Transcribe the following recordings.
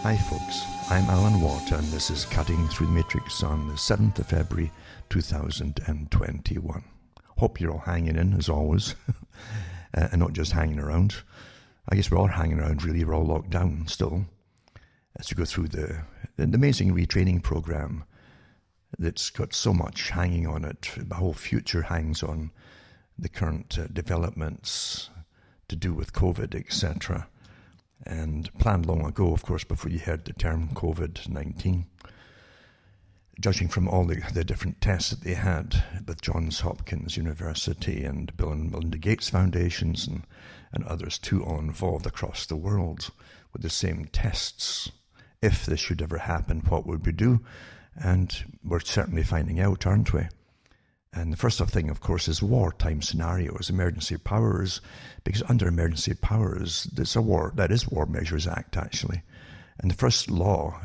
Hi folks, I'm Alan Watt and this is Cutting Through the Matrix on the 7th of February 2021. Hope you're all hanging in as always, and not just hanging around. I guess we're all hanging around really, we're all locked down still as we go through the amazing retraining program that's got so much hanging on it. The whole future hangs on the current developments to do with COVID, etc. And planned long ago, of course, before you heard the term COVID-19. Judging from all the different tests that they had with Johns Hopkins University and Bill and Melinda Gates Foundations and others too, all involved across the world with the same tests. If this should ever happen, what would we do? And we're certainly finding out, aren't we? And the first thing, of course, is wartime scenarios, emergency powers, because under emergency powers, there's a war, that is War Measures Act, actually. And the first law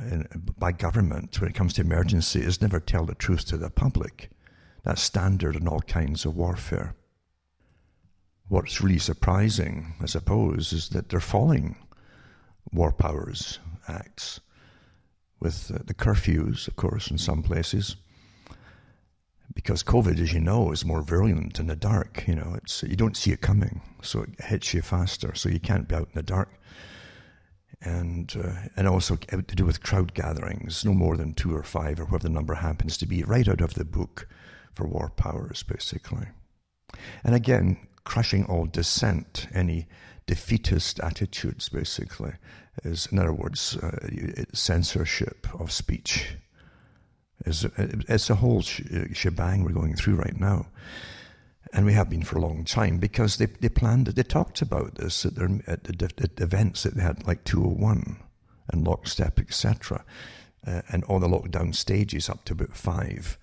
by government when it comes to emergency is never tell the truth to the public. That's standard in all kinds of warfare. What's really surprising, I suppose, is that they're following War Powers Acts with the curfews, of course, in some places. Because COVID, as you know, is more virulent in the dark. You know, you don't see it coming, so it hits you faster. So you can't be out in the dark. And also to do with crowd gatherings, no more than 2 or 5 or whatever the number happens to be, right out of the book for war powers, basically. And again, crushing all dissent, any defeatist attitudes, basically, is, in other words, censorship of speech. It's a whole shebang we're going through right now. And we have been for a long time because they planned it. They talked about this at the events that they had, like 201 and Lockstep, etc. And all the lockdown stages up to about 5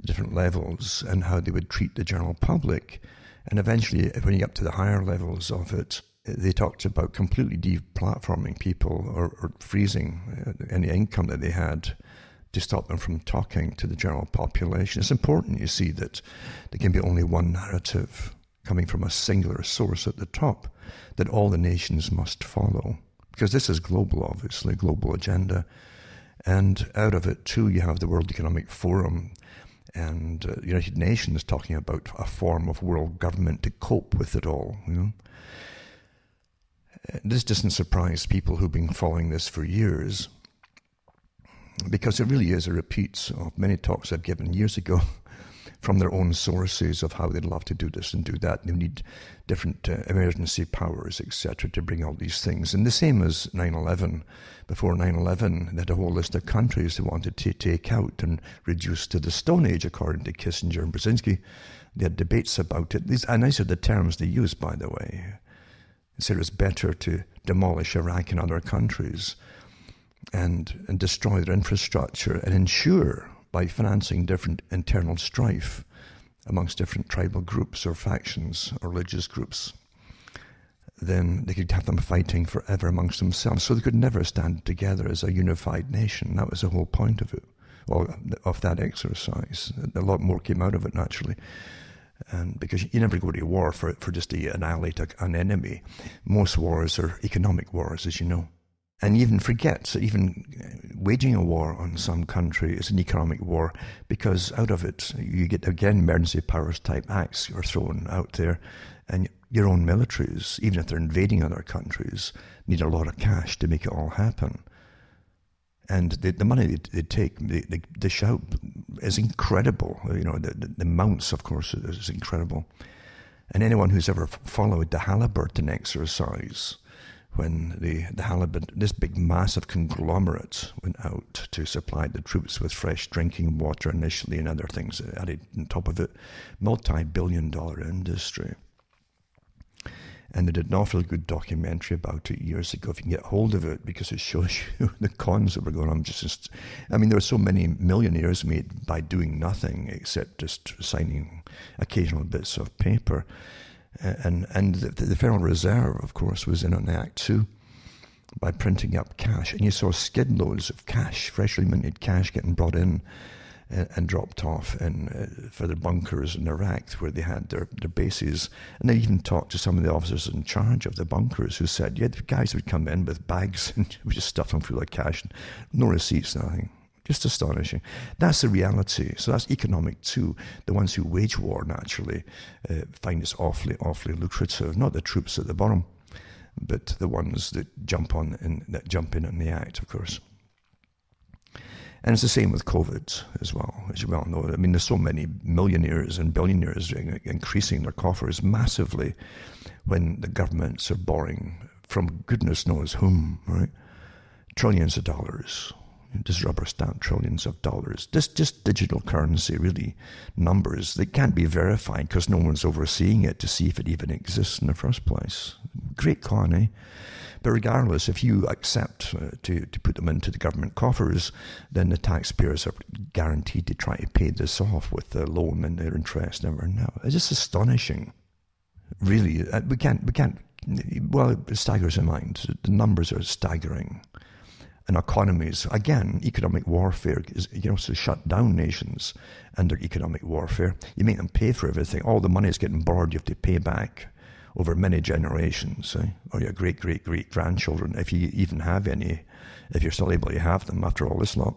different levels, and how they would treat the general public. And eventually, when you get up to the higher levels of it, they talked about completely deplatforming people or freezing any income that they had to stop them from talking to the general population. It's important, you see, that there can be only one narrative coming from a singular source at the top that all the nations must follow. Because this is global, obviously, global agenda. And out of it, too, you have the World Economic Forum and the United Nations talking about a form of world government to cope with it all. You know? This doesn't surprise people who've been following this for years, because it really is a repeat of many talks I've given years ago from their own sources of how they'd love to do this and do that. They need different emergency powers, etc., to bring all these things. And the same as 9/11. Before 9/11, they had a whole list of countries they wanted to take out and reduce to the Stone Age, according to Kissinger and Brzezinski. They had debates about it. And these are the terms they used, by the way. They said it was better to demolish Iraq and other countries and destroy their infrastructure and ensure, by financing different internal strife amongst different tribal groups or factions or religious groups, then they could have them fighting forever amongst themselves. So they could never stand together as a unified nation. That was the whole point of it, well, of that exercise. A lot more came out of it, naturally. And because you never go to war for just an ally to an enemy. Most wars are economic wars, as you know. And you even forget, so even waging a war on some country is an economic war, because out of it, you get, again, emergency powers type acts are thrown out there, and your own militaries, even if they're invading other countries, need a lot of cash to make it all happen. And the money they take, they dish out is incredible. You know, the amounts, of course, is incredible. And anyone who's ever followed the Halliburton exercise, when the Halliburton, this big massive conglomerate, went out to supply the troops with fresh drinking water initially and other things added on top of it, multi-billion-dollar industry. And they did an awfully good documentary about it years ago, if you can get hold of it, because it shows you the cons that were going on. I mean, there were so many millionaires made by doing nothing except just signing occasional bits of paper. And the Federal Reserve, of course, was in on the act too, by printing up cash. And you saw skid loads of cash, freshly minted cash, getting brought in and dropped off for their bunkers in Iraq, where they had their bases. And they even talked to some of the officers in charge of the bunkers, who said, yeah, the guys would come in with bags and we just stuffed them full of cash, no receipts, nothing. Just astonishing. That's the reality. So that's economic too. The ones who wage war naturally find this awfully, awfully lucrative. Not the troops at the bottom, but the ones that jump in in the act, of course. And it's the same with COVID as well, as you well know. I mean, there's so many millionaires and billionaires increasing their coffers massively when the governments are borrowing from goodness knows whom, right? Trillions of dollars. Just rubber stamp trillions of dollars. Just digital currency, really. Numbers. They can't be verified because no one's overseeing it to see if it even exists in the first place. Great con, eh? But regardless, if you accept to put them into the government coffers, then the taxpayers are guaranteed to try to pay this off with the loan and their interest and everything. Now, it's just astonishing. Really, we can't. Well, it staggers the mind. The numbers are staggering. And economies, again, economic warfare is, to shut down nations under economic warfare. You make them pay for everything. All the money is getting borrowed. You have to pay back over many generations, or your great-great-great-grandchildren, if you even have any, if you're still able to have them after all this lot.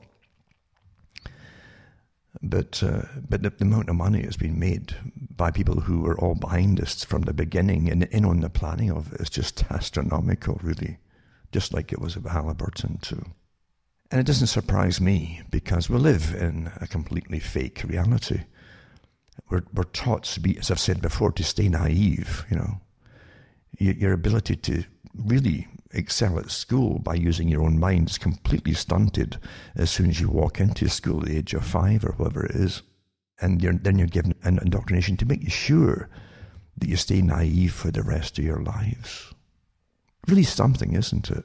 But the amount of money has been made by people who were all behind us from the beginning and in on the planning of it is just astronomical, really, just like it was with Halliburton too. And it doesn't surprise me because we live in a completely fake reality. We're taught to be, as I've said before, to stay naive, Your ability to really excel at school by using your own mind is completely stunted as soon as you walk into school at the age of 5 or whatever it is. And then you're given an indoctrination to make you sure that you stay naive for the rest of your lives. Really something, isn't it?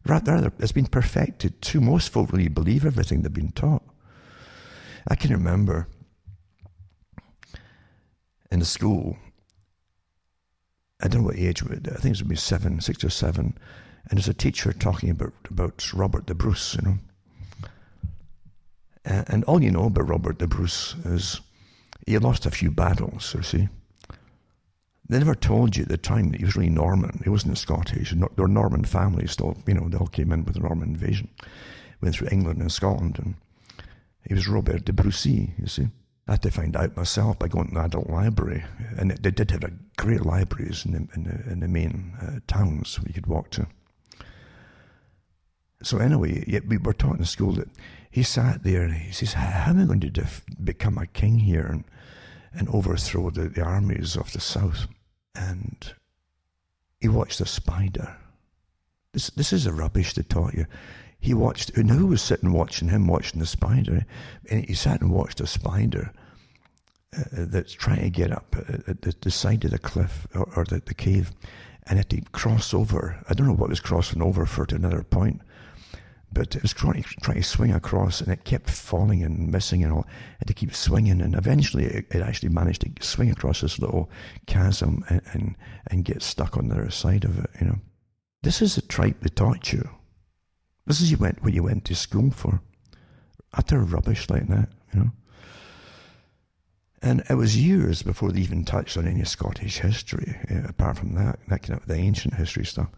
Rather, it's been perfected too. Most folk really believe everything they've been taught. I can remember in the school, I don't know what age, I think it would be 6 or 7, and there's a teacher talking about Robert the Bruce, And all you know about Robert the Bruce is he lost a few battles, you see. They never told you at the time that he was really Norman. He wasn't Scottish. There were Norman families still, they all came in with the Norman invasion. Went through England and Scotland, and he was Robert de Brucy, you see. I had to find out myself by going to the adult library, and they did have great libraries in the main towns we could walk to. So anyway, we were taught in school that he sat there and he says, how am I going to become a king here and overthrow the armies of the south? And he watched a spider. This is the rubbish they taught you. He watched, and who was sitting watching him watching the spider? And he sat and watched a spider that's trying to get up at the side of the cliff or the cave, and had to cross over. I don't know what it was crossing over for to another point, but it was trying to swing across, and it kept falling and missing and all. It had to keep swinging, and eventually it actually managed to swing across this little chasm and get stuck on the other side of it. This is the tripe they taught you. This is what you went to school for. Utter rubbish like that, And it was years before they even touched on any Scottish history, apart from that kind of the ancient history stuff.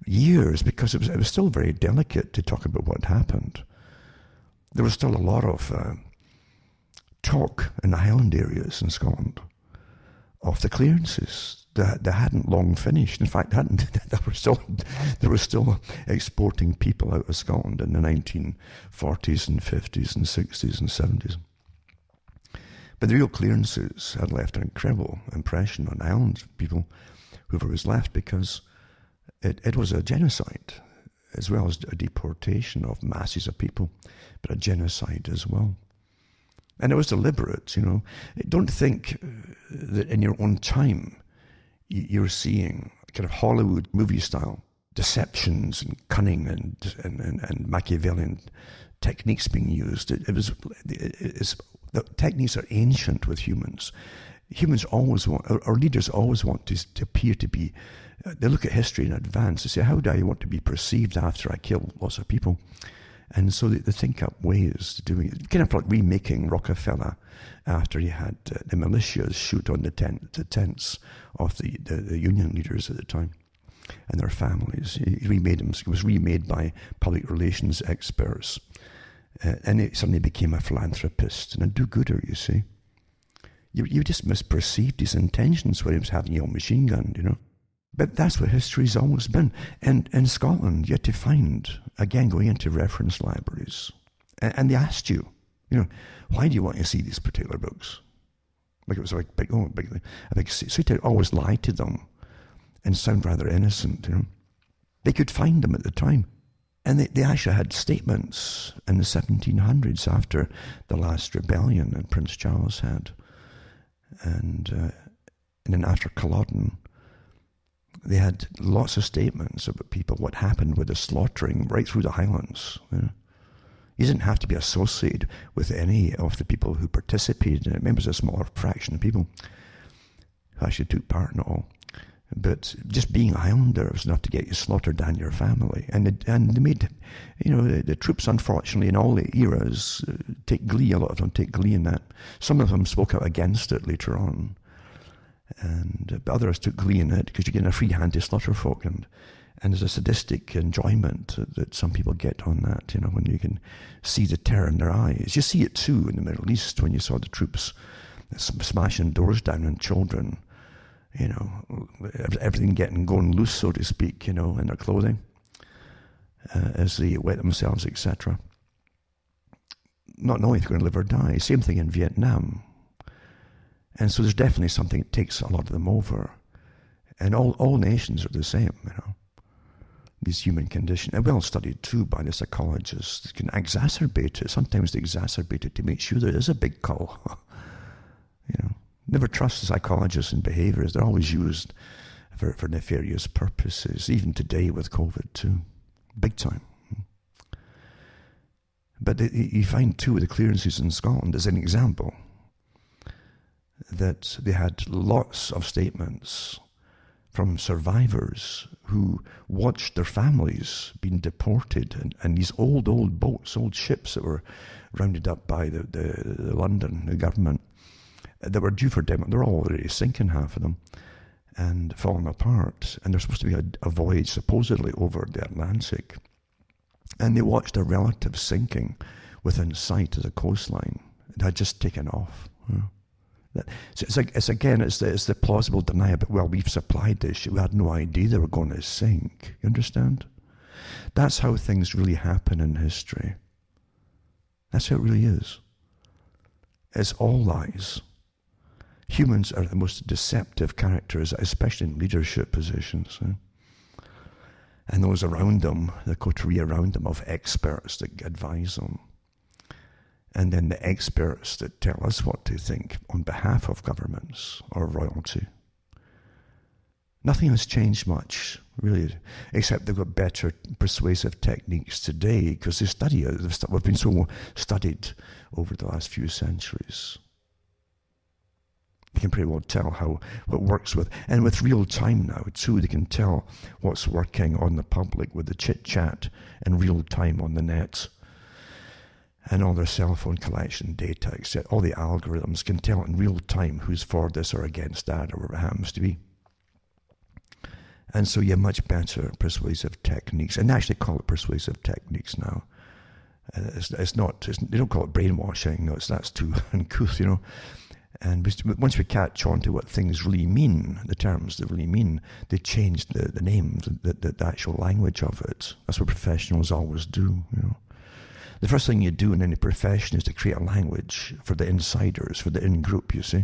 Years, because it was still very delicate to talk about what happened. There was still a lot of talk in the Highland areas in Scotland of the clearances that hadn't long finished. In fact, they were still exporting people out of Scotland in the 1940s and 50s and 60s and 70s. But the real clearances had left an incredible impression on Ireland people, whoever was left, because it was a genocide, as well as a deportation of masses of people, but a genocide as well. And it was deliberate, Don't think that in your own time you're seeing kind of Hollywood movie style deceptions and cunning and Machiavellian techniques being used. The techniques are ancient with humans. Humans always want, or leaders always want to appear to be, they look at history in advance. They say, how do I want to be perceived after I kill lots of people? And so they think up ways to do it. Kind of like remaking Rockefeller after he had the militias shoot on the tents of the union leaders at the time and their families. He remade them. It was remade by public relations experts. And he suddenly became a philanthropist and a do-gooder, you see. You just misperceived his intentions when he was having your machine gun, you know. But that's what history's always been. And in Scotland, you had to find, again, going into reference libraries. And they asked you, you know, why do you want to see these particular books? Like it was like, I think Sweetheart always lied to them and sound rather innocent, you know. They could find them at the time. And they actually had statements in the 1700s after the last rebellion that Prince Charles had. And then after Culloden, they had lots of statements about people, what happened with the slaughtering right through the Highlands. You know? You didn't have to be associated with any of the people who participated in it. Maybe it was a smaller fraction of people who actually took part in it all. But just being a Highlander was enough to get you slaughtered and your family. And they made, you know, the troops, unfortunately, in all the eras, take glee. A lot of them take glee in that. Some of them spoke out against it later on. But others took glee in it because you're getting a free hand to slaughter folk. And there's a sadistic enjoyment that some people get on that, you know, when you can see the terror in their eyes. You see it too in the Middle East when you saw the troops smashing doors down on children, you know, everything going loose, so to speak, you know, in their clothing as they wet themselves, etc. Not knowing if they're going to live or die. Same thing in Vietnam. And so there's definitely something that takes a lot of them over. And all nations are the same, you know. These human conditions, and well studied too by the psychologists, can exacerbate it. Sometimes they exacerbate it to make sure there is a big cull. You know, never trust the psychologists and behaviorists. They're always used for nefarious purposes, even today with COVID too. Big time. But you find too with the clearances in Scotland, as an example, that they had lots of statements from survivors who watched their families being deported, and these old boats, old ships that were rounded up by the London, the government, that were due for demo. They're already sinking, half of them, and falling apart. And there's supposed to be a voyage supposedly over the Atlantic. And they watched their relatives sinking within sight of the coastline. It had just taken off. You know. So it's the plausible denial, but well, we've supplied this. We had no idea they were going to sink. You understand? That's how things really happen in history. That's how it really is. It's all lies. Humans are the most deceptive characters, especially in leadership positions. And those around them, the coterie around them of experts that advise them. And then the experts that tell us what to think on behalf of governments or royalty. Nothing has changed much, really, except they've got better persuasive techniques today because they've been so studied over the last few centuries. You can pretty well tell what works with, and with real time now too, they can tell what's working on the public with the chit-chat in real time on the net. And all their cell phone collection data, etc. All the algorithms can tell in real time who's for this or against that, or whatever it happens to be. And so you have much better persuasive techniques, and they actually call it persuasive techniques now. They don't call it brainwashing. No, that's too uncouth, you know. And once we catch on to what things really mean, the terms they really mean, they change the names, the actual language of it. That's what professionals always do, you know. The first thing you do in any profession is to create a language for the insiders, for the in-group, you see.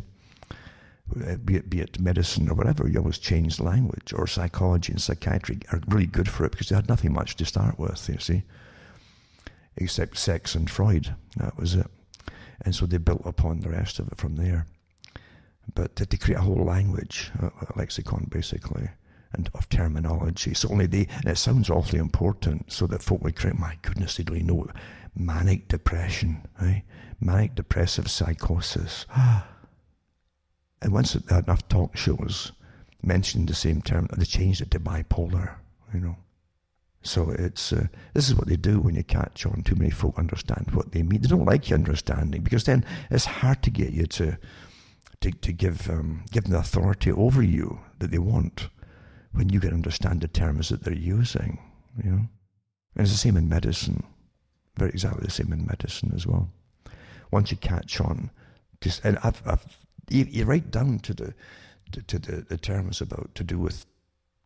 Be it medicine or whatever, you always change the language. Or psychology and psychiatry are really good for it because they had nothing much to start with, you see. Except sex and Freud, that was it. And so they built upon the rest of it from there. But to create a whole language, a lexicon basically, and of terminology. So only and it sounds awfully important so that folk would create, my goodness, they don't even know manic depression, right? Manic depressive psychosis. And once they had enough talk shows mentioning the same term, they changed it to bipolar, you know. So this is what they do when you catch on. Too many folk understand what they mean. They don't like you understanding, because then it's hard to get you to give them the authority over you that they want when you can understand the terms that they're using. And it's the same in medicine. Very exactly the same in medicine as well. Once you catch on, you right down to the terms about to do with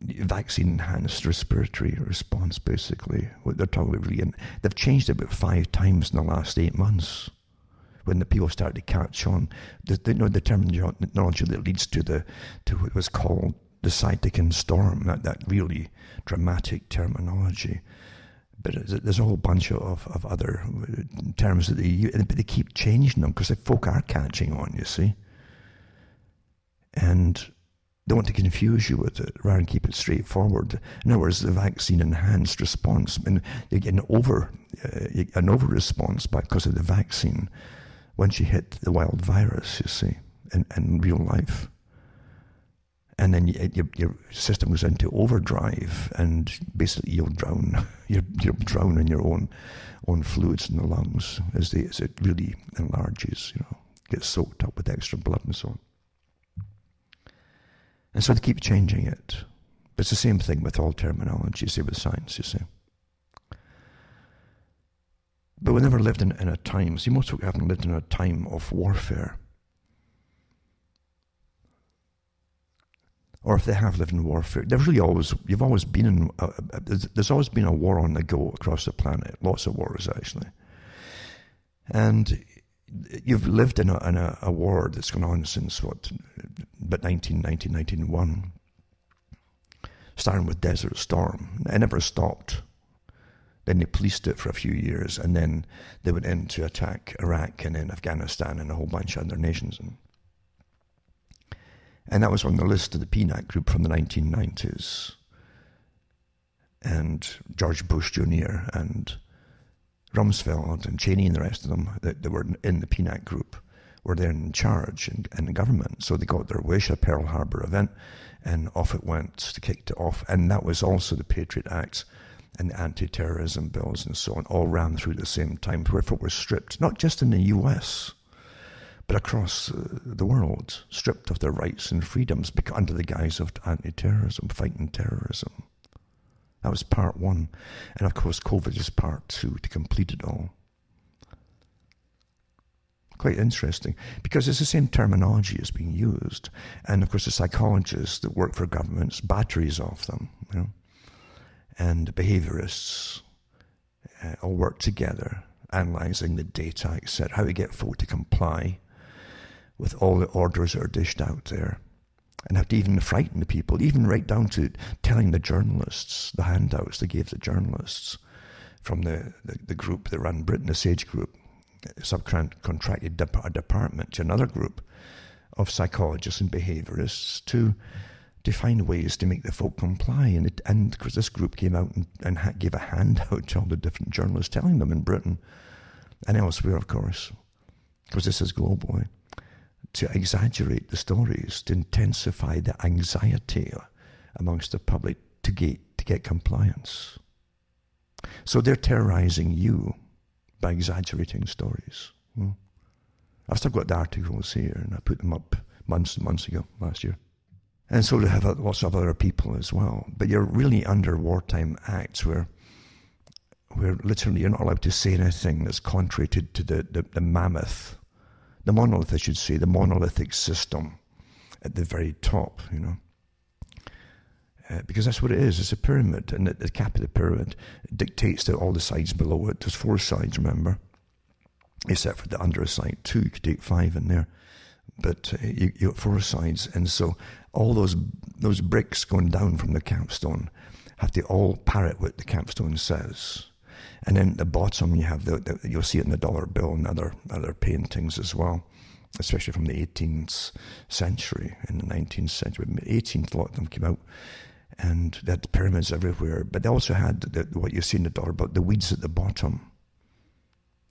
vaccine-enhanced respiratory response, basically. What they're talking about, really, and they've changed it about 5 times in the last 8 months. When the people start to catch on, the terminology that leads to what was called the cytokine storm, that really dramatic terminology. But there's a whole bunch of other terms that they use, but they keep changing them because the folk are catching on, you see. And they want to confuse you with it rather than keep it straightforward. In other words, the vaccine-enhanced response, and you get an over response because of the vaccine once you hit the wild virus, you see, in real life. And then your system goes into overdrive, and basically you'll drown. You'll drown in your own fluids in the lungs as it really enlarges, gets soaked up with extra blood and so on. And so they keep changing it. But it's the same thing with all terminology, say with science, you see. But we never lived in a time, see, most people haven't lived in a time of warfare. Or if they have lived in warfare, there's always been a war on the go across the planet, lots of wars actually. And you've lived in a war that's gone on since about 1991, starting with Desert Storm. It never stopped. Then they policed it for a few years, and then they went in to attack Iraq and then Afghanistan and a whole bunch of other nations. And that was on the list of the PNAC group from the 1990s. And George Bush Jr. and Rumsfeld and Cheney and the rest of them that were in the PNAC group were then in charge in the government. So they got their wish, a Pearl Harbor event, and off it went. They kicked it off. And that was also the Patriot Act and the anti-terrorism bills and so on, all ran through the same time, where folk were stripped, not just in the US, but across the world, stripped of their rights and freedoms under the guise of anti-terrorism, fighting terrorism. That was part 1. And of course, COVID is part 2 to complete it all. Quite interesting, because it's the same terminology is being used. And of course, the psychologists that work for governments, batteries of them, and behaviorists all work together, analysing the data, etc., how to get folk to comply with all the orders that are dished out there, and how to even frighten the people, even right down to telling the journalists, the handouts they gave the journalists from the group that ran Britain, the SAGE group, subcontracted a department to another group of psychologists and behaviorists to find ways to make the folk comply. And because this group came out and gave a handout to all the different journalists, telling them in Britain and elsewhere, of course, because this is global, to exaggerate the stories, to intensify the anxiety amongst the public to get compliance. So they're terrorizing you by exaggerating stories. I've still got the articles here, and I put them up months and months ago, last year. And so to have lots of other people as well. But you're really under wartime acts where literally you're not allowed to say anything that's contrary to the mammoth, the monolith, I should say, the monolithic system at the very top, because that's what it is. It's a pyramid, and at the cap of the pyramid dictates to all the sides below it. There's 4 sides, remember, except for the under side 2. You could take 5 in there, but you got 4 sides, and so all those bricks going down from the capstone have to all parrot what the capstone says. And then at the bottom you have you'll see it in the dollar bill and other paintings as well, especially from the 18th century and the 19th century. 18th, a lot of them came out, and they had pyramids everywhere. But they also had what you see in the dollar bill, the weeds at the bottom.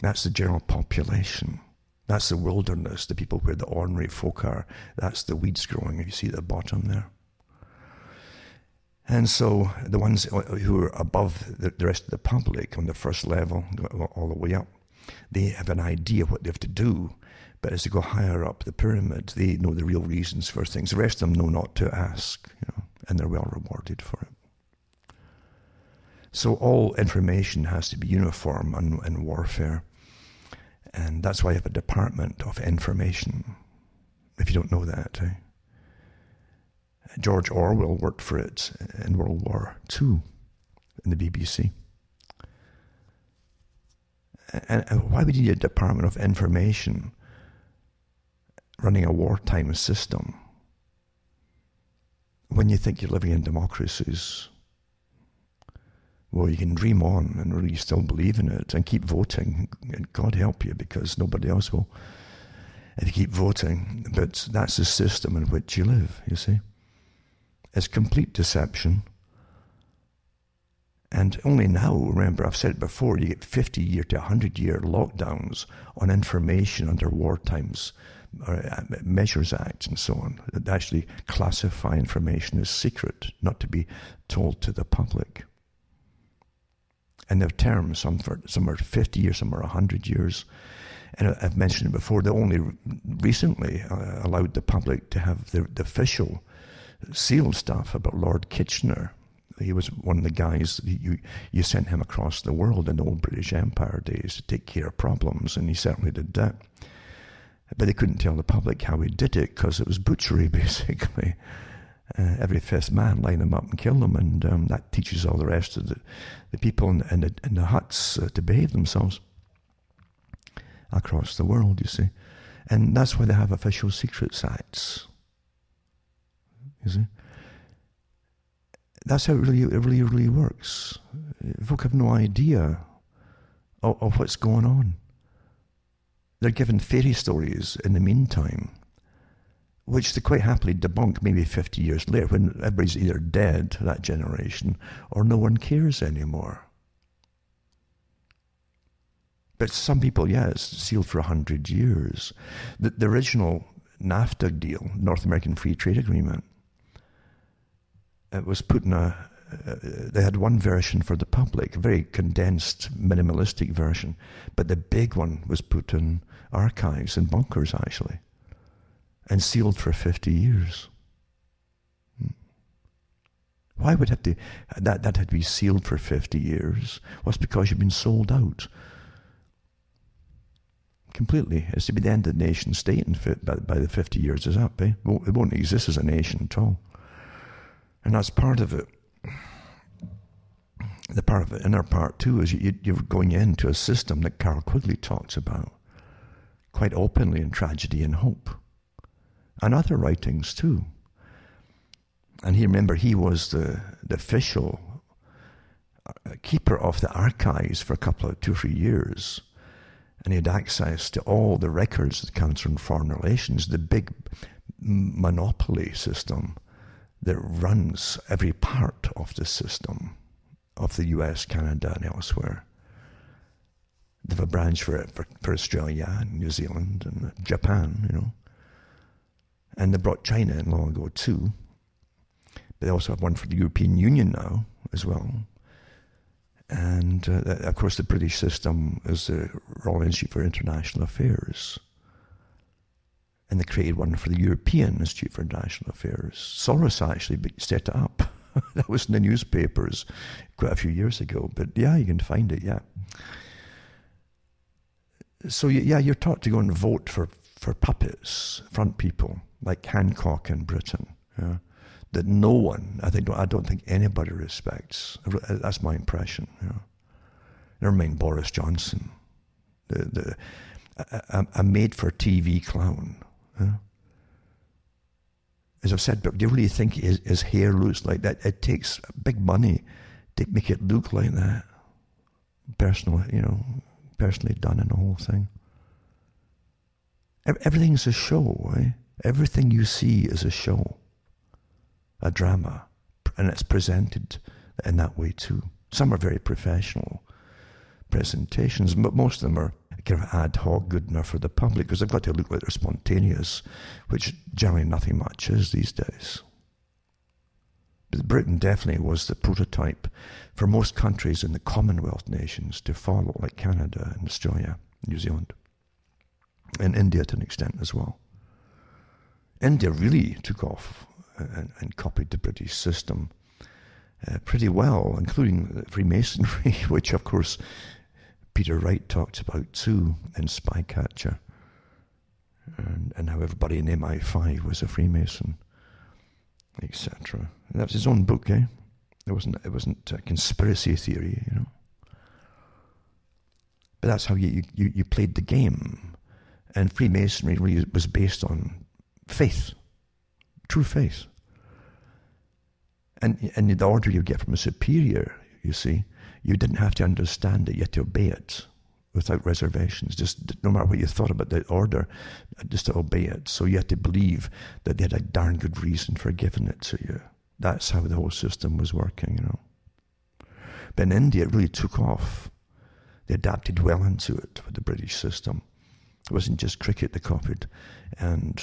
That's the general population. That's the wilderness, the people where the ordinary folk are. That's the weeds growing, if you see at the bottom there. And so the ones who are above the rest of the public on the first level, all the way up, they have an idea what they have to do. But as they go higher up the pyramid, they know the real reasons for things. The rest of them know not to ask, and they're well rewarded for it. So all information has to be uniform in warfare. And that's why I have a department of information, if you don't know that. George Orwell worked for it in World War II in the BBC. And why would you need a department of information running a wartime system when you think you're living in democracies? Well, you can dream on and really still believe in it and keep voting. And God help you, because nobody else will if you keep voting. But that's the system in which you live, you see. It's complete deception. And only now, remember, I've said it before, you get 50-year to 100-year lockdowns on information under war times, Measures Act and so on, that actually classify information as secret, not to be told to the public. And there are terms, some are 50 years, some are 100 years. And I've mentioned it before, they only recently allowed the public to have the official sealed stuff about Lord Kitchener. He was one of the guys, you sent him across the world in the old British Empire days to take care of problems, and he certainly did that. But they couldn't tell the public how he did it, because it was butchery, basically. Every fifth man, line them up and kill them, and that teaches all the rest of the people in the huts to behave themselves across the world, you see. And that's why they have official secrets acts, you see. That's how it really works. Folk have no idea of what's going on. They're given fairy stories in the meantime, which they quite happily debunk maybe 50 years later, when everybody's either dead, that generation, or no one cares anymore. But some people, it's sealed for 100 years. The original NAFTA deal, North American Free Trade Agreement, it was put in they had one version for the public, a very condensed, minimalistic version, but the big one was put in archives and bunkers, actually, and sealed for 50 years. Why would that had to be sealed for 50 years? Well, it's because you've been sold out. Completely. It's to be the end of the nation state by the 50 years is up. It won't exist as a nation at all. And that's part of it. The part of it, inner part too, is you're going into a system that Carl Quigley talks about quite openly in Tragedy and Hope, and other writings too. And he was the official keeper of the archives for 2 or 3 years, and he had access to all the records of the Council on Foreign Relations, the big monopoly system that runs every part of the system of the US, Canada, and elsewhere. They have a branch for Australia and New Zealand and Japan, And they brought China in long ago too. But they also have one for the European Union now as well. And of course the British system is the Royal Institute for International Affairs. And they created one for the European Institute for International Affairs. Soros actually set it up. That was in the newspapers quite a few years ago. But you can find it, So you're taught to go and vote for puppets, front people, like Hancock in Britain, that no one, I don't think anybody respects. That's my impression. Never mind Boris Johnson, a made-for-TV clown. As I've said, but do you really think his hair looks like that? It takes big money to make it look like that. Personally done in the whole thing. Everything's a show, eh? Everything you see is a show, a drama, and it's presented in that way too. Some are very professional presentations, but most of them are kind of ad hoc, good enough for the public, because they've got to look like they're spontaneous, which generally nothing much is these days. But Britain definitely was the prototype for most countries in the Commonwealth nations to follow, like Canada and Australia, New Zealand, and India to an extent as well. India really took off and copied the British system pretty well, including Freemasonry, which of course Peter Wright talked about too in Spycatcher, and how everybody in MI5 was a Freemason, etc. That was his own book, eh? It wasn't a conspiracy theory, you know. But that's how you played the game. And Freemasonry really was based on faith, true faith. And the order you get from a superior, you see, you didn't have to understand it, you had to obey it without reservations. Just no matter what you thought about the order, just to obey it. So you had to believe that they had a darn good reason for giving it to you. That's how the whole system was working, you know. But in India, it really took off. They adapted well into it with the British system. It wasn't just cricket they copied. And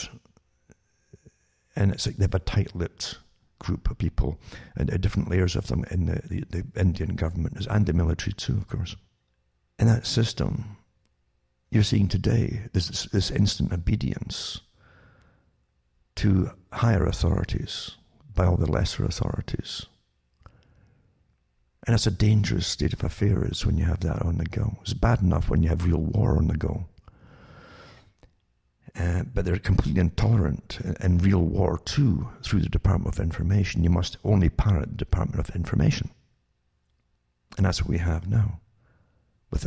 it's like they have a tight-lipped group of people, and different layers of them in the Indian government, and the military too, of course. In that system, you're seeing today this instant obedience to higher authorities by all the lesser authorities. And it's a dangerous state of affairs when you have that on the go. It's bad enough when you have real war on the go. But they're completely intolerant in real war too, through the Department of Information. You must only parrot the Department of Information. And that's what we have now. With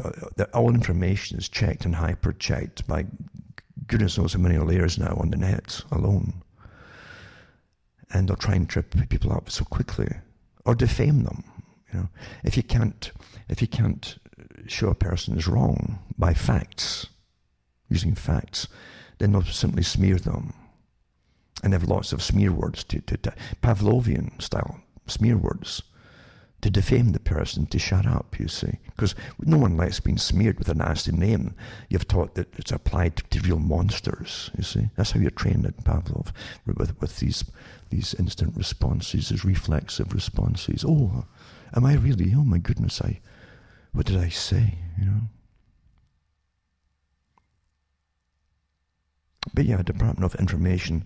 all information is checked and hyper-checked by goodness knows how many layers now on the net alone. And they'll try and trip people up so quickly, or defame them. You know, if you can't show a person is wrong by facts, using facts, then they'll simply smear them, and they have lots of smear words to Pavlovian style smear words to defame the person, to shut up. You see, because no one likes being smeared with a nasty name. You've taught that it's applied to real monsters. You see, that's how you're trained in Pavlov with these instant responses, these reflexive responses. Oh, am I really? Oh my goodness, what did I say? You know. But yeah, Department of Information,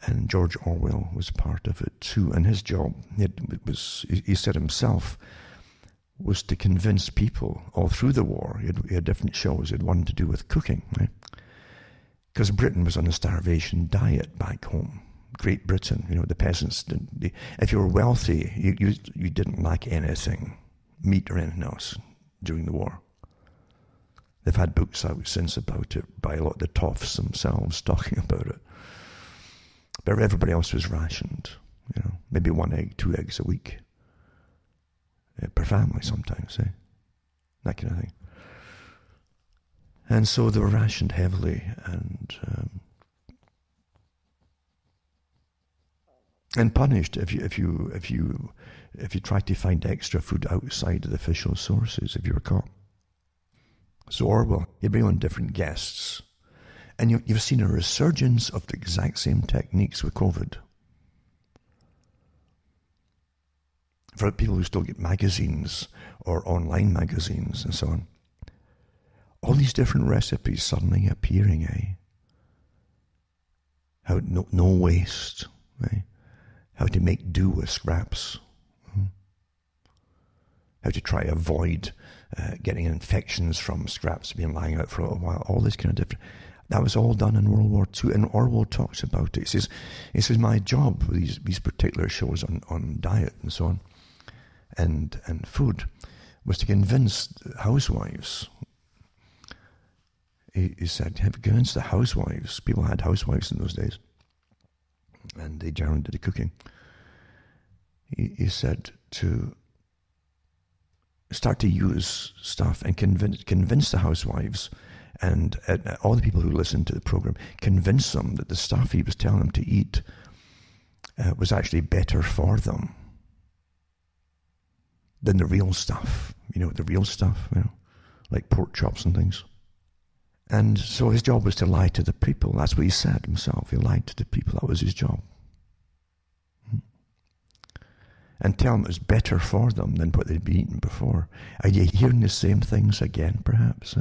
and George Orwell was part of it too. And his job, he said himself, was to convince people all through the war. He had different shows. He had one to do with cooking, right? Because Britain was on a starvation diet back home. Great Britain, you know, the peasants, if you were wealthy, you didn't lack anything, meat or anything else, during the war. They've had books out since about it by a lot of the toffs themselves talking about it. But everybody else was rationed, you know, maybe 1 egg, 2 eggs a week per family sometimes, that kind of thing. And so they were rationed heavily, and punished if you tried to find extra food outside of the official sources, if you were caught. So Orwell, he'd bring on different guests. And you've seen a resurgence of the exact same techniques with COVID. For people who still get magazines or online magazines and so on. All these different recipes suddenly appearing, How no waste, How to make do with scraps. How to try avoid getting infections from scraps being lying out for a little while. All this kind of different. That was all done in World War II, and Orwell talks about it. He says my job with these particular shows on diet and so on, and food, was to convince housewives. He said, have convinced the housewives. People had housewives in those days, and they generally did the cooking. He said to start to use stuff and convince the housewives and all the people who listened to the program, convince them that the stuff he was telling them to eat was actually better for them than the real stuff, like pork chops and things. And so his job was to lie to the people. That's what he said himself. He lied to the people. That was his job. and tell them it was better for them than what they'd been eating before. Are you hearing the same things again, perhaps?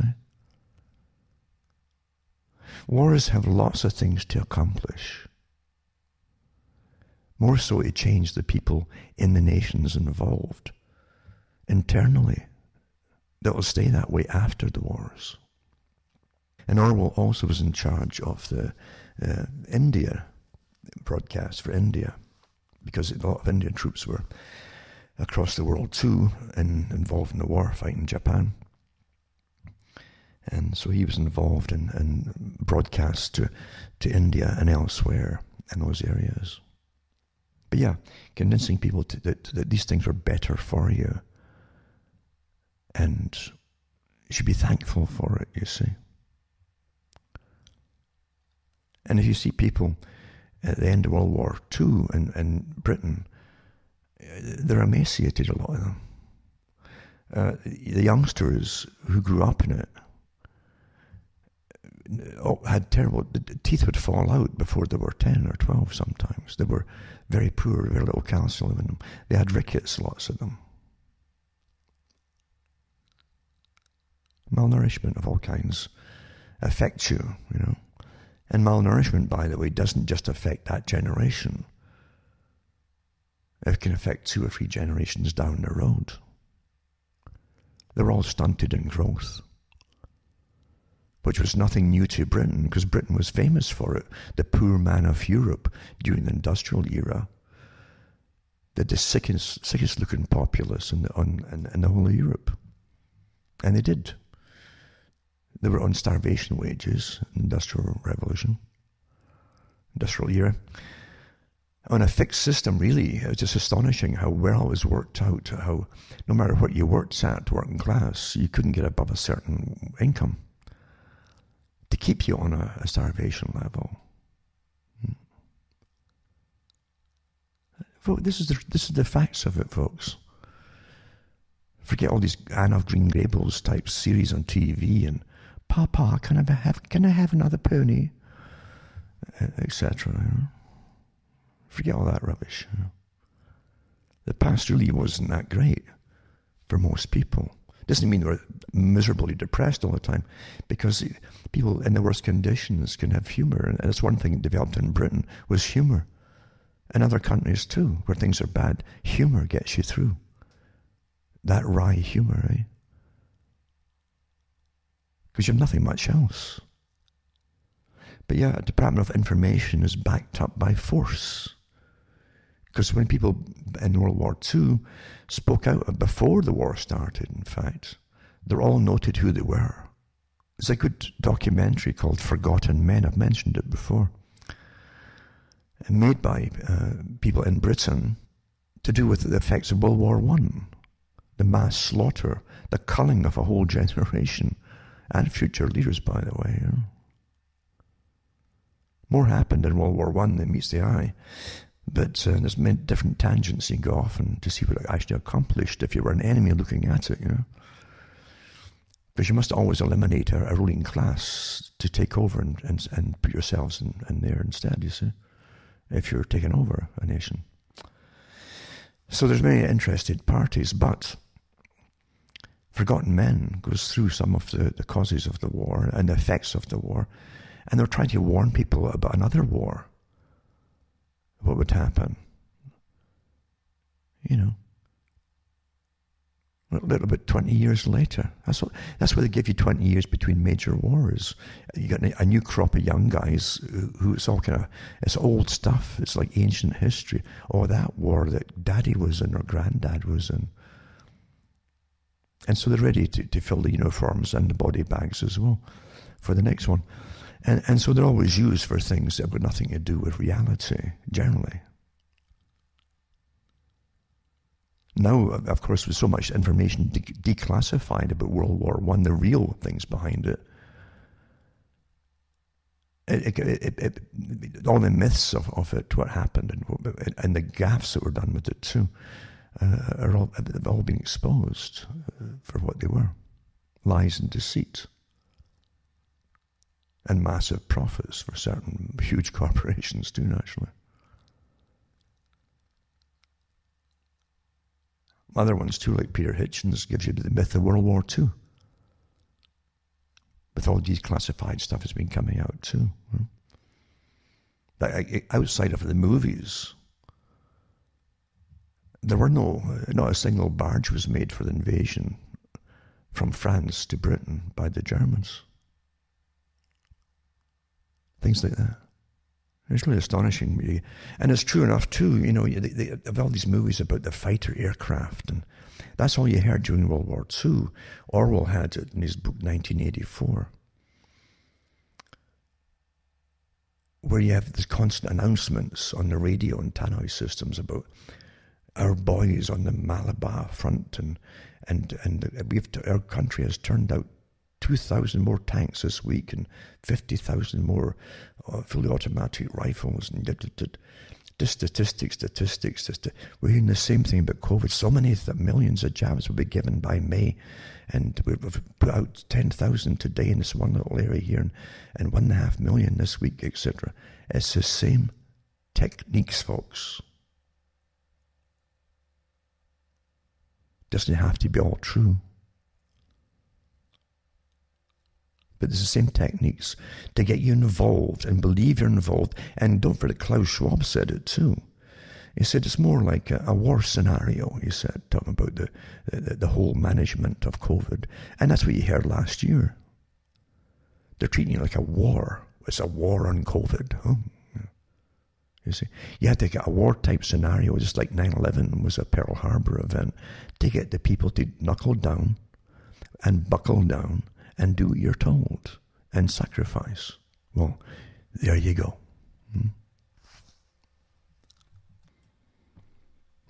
Wars have lots of things to accomplish. More so to change the people in the nations involved internally. That will stay that way after the wars. And Orwell also was in charge of the India broadcast for India, because a lot of Indian troops were across the world too, and involved in the war fighting Japan. And so he was involved in broadcasts to India and elsewhere in those areas. But yeah, convincing people that these things are better for you. And you should be thankful for it, you see. And if you see people at the end of World War II in Britain, they're emaciated, a lot of them. The youngsters who grew up in it had terrible, the teeth would fall out before they were 10 or 12 sometimes. They were very poor, very little calcium in them. They had rickets, lots of them. Malnourishment of all kinds affects you, you know. And malnourishment, by the way, doesn't just affect that generation. It can affect 2 or 3 generations down the road. They're all stunted in growth, which was nothing new to Britain, because Britain was famous for it. The poor man of Europe during the industrial era. The sickest looking populace in the whole of Europe. And they did. They were on starvation wages, industrial revolution, industrial era. On a fixed system, really. It was just astonishing how well it was worked out, how no matter what you worked at, working class, you couldn't get above a certain income to keep you on a starvation level. This is the facts of it, folks. Forget all these Anne of Green Gables type series on TV and Papa, can I have another pony? Etc. You know? Forget all that rubbish. You know? The past really wasn't that great for most people. Doesn't mean they were miserably depressed all the time, because people in the worst conditions can have humor, and that's one thing that developed in Britain was humor. In other countries too, where things are bad, humor gets you through. That wry humor, eh? Because you have nothing much else. But yeah, the Department of Information is backed up by force. Because when people in World War II spoke out before the war started, in fact, they're all noted who they were. There's a good documentary called Forgotten Men, I've mentioned it before, made by people in Britain to do with the effects of World War I, the mass slaughter, the culling of a whole generation, and future leaders, by the way. You know. More happened in World War I than meets the eye, but there's many different tangents you can go off and to see what it actually accomplished if you were an enemy looking at it, you know. Because you must always eliminate a ruling class to take over and put yourselves in there instead, you see, if you're taking over a nation. So there's many interested parties, but Forgotten Men goes through some of the causes of the war and the effects of the war, and they're trying to warn people about another war. What would happen? You know, a little bit 20 years later. That's why they give you 20 years between major wars. You got a new crop of young guys who it's all kind of, it's old stuff. It's like ancient history. Or that war that daddy was in or granddad was in. And so they're ready to fill the uniforms and the body bags as well for the next one. And so they're always used for things that have got nothing to do with reality, generally. Now, of course, with so much information declassified about World War I, the real things behind it, all the myths of it, what happened, and the gaffes that were done with it too, have all been exposed for what they were. Lies and deceit. And massive profits for certain huge corporations too, naturally. other ones too, like Peter Hitchens, gives you the myth of World War II. With all declassified stuff has been coming out too. But outside of the movies, there were not a single barge was made for the invasion from France to Britain by the Germans. Things like that. It's really astonishing. And it's true enough too, they have all these movies about the fighter aircraft, and that's all you heard during World War II. Orwell had it in his book 1984, where you have these constant announcements on the radio and tannoy systems about our boys on the Malabar front, and our country has turned out 2,000 more tanks this week and 50,000 more fully automatic rifles, and statistics. We're hearing the same thing about COVID. So many millions of jabs will be given by May, and we've put out 10,000 today in this one little area here, and 1.5 million this week, etc. It's the same techniques, folks. Doesn't have to be all true. But it's the same techniques to get you involved and believe you're involved. And don't forget, Klaus Schwab said it too. He said it's more like a war scenario, he said, talking about the whole management of COVID. And that's what you heard last year. They're treating it like a war. It's a war on COVID. You see, you had to get a war-type scenario, just like 9/11 was a Pearl Harbor event, to get the people to knuckle down and buckle down and do what you're told, and sacrifice. Well, there you go.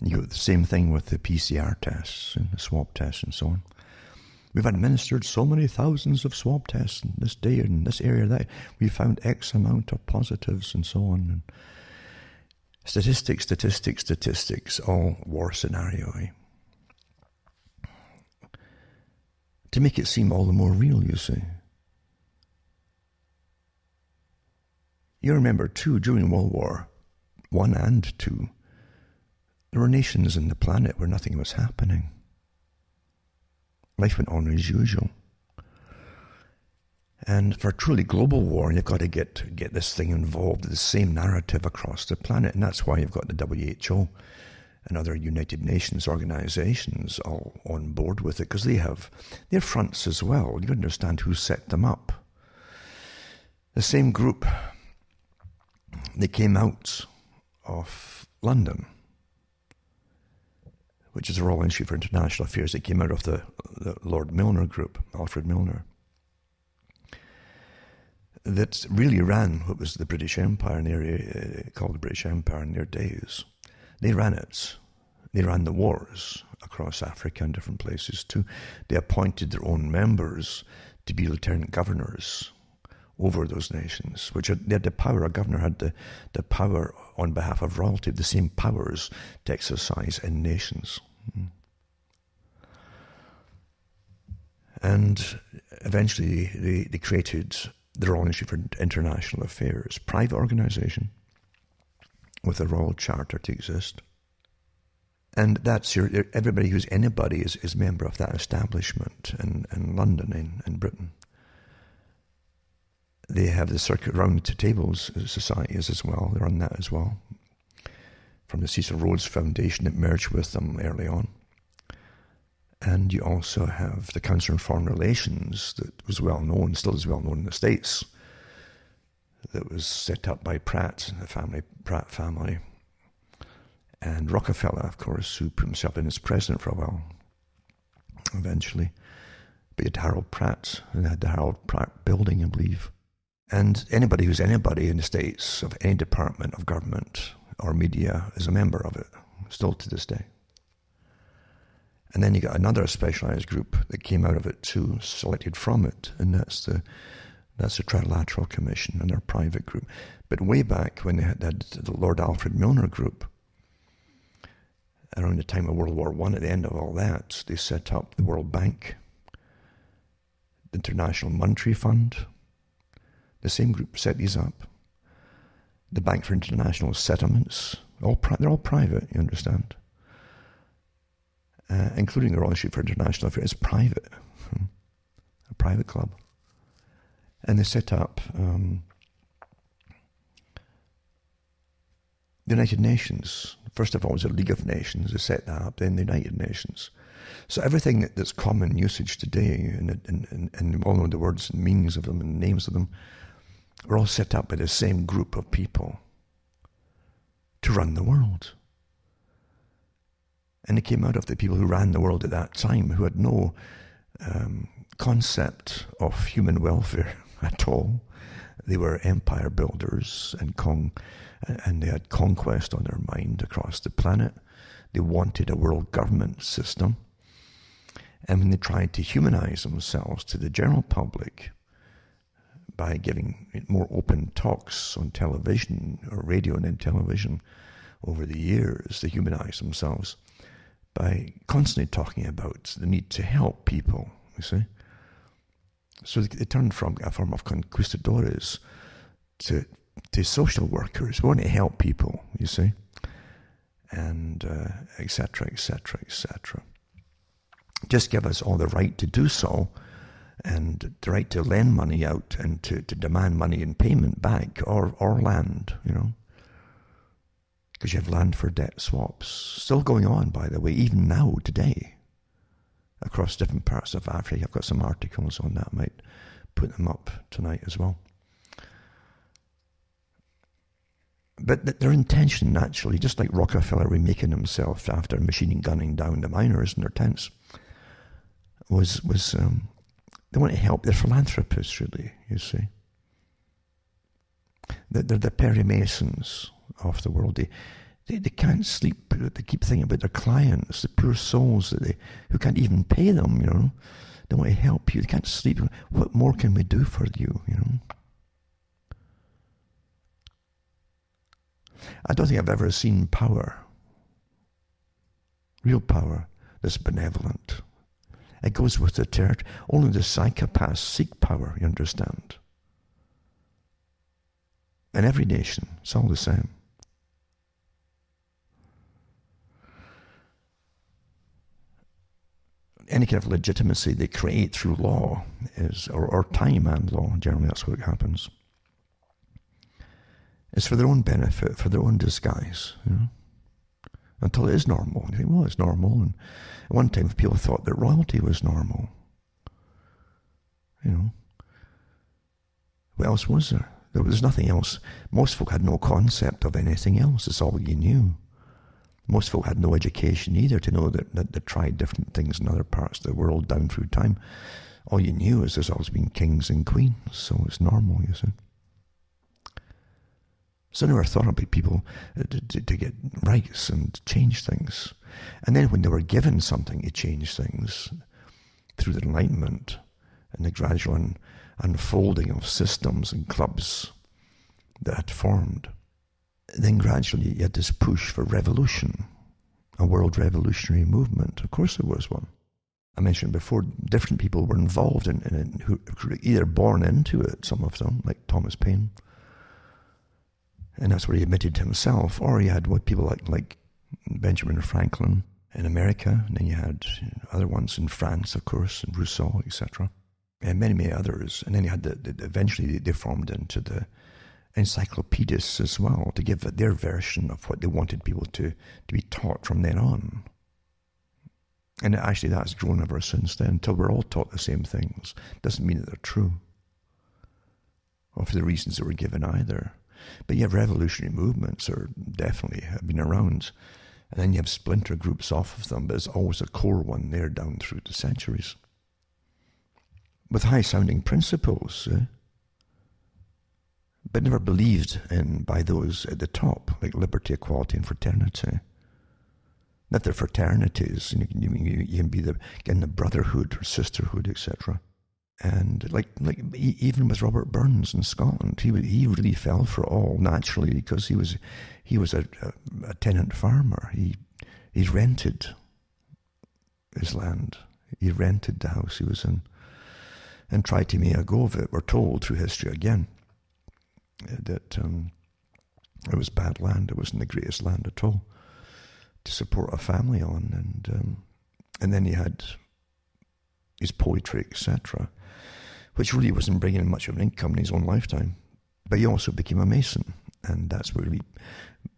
You got the same thing with the PCR tests and the swab tests and so on. We've administered so many thousands of swab tests in this day and in this area that we found X amount of positives and so on. And statistics, all war scenario. To make it seem all the more real, you see. You remember, too, during World War I and II, there were nations in the planet where nothing was happening. Life went on as usual. And for a truly global war, you've got to get this thing involved, the same narrative across the planet. And that's why you've got the WHO and other United Nations organizations all on board with it, because they have their fronts as well. You understand who set them up. The same group, they came out of London, which is the Royal Institute for International Affairs. They came out of the Lord Milner group, Alfred Milner, that really ran what was the British Empire, in the area called the British Empire in their days. They ran it. They ran the wars across Africa and different places too. They appointed their own members to be lieutenant governors over those nations, which they had the power. A governor had the power on behalf of royalty, the same powers to exercise in nations. And eventually they created the Royal Institute for International Affairs, private organization with a royal charter to exist. And that's everybody who's anybody is member of that establishment in London, in Britain. They have the Circuit Round Tables societies as well. They run that as well. From the Cecil Rhodes Foundation that merged with them early on. And you also have the Council on Foreign Relations that was well known, still is well known in the States, that was set up by Pratt, the Pratt family. And Rockefeller, of course, who put himself in as president for a while, eventually. But you had Harold Pratt, and they had the Harold Pratt building, I believe. And anybody who's anybody in the States, of any department of government or media, is a member of it, still to this day. And then you got another specialized group that came out of it too, selected from it, and that's the Trilateral Commission, and their private group. But way back when they had the Lord Alfred Milner group, around the time of World War I, at the end of all that, they set up the World Bank, the International Monetary Fund. The same group set these up. The Bank for International Settlements, they're all private, you understand. including the Royal Institute for International Affairs, private, a private club. And they set up the United Nations. First of all, it was a League of Nations. They set that up, then the United Nations. So everything that's common usage today, and all know the words and meanings of them and names of them, were all set up by the same group of people to run the world. And it came out of the people who ran the world at that time, who had no concept of human welfare at all. They were empire builders and they had conquest on their mind across the planet. They wanted a world government system. And when they tried to humanize themselves to the general public by giving more open talks on television or radio and then television over the years, they humanized themselves by constantly talking about the need to help people, you see. So they turned from a form of conquistadores to social workers. We want to help people, you see, and et cetera, et cetera, et cetera. Just give us all the right to do so, and the right to lend money out and to demand money in payment back, or land, you know. Because you have land for debt swaps. Still going on, by the way, even now, today, across different parts of Africa. I've got some articles on that. I might put them up tonight as well. But their intention, naturally, just like Rockefeller remaking himself after machine gunning down the miners in their tents, was they want to help. They're philanthropists, really, you see. They're the Perry Masons of the world. They can't sleep. They keep thinking about their clients, the poor souls who can't even pay them, you know. They want to help you. They can't sleep. What more can we do for you, you know? I don't think I've ever seen power, real power, that's benevolent. It goes with the territory. Only the psychopaths seek power, you understand. In every nation, it's all the same. Any kind of legitimacy they create through law or time and law, generally that's what happens. It's for their own benefit, for their own disguise, you know. Until it is normal. And you think, well, it's normal. And at one time people thought that royalty was normal. You know. What else was there? There was nothing else. Most folk had no concept of anything else. It's all you knew. Most folk had no education either to know that they tried different things in other parts of the world down through time. All you knew is there's always been kings and queens, so it's normal, you see. So I never thought about people to get rights and change things. And then when they were given something to change things through the Enlightenment and the gradual unfolding of systems and clubs that had formed, then gradually you had this push for revolution, a world revolutionary movement. Of course there was one. I mentioned before, different people were involved in it, who were either born into it, some of them, like Thomas Paine, and that's where he admitted to himself, or you had what people like Benjamin Franklin in America, and then you had other ones in France, of course, and Rousseau, etc., and many, many others. And then you had eventually they formed into the encyclopedists as well, to give their version of what they wanted people to be taught from then on. And actually that's grown ever since then, until we're all taught the same things. Doesn't mean that they're true, or for the reasons that were given either. But you have revolutionary movements are definitely have been around, and then you have splinter groups off of them, but there's always a core one there down through the centuries, with high-sounding principles, but never believed in by those at the top, like liberty, equality, and fraternity. Not their fraternities, you can be in the brotherhood or sisterhood, etc. And like even with Robert Burns in Scotland, he really fell for all naturally, because he was a tenant farmer. He rented his land. He rented the house he was in, and tried to make a go of it. We're told through history again that it was bad land. It wasn't the greatest land at all to support a family on, and And then he had his poetry, etc., which really wasn't bringing in much of an income in his own lifetime. But he also became a Mason, and that's what really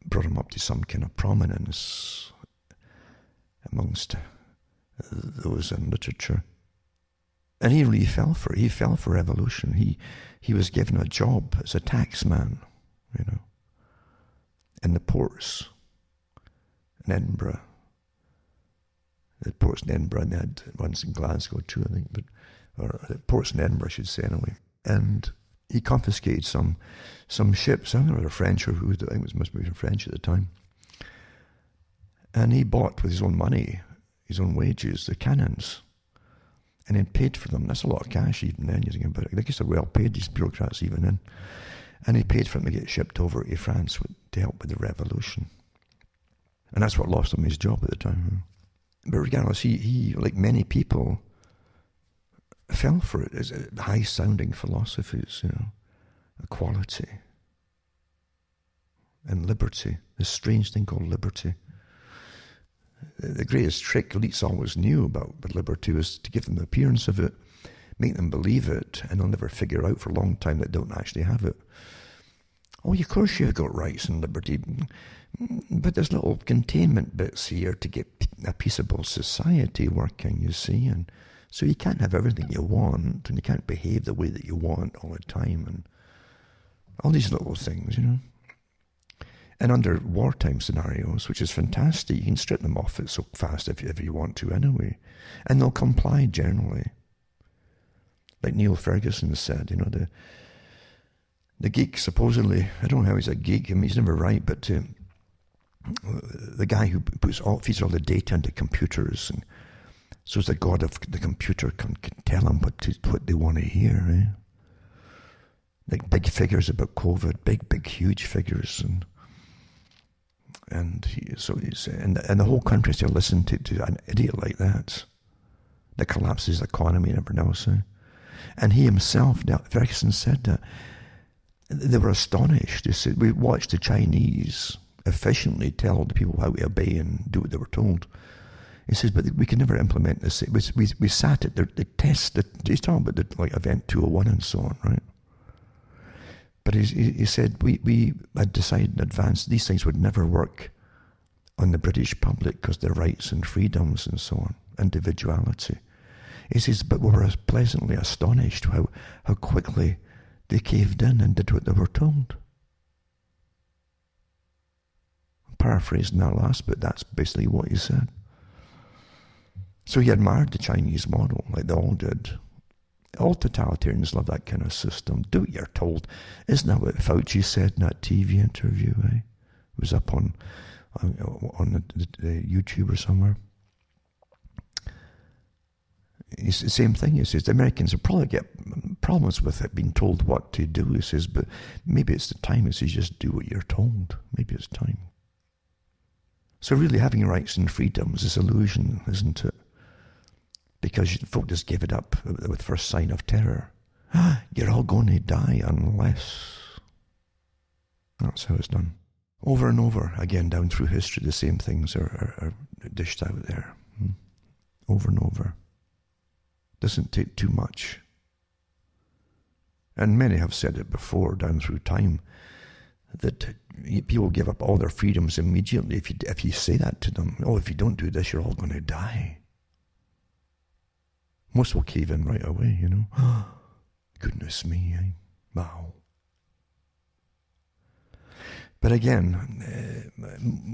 brought him up to some kind of prominence amongst those in literature. And he really fell for it. He fell for revolution. He was given a job as a taxman, in the ports in Edinburgh. The ports in Edinburgh, and they had ones in Glasgow too, I think, or the ports in Edinburgh, I should say, anyway. And he confiscated some ships. I don't know whether French or who, I think it must be French at the time. And he bought with his own money, his own wages, the cannons, and then paid for them. That's a lot of cash even then, you think about it. I guess they're well paid, these bureaucrats even then. And he paid for them to get shipped over to France to help with the revolution. And that's what lost him his job at the time. But regardless, he like many people, fell for it as high-sounding philosophies, equality and liberty, this strange thing called liberty. The greatest trick elites always knew about liberty was to give them the appearance of it, make them believe it, and they'll never figure out for a long time that they don't actually have it. Oh, of course you've got rights and liberty, but there's little containment bits here to get a peaceable society working, you see, and so you can't have everything you want, and you can't behave the way that you want all the time, and all these little things, And under wartime scenarios, which is fantastic, you can strip them off it so fast if you want to anyway, and they'll comply generally. Like Neil Ferguson said, the geek supposedly, I don't know how he's a geek, I mean he's never right, but the guy who feeds all the data into computers, and so the god of the computer can tell them what they want to hear, eh? Like big figures about COVID, big huge figures, and the whole country still listen to an idiot like that collapses the economy and everything else. Eh? And he himself, Ferguson said that they were astonished. They said, we watched the Chinese efficiently tell the people how to obey and do what they were told. He says, but we can never implement this. We sat at the test. He's talking about the Event 201 and so on, right? But he said, we had decided in advance these things would never work on the British public because their rights and freedoms and so on, individuality. He says, but we were pleasantly astonished how quickly they caved in and did what they were told. I'm paraphrasing that last bit, that's basically what he said. So he admired the Chinese model, like they all did. All totalitarians love that kind of system. Do what you're told. Isn't that what Fauci said in that TV interview? Eh? It was up on the YouTube or somewhere. It's the same thing. He says the Americans will probably get problems with it being told what to do. He says, but maybe it's the time. He says, just do what you're told. Maybe it's time. So really, having rights and freedoms is illusion, isn't it? Because folk just give it up with first sign of terror. You're all going to die unless... That's how it's done. Over and over again down through history, the same things are dished out there. Over and over. Doesn't take too much. And many have said it before down through time, that people give up all their freedoms immediately if you say that to them. Oh, if you don't do this, you're all going to die. Most will cave in right away, Goodness me, wow. But again,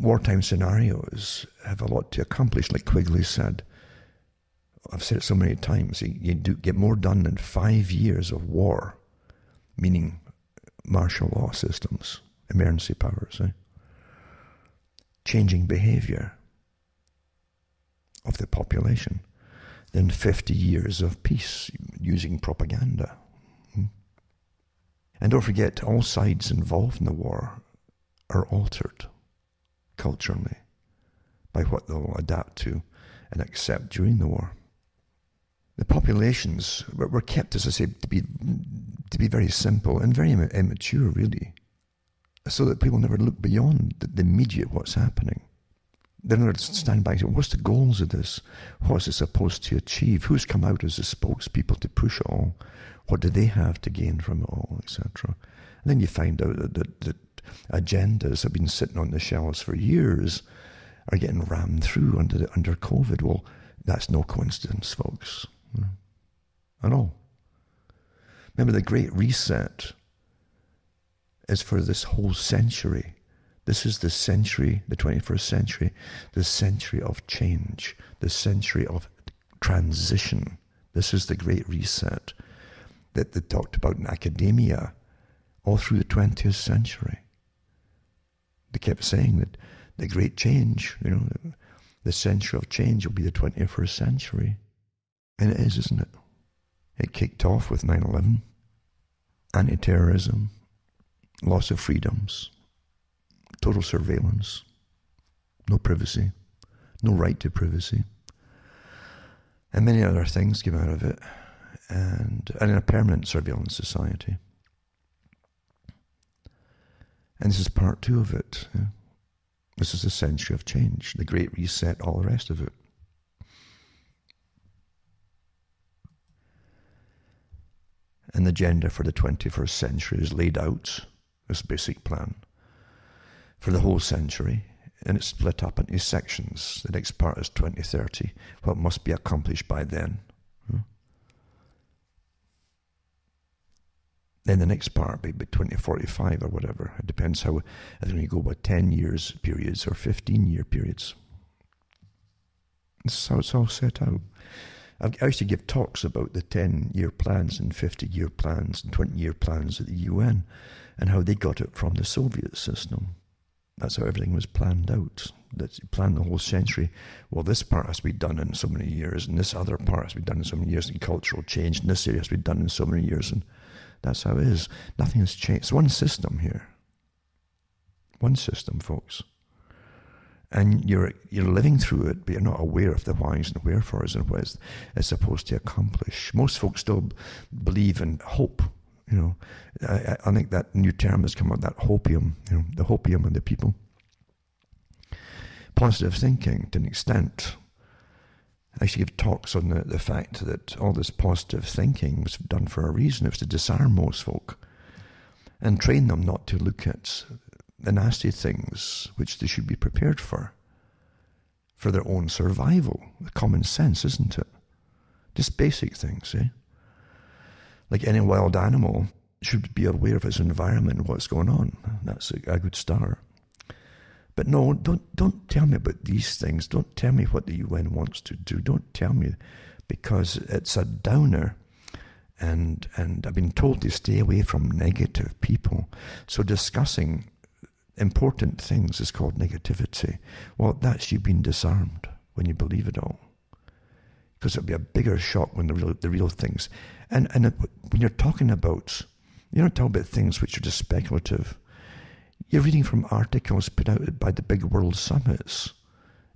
wartime scenarios have a lot to accomplish, like Quigley said. I've said it so many times, you do get more done in 5 years of war, meaning martial law systems, emergency powers, changing behavior of the population, than 50 years of peace using propaganda. And don't forget, all sides involved in the war are altered culturally by what they'll adapt to and accept during the war. The populations were kept, as I say, to be very simple and very immature, really, so that people never look beyond the immediate what's happening. They're not stand back and say, what's the goals of this? What's it supposed to achieve? Who's come out as the spokespeople to push it all? What do they have to gain from it all, etc.? And then you find out that agendas have been sitting on the shelves for years are getting rammed through under COVID. Well, that's no coincidence, folks, at all. Remember, the Great Reset is for this whole century. This is the century, the 21st century, the century of change, the century of transition. This is the Great Reset that they talked about in academia all through the 20th century. They kept saying that the great change, the century of change will be the 21st century. And it is, isn't it? It kicked off with 9/11, anti-terrorism, loss of freedoms, total surveillance, no privacy, no right to privacy, and many other things came out of it, and in a permanent surveillance society. And this is part 2 of it. This is the century of change, the Great Reset, all the rest of it. And the agenda for the 21st century is laid out, this basic plan, for the whole century, and it's split up into sections. The next part is 2030, what must be accomplished by then. Then the next part will be 2045 or whatever. It depends how, I think you go by 10 years periods or 15-year periods. This is how it's all set out. I used to give talks about the 10-year plans and 50-year plans and 20-year plans at the UN and how they got it from the Soviet system. That's how everything was planned out. That's planned the whole century. Well, this part has to be done in so many years, and this other part has to be done in so many years, and cultural change in this area has to be done in so many years, and that's how it is. Nothing has changed. It's one system here. One system, folks. And you're living through it, but you're not aware of the whys and wherefores and what it's supposed to accomplish. Most folks still believe in hope. I think that new term has come out, that hopium, the hopium of the people. Positive thinking, to an extent. I used to give talks on the fact that all this positive thinking was done for a reason. It was to disarm most folk and train them not to look at the nasty things which they should be prepared for their own survival. Common sense, isn't it? Just basic things, Like any wild animal should be aware of its environment and what's going on. That's a good start. But no, don't tell me about these things. Don't tell me what the UN wants to do. Don't tell me, because it's a downer. And I've been told to stay away from negative people. So discussing important things is called negativity. Well, that's you being disarmed when you believe it all. Because it'll be a bigger shock when the real things. And when you're talking about, you're not talking about things which are just speculative. You're reading from articles put out by the big world summits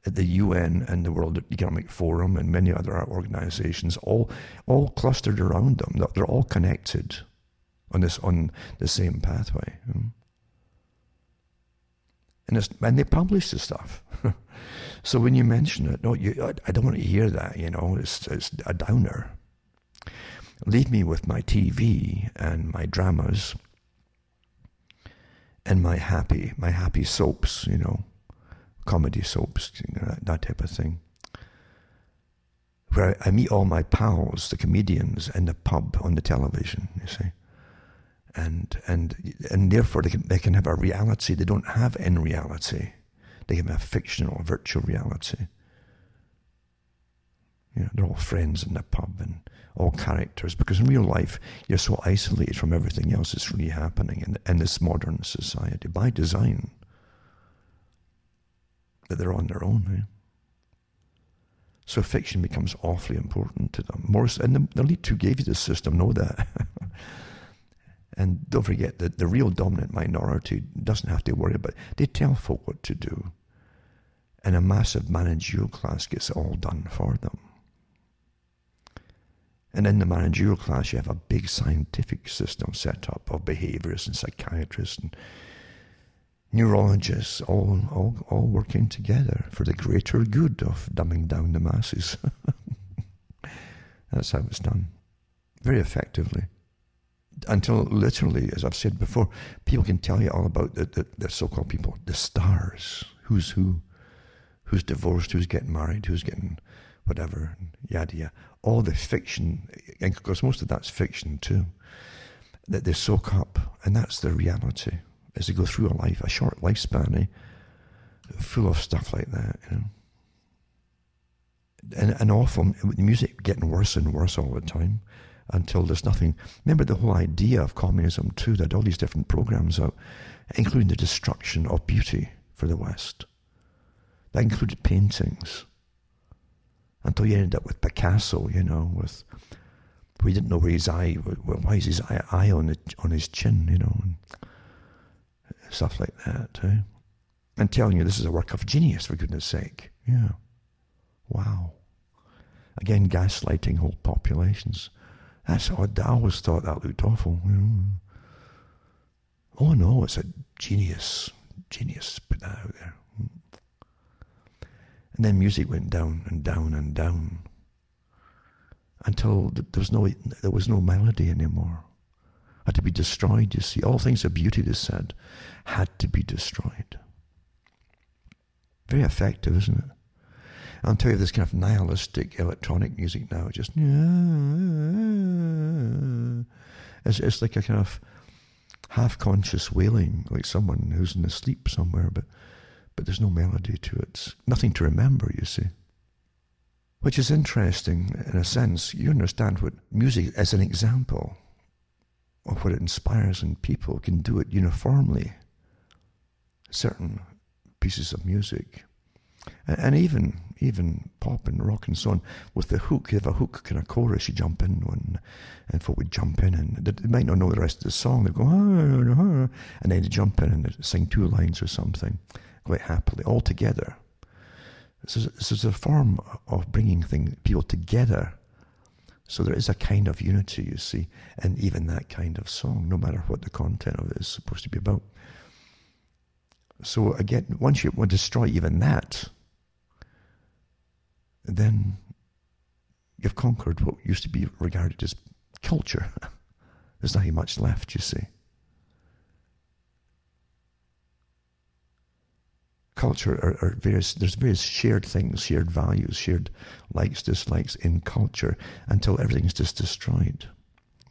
at the UN and the World Economic Forum and many other organizations, all clustered around them. They're all connected on the same pathway. And they publish the stuff. So when you mention it, no, I don't want to hear that, it's a downer. Leave me with my TV and my dramas and my happy soaps, comedy soaps, that type of thing. Where I meet all my pals, the comedians, in the pub on the television, you see. And therefore they can have a reality they don't have in reality. They can have a fictional, virtual reality. They're all friends in the pub and all characters, because in real life you're so isolated from everything else that's really happening in this modern society by design that they're on their own. So fiction becomes awfully important to them. And the elite who gave you this system know that. And don't forget that the real dominant minority doesn't have to worry about it. They tell folk what to do. And a massive managerial class gets it all done for them. And in the managerial class, you have a big scientific system set up of behaviorists and psychiatrists and neurologists, all working together for the greater good of dumbing down the masses. That's how it's done. Very effectively. Until literally, as I've said before, people can tell you all about the so-called people, the stars, who's who, who's divorced, who's getting married, who's getting whatever, yada yada. All the fiction, and of course most of that's fiction too, that they soak up, and that's their reality as they go through a life, a short lifespan, full of stuff like that, you know. And often the music getting worse and worse all the time until there's nothing. Remember the whole idea of communism too, that all these different programs out, including the destruction of beauty for the West. That included paintings. Until you ended up with Picasso, you know, with, we didn't know where his eye, why is his eye on his chin, you know, and stuff like that, eh? And telling you this is a work of genius, for goodness sake. Yeah. Wow. Again, gaslighting whole populations. That's odd. I always thought that looked awful. You know. Oh no, it's a genius. Genius, put that out there. And then music went down and down and down until there was no melody anymore. Had to be destroyed, you see. All things of beauty, they said, had to be destroyed. Very effective, isn't it? I'll tell you, this kind of nihilistic electronic music now, just it's like a kind of half-conscious wailing, like someone who's in a sleep somewhere, but there's no melody to it. Nothing to remember, you see. Which is interesting, in a sense. You understand what music, as an example of what it inspires in people, can do it uniformly. Certain pieces of music. And even pop and rock and so on, with the hook, you have a hook kind of chorus, you jump in one, and folk would jump in, and they might not know the rest of the song, they go, and then they jump in and they sing 2 lines or something, quite happily, all together. This is a form of bringing people together, so there is a kind of unity, you see, and even that kind of song, no matter what the content of it is supposed to be about. So again, once you destroy even that, then you've conquered what used to be regarded as culture. There's nothing much left, you see. Culture there's various shared things, shared values, shared likes, dislikes in culture until everything's just destroyed.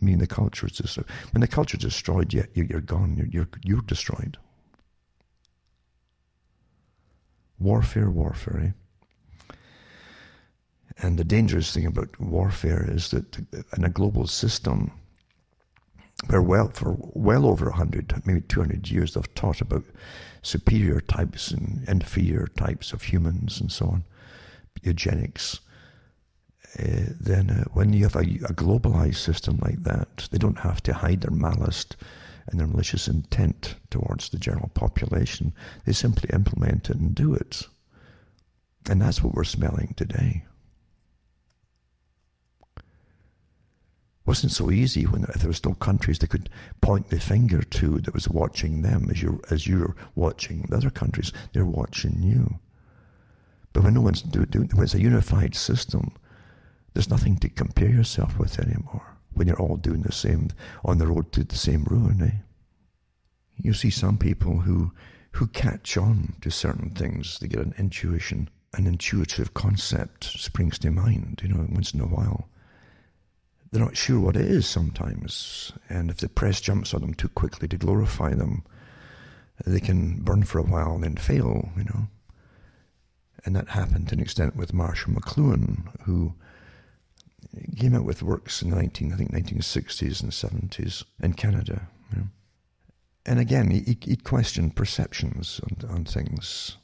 I mean, the culture is destroyed. When the culture is destroyed, you're gone. You're destroyed. Warfare, eh? And the dangerous thing about warfare is that in a global system where for well over 100, maybe 200 years, they've taught about superior types and inferior types of humans and so on, eugenics, then when you have a globalized system like that, they don't have to hide their malice and their malicious intent towards the general population. They simply implement it and do it. And that's what we're smelling today. It wasn't so easy if there was no countries they could point the finger to that was watching them as you're watching the other countries. They're watching you. But when no one's doing, when it's a unified system, there's nothing to compare yourself with anymore. When you're all doing the same, on the road to the same ruin, eh? You see some people who catch on to certain things. They get an intuition, an intuitive concept springs to mind, once in a while. They're not sure what it is sometimes, and if the press jumps on them too quickly to glorify them, they can burn for a while and then fail, And that happened to an extent with Marshall McLuhan, who came out with works in the 1960s and 70s in Canada. And again, he questioned perceptions on things.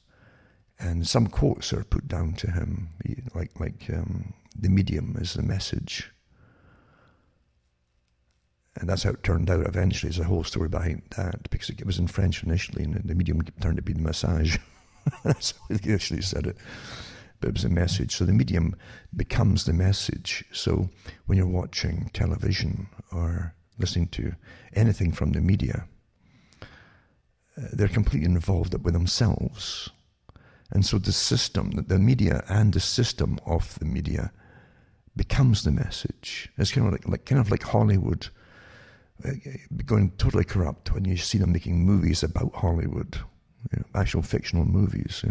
And some quotes are put down to him, like the medium is the message. And that's how it turned out eventually. There's a whole story behind that, because it was in French initially, and the medium turned to be the message. That's how he actually said it. But it was a message. So the medium becomes the message. So when you're watching television or listening to anything from the media, they're completely involved with themselves. And so the system, the media and the system of the media becomes the message. It's kind of like Hollywood going totally corrupt when you see them making movies about Hollywood, actual fictional movies,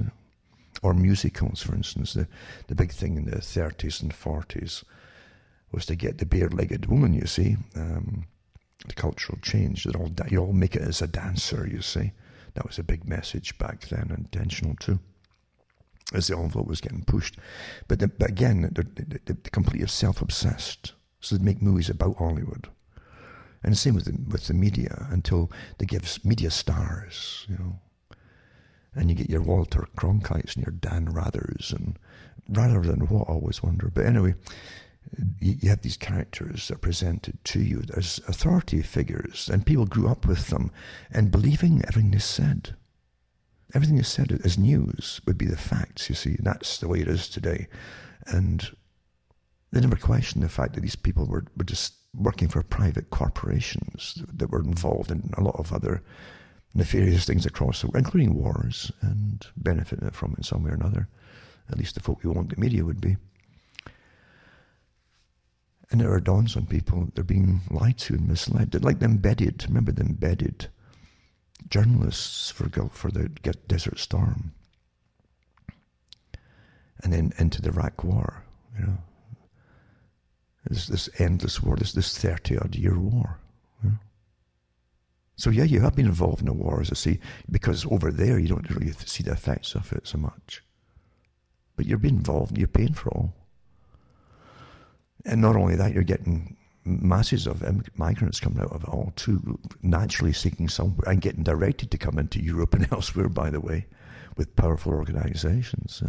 or musicals, for instance. The big thing in the 30s and 40s was to get the bare-legged woman, you see. The cultural change, you all make it as a dancer, you see. That was a big message back then, intentional too, as the envelope was getting pushed. But again, they're completely self-obsessed. So they make movies about Hollywood. And the same with the media, until they give media stars, And you get your Walter Cronkites and your Dan Rathers, and rather than what, I always wonder. But anyway, you have these characters that are presented to you as authority figures, and people grew up with them and believing everything they said. Everything they said as news would be the facts, you see. That's the way it is today. And they never questioned the fact that these people were just working for private corporations that were involved in a lot of other nefarious things across the world, including wars, and benefiting from it in some way or another. At least the folk who owned the media would be. And it dawns on people they're being lied to and misled. They're like the embedded, remember the embedded journalists for the Desert Storm. And then into the Iraq War, This endless war, this 30-odd year war. So yeah, you have been involved in a war, as I say, because over there you don't really see the effects of it so much. But you're being involved and you're paying for it all. And not only that, you're getting masses of migrants coming out of it all too, naturally seeking somewhere and getting directed to come into Europe and elsewhere, by the way, with powerful organizations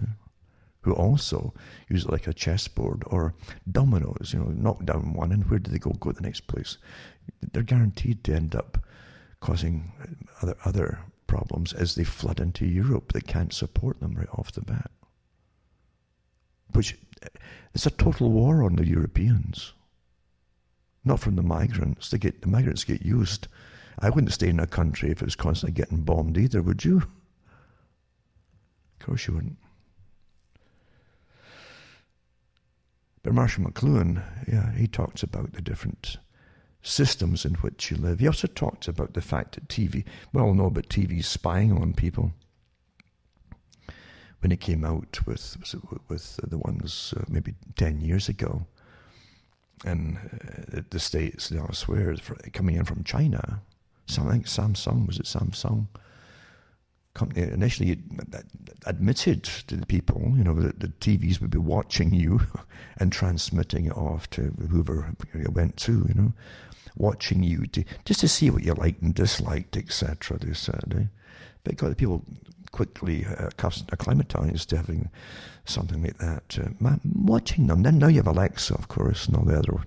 who also use it like a chessboard or dominoes, knock down one and where do they go to the next place? They're guaranteed to end up causing other problems as they flood into Europe that can't support them right off the bat. Which, it's a total war on the Europeans. Not from the migrants. The migrants get used. I wouldn't stay in a country if it was constantly getting bombed either, would you? Of course you wouldn't. But Marshall McLuhan, he talks about the different systems in which you live. He also talks about the fact that we all know about TV spying on people. When it came out with the ones maybe 10 years ago, and the States and elsewhere, coming in from China, I think Samsung, was it Samsung? Company initially admitted to the people, that the TVs would be watching you and transmitting it off to whoever you went to, watching you just to see what you liked and disliked, etc. They said, But it got the people quickly acclimatized to having something like that. Watching them. Then now you have Alexa, of course, and all the other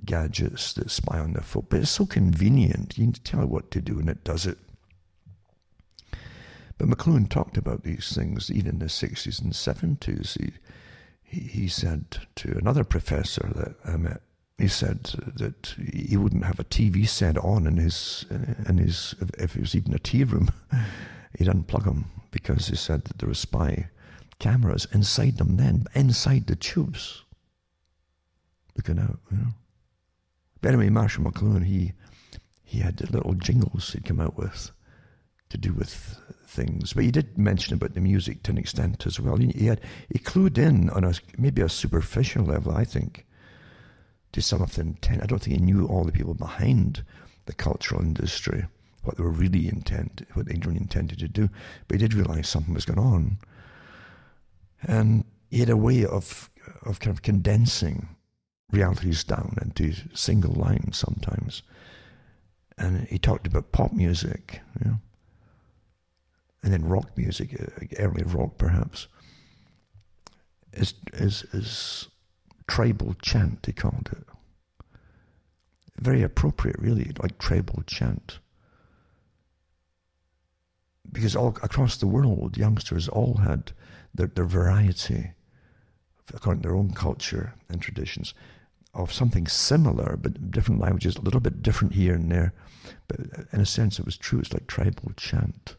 gadgets that spy on the folk. But it's so convenient. You can tell it what to do and it does it. But McLuhan talked about these things even in the 60s and 70s. He said to another professor that I met, he said that he wouldn't have a TV set on in his if it was even a tea room, he'd unplug them because he said that there were spy cameras inside them then, inside the tubes, looking out, But anyway, Marshall McLuhan, he had the little jingles he'd come out with to do with things. But he did mention about the music to an extent as well. He clued in on maybe a superficial level, I think, to some of the intent. I don't think he knew all the people behind the cultural industry, what they really intended to do. But he did realize something was going on. And he had a way of kind of condensing realities down into single lines sometimes. And he talked about pop music, and then rock music, early rock perhaps, is tribal chant, he called it. Very appropriate, really, like tribal chant. Because all across the world, youngsters all had their variety, according to their own culture and traditions. of something similar, but different languages, a little bit different here and there. But in a sense, it was true. It's like tribal chant.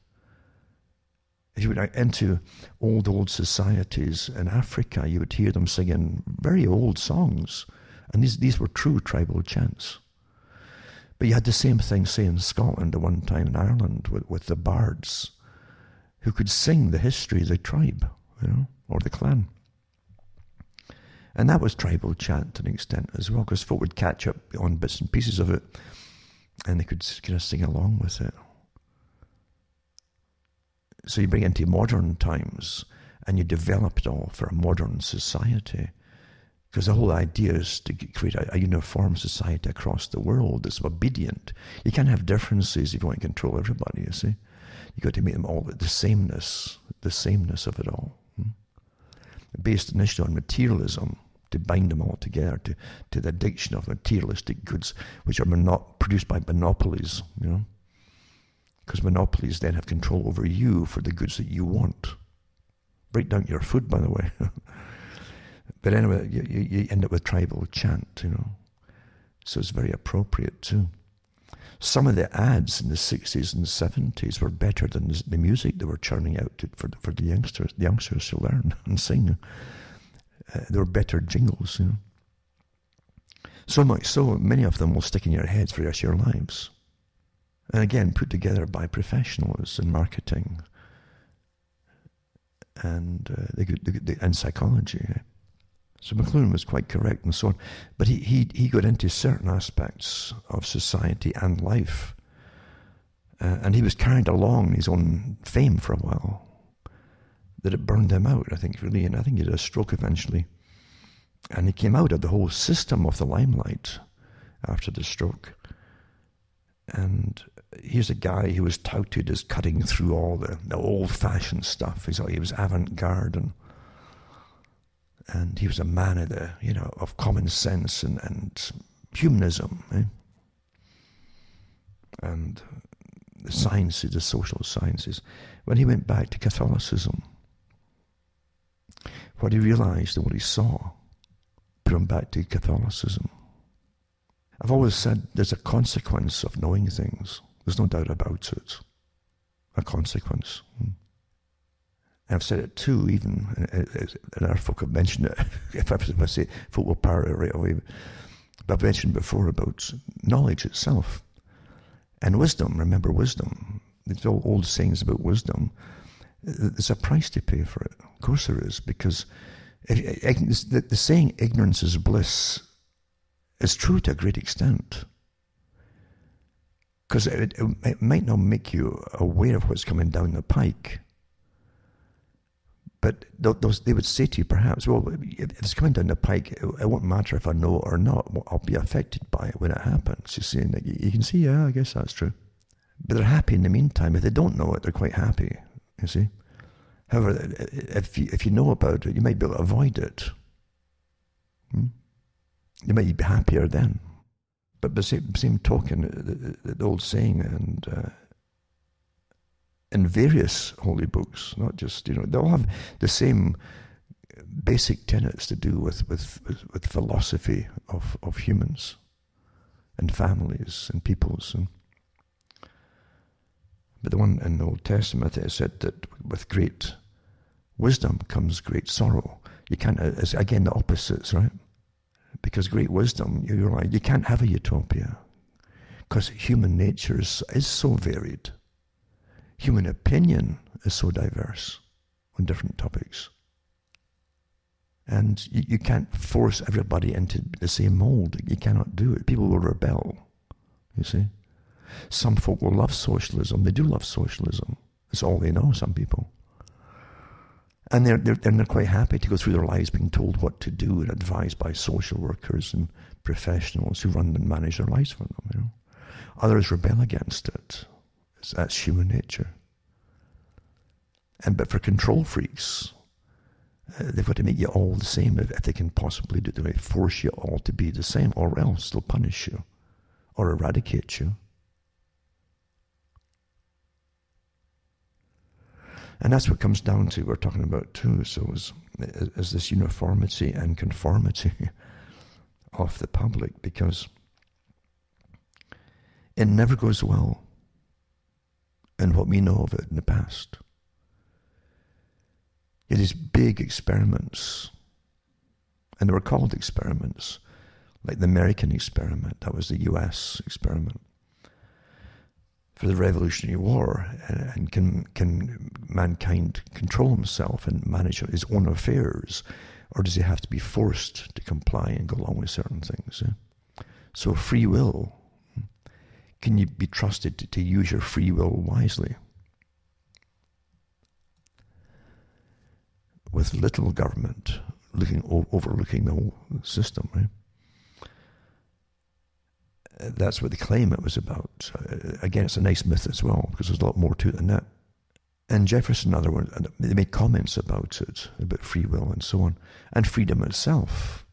If you went into old societies in Africa, you would hear them singing very old songs. And these were true tribal chants. But you had the same thing, say, in Scotland at one time, in Ireland, with the bards, who could sing the history of the tribe, or the clan. And that was tribal chant to an extent as well, because folk would catch up on bits and pieces of it, and they could kind of sing along with it. So you bring it into modern times, and you develop it all for a modern society. Because the whole idea is to create a uniform society across the world that's obedient. You can't have differences if you want to control everybody, you see. You've got to make them all the sameness of it all. Based initially on materialism, to bind them all together, to the addiction of materialistic goods, which are produced by monopolies, Because monopolies then have control over you for the goods that you want. Break down your food, by the way. But anyway, you end up with tribal chant, So it's very appropriate too. Some of the ads in the 60s and 70s were better than the music they were churning out for the youngsters to learn and sing. They were better jingles, So much so, many of them will stick in your heads for the rest of your lives. And again, put together by professionals in marketing and and psychology. So McLuhan was quite correct and so on. But he got into certain aspects of society and life. And he was carried along in his own fame for a while. That it burned him out, I think, really. And I think he had a stroke eventually. And he came out of the whole system of the limelight after the stroke. And here's a guy who was touted as cutting through all the old-fashioned stuff. He was avant-garde and he was a man of of common sense and humanism, and the sciences, the social sciences. When he went back to Catholicism, what he realized and what he saw put him back to Catholicism. I've always said there's a consequence of knowing things. There's no doubt about it. A consequence. And I've said it too, even, and our folk have mentioned it, if I say folk will parrot it right away, but I've mentioned before about knowledge itself. And wisdom, remember wisdom. There's all old sayings about wisdom. There's a price to pay for it. Of course there is, because the saying ignorance is bliss is true to a great extent. Because it might not make you aware of what's coming down the pike. But they would say to you perhaps, well, if it's coming down the pike, it won't matter if I know it or not. I'll be affected by it when it happens. You see, and you can see, yeah, I guess that's true. But they're happy in the meantime. If they don't know it, they're quite happy, you see. However, if you know about it, you might be able to avoid it. You might be happier then. But the same token, the old saying, and in various holy books, not just, they all have the same basic tenets to do with philosophy of humans and families and peoples. But the one in the Old Testament, it said that with great wisdom comes great sorrow. You can't, it's again the opposites, right? Because great wisdom, you realize you can't have a utopia, because human nature is so varied. Human opinion is so diverse on different topics. And you can't force everybody into the same mold. You cannot do it. People will rebel, you see. Some folk will love socialism. They do love socialism. It's all they know, some people. And they're quite happy to go through their lives being told what to do and advised by social workers and professionals who run and manage their lives for them. Others rebel against it. That's human nature. But for control freaks, they've got to make you all the same if they can possibly do it. They force you all to be the same, or else they'll punish you or eradicate you. And that's what comes down to, we're talking about too, so is this uniformity and conformity of the public, because it never goes well in what we know of it in the past. It is big experiments, and they were called experiments, like the American experiment, that was the US experiment for the Revolutionary War. And can mankind control himself and manage his own affairs, or does he have to be forced to comply and go along with certain things? So free will, can you be trusted to use your free will wisely? With little government overlooking the whole system, right? That's what the claim it was about. Again, it's a nice myth as well, because there's a lot more to it than that. And Jefferson and other ones, they made comments about it, about free will and so on, and freedom itself.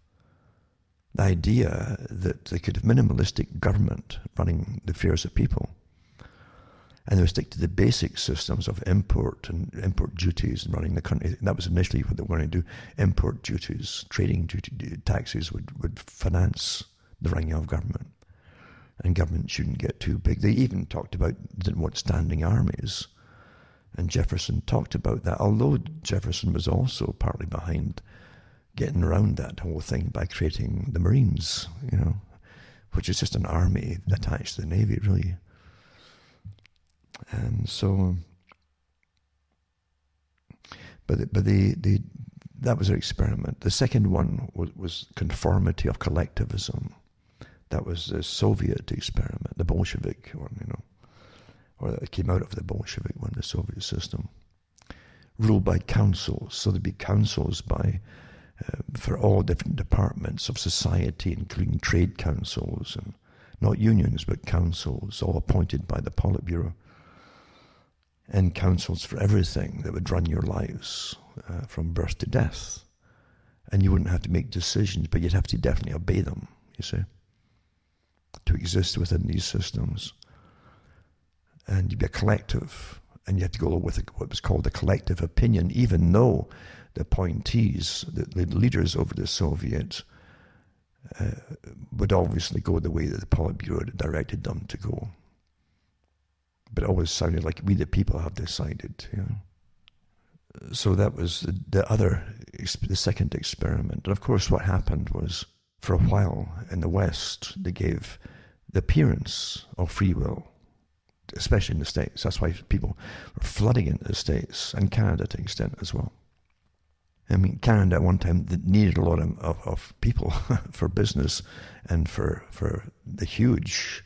The idea that they could have minimalistic government running the affairs of people, and they would stick to the basic systems of import and import duties and running the country. That was initially what they were going to do. Import duties, trading duty, taxes would finance the running of government. And government shouldn't get too big. They even talked about didn't want standing armies. And Jefferson talked about that, although Jefferson was also partly behind getting around that whole thing by creating the Marines, which is just an army attached to the Navy, really. And so, but that was their experiment. The second one was conformity of collectivism. That was the Soviet experiment, the Bolshevik one, or that came out of the Bolshevik one, the Soviet system, ruled by councils. So there'd be councils for all different departments of society, including trade councils, and not unions, but councils, all appointed by the Politburo. And councils for everything that would run your lives from birth to death. And you wouldn't have to make decisions, but you'd have to definitely obey them, you see, to exist within these systems. And you'd be a collective, and you have to go with what was called a collective opinion, even though the appointees, the leaders over the Soviets, would obviously go the way that the Politburo had directed them to go. But it always sounded like we the people have decided. So that was the second experiment. And of course what happened was, for a while in the West, they gave the appearance of free will, especially in the States. That's why people were flooding into the States, and Canada to an extent as well. I mean, Canada at one time needed a lot of people for business and for the huge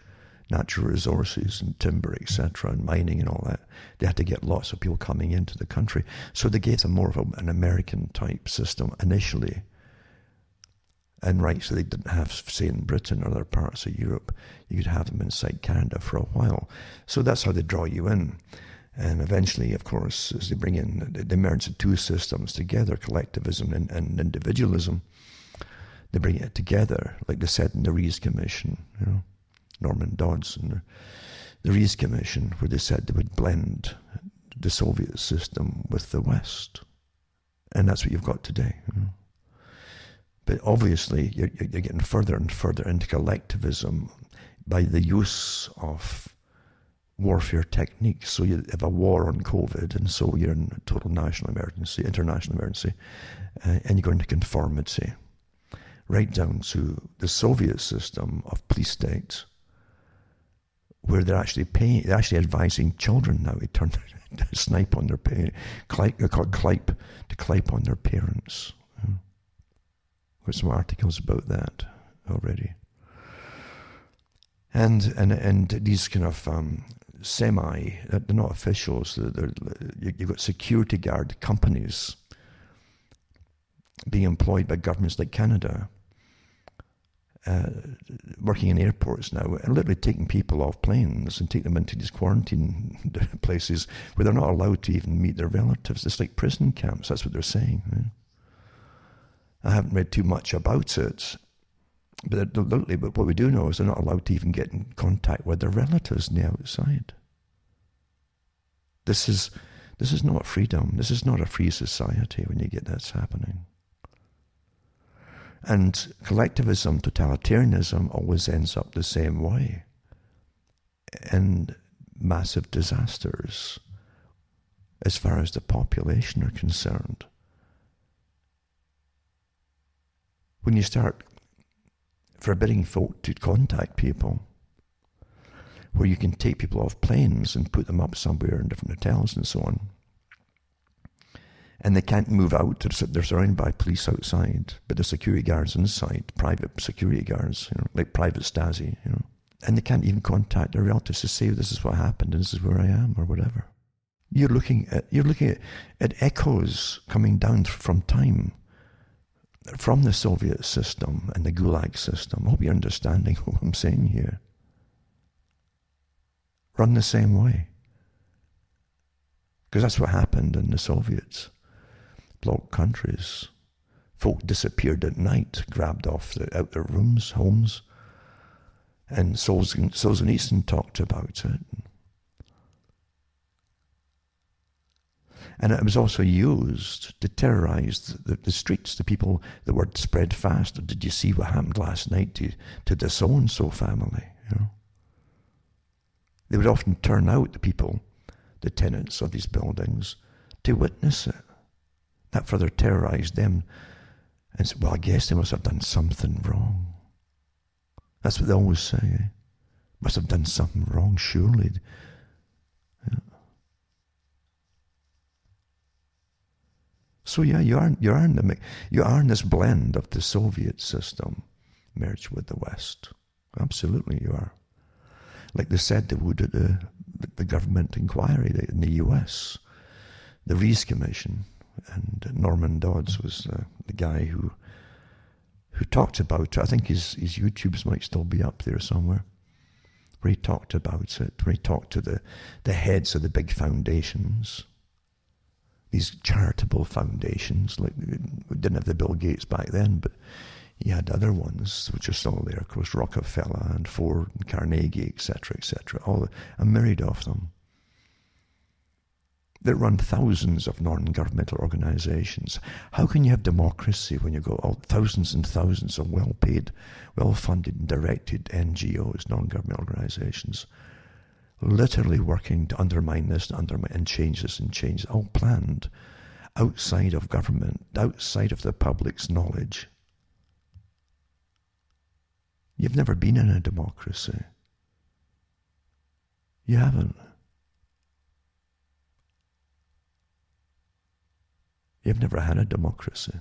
natural resources and timber, etc., and mining and all that. They had to get lots of people coming into the country. So they gave them more of an American-type system initially. And so they didn't have, say, in Britain or other parts of Europe, you could have them inside Canada for a while. So that's how they draw you in. And eventually, of course, as they bring in, they merge the two systems together, collectivism and individualism. They bring it together, like they said in the Rees Commission, Norman Dodd's and the Rees Commission, where they said they would blend the Soviet system with the West. And that's what you've got today. But obviously, you're getting further and further into collectivism by the use of warfare techniques. So you have a war on COVID, and so you're in a total national emergency, international emergency, and you go into conformity, right down to the Soviet system of police states, where they're actually advising children now to snipe on their parents, to clipe on their parents. Got some articles about that already. And these kind of they're not officials, you've got security guard companies being employed by governments like Canada, working in airports now, and literally taking people off planes and take them into these quarantine places where they're not allowed to even meet their relatives. It's like prison camps, that's what they're saying. Right? I haven't read too much about it, but what we do know is they're not allowed to even get in contact with their relatives on the outside. This is not freedom. This is not a free society when you get that's happening. And collectivism, totalitarianism always ends up the same way, in massive disasters as far as the population are concerned. When you start forbidding folk to contact people, where you can take people off planes and put them up somewhere in different hotels and so on, and they can't move out, they're surrounded by police outside, but the security guards inside, private security guards, like private Stasi, and they can't even contact their relatives to say this is what happened and this is where I am or whatever. You're looking at echoes coming down from time, from the Soviet system and the Gulag system. I hope you're understanding what I'm saying here. Run the same way. Because that's what happened in the Soviets. Bloc countries. Folk disappeared at night, grabbed off out their rooms, homes. And Solzhenitsyn talked about it. And it was also used to terrorize the streets, the people. The word spread fast. Did you see what happened last night to the so-and-so family? They would often turn out the people, the tenants of these buildings, to witness it. That further terrorized them. And said, well, I guess they must have done something wrong. That's what they always say. Must have done something wrong, surely. So yeah, you are in this blend of the Soviet system merged with the West. Absolutely, you are. Like they said they would at the government inquiry in the U.S., the Rees Commission, and Norman Dodds was the guy who talked about it. I think his YouTubes might still be up there somewhere, where he talked about it, where he talked to the heads of the big foundations. These charitable foundations, like we didn't have the Bill Gates back then, but you had other ones which are still there, of course, Rockefeller and Ford and Carnegie, etc., a myriad of them, that run thousands of non-governmental organizations. How can you have democracy when you got thousands and thousands of well-paid, well-funded and directed NGOs, non-government organizations, literally working to undermine this, and change this and change it, all planned outside of government, outside of the public's knowledge? You've never been in a democracy. You haven't. You've never had a democracy.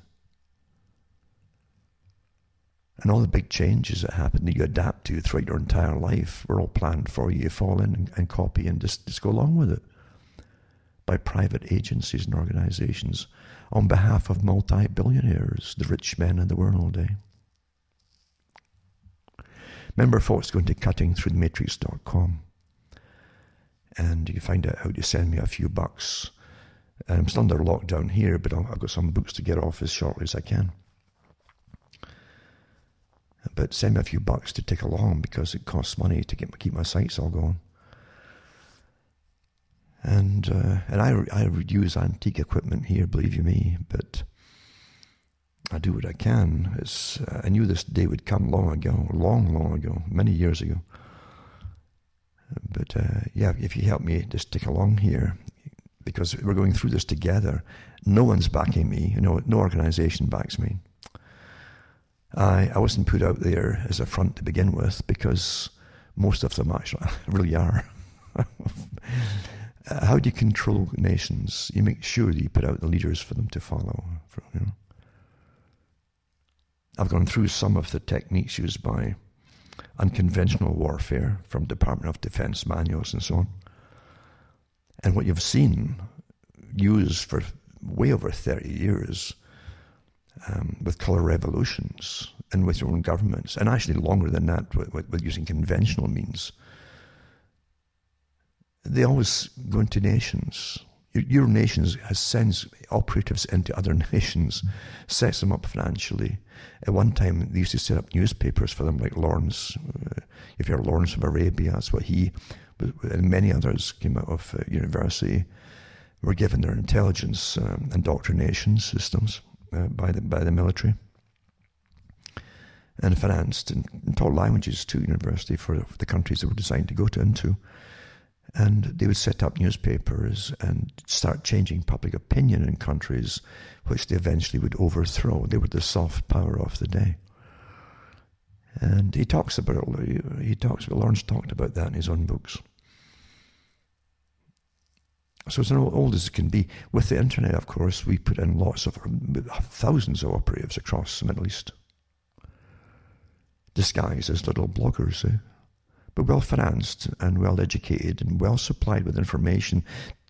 And all the big changes that happen that you adapt to throughout your entire life were all planned for you. You fall in and copy and just go along with it by private agencies and organizations on behalf of multi-billionaires, the rich men of the world. Remember, folks, going to cuttingthroughthematrix.com and you find out how to send me a few bucks. I'm still under lockdown here, but I've got some books to get off as shortly as I can. But send me a few bucks to take along, because it costs money to keep my sites all going. And I use antique equipment here, believe you me, but I do what I can. I knew this day would come long ago, many years ago. But yeah, if you help me just stick along here, because we're going through this together. No one's backing me. No organization backs me. I wasn't put out there as a front to begin with, because most of them actually really are. How do you control nations? You make sure that you put out the leaders for them to follow. I've gone through some of the techniques used by unconventional warfare from Department of Defense manuals and so on. And what you've seen used for way over 30 years with color revolutions and with your own governments, and actually longer than that with using conventional means, they always go into nations. Your nations sends operatives into other nations, sets them up financially. At one time, they used to set up newspapers for them, like Lawrence. If you're Lawrence of Arabia, that's what he, and many others came out of university, were given their intelligence indoctrination systems by the military. and financed and taught languages to university for the countries they were designed to go into. And they would set up newspapers and start changing public opinion in countries which they eventually would overthrow. They were the soft power of the day. And he talks about it. Lawrence talked about that in his own books. So it's old as it can be. With the internet, of course, we put in thousands of operatives across the Middle East, disguised as little bloggers, but well financed and well educated and well supplied with information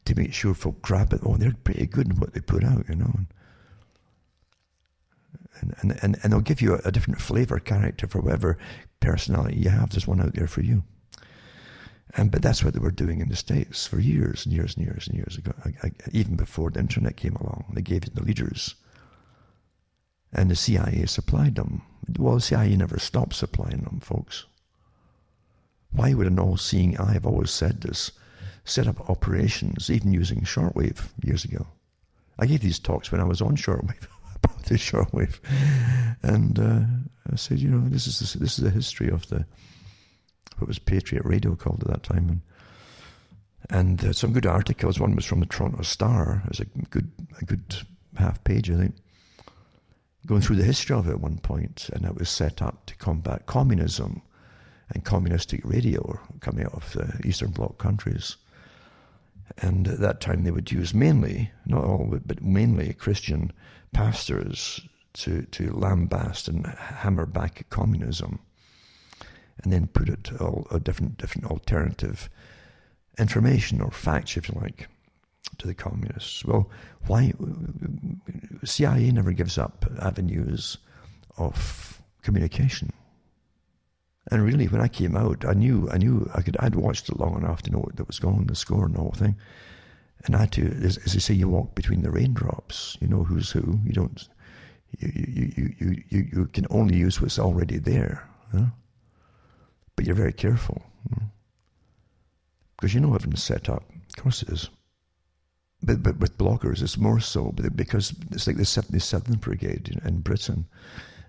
to make sure folk grab it. Oh, they're pretty good in what they put out, And they'll give you a different flavour character for whatever personality you have. There's one out there for you. But that's what they were doing in the States for years and years and years and years ago, even before the internet came along. They gave it to the leaders. And the CIA supplied them. Well, the CIA never stopped supplying them, folks. Why would an all-seeing eye, I've always said this, set up operations, even using shortwave years ago? I gave these talks when I was on shortwave, about the shortwave. And I said, this is the history of what was Patriot Radio called at that time. And some good articles. One was from the Toronto Star. It was a good half page, I think, going through the history of it at one point, and it was set up to combat communism and communistic radio coming out of the Eastern Bloc countries. And at that time they would use mainly, not all, but mainly Christian pastors to lambast and hammer back at communism, and then put it all a different alternative information or facts, if you like, to the communists. Well, why? CIA never gives up avenues of communication. And really, when I came out, I knew I'd watched it long enough to know what was going on, the score and the whole thing. And I had to, as they say, you walk between the raindrops. You know who's who. You don't. You can only use what's already there. Huh? But you're very careful, because everything's set up. Of course it is. But with bloggers, it's more so, because it's like the 77th Brigade in Britain.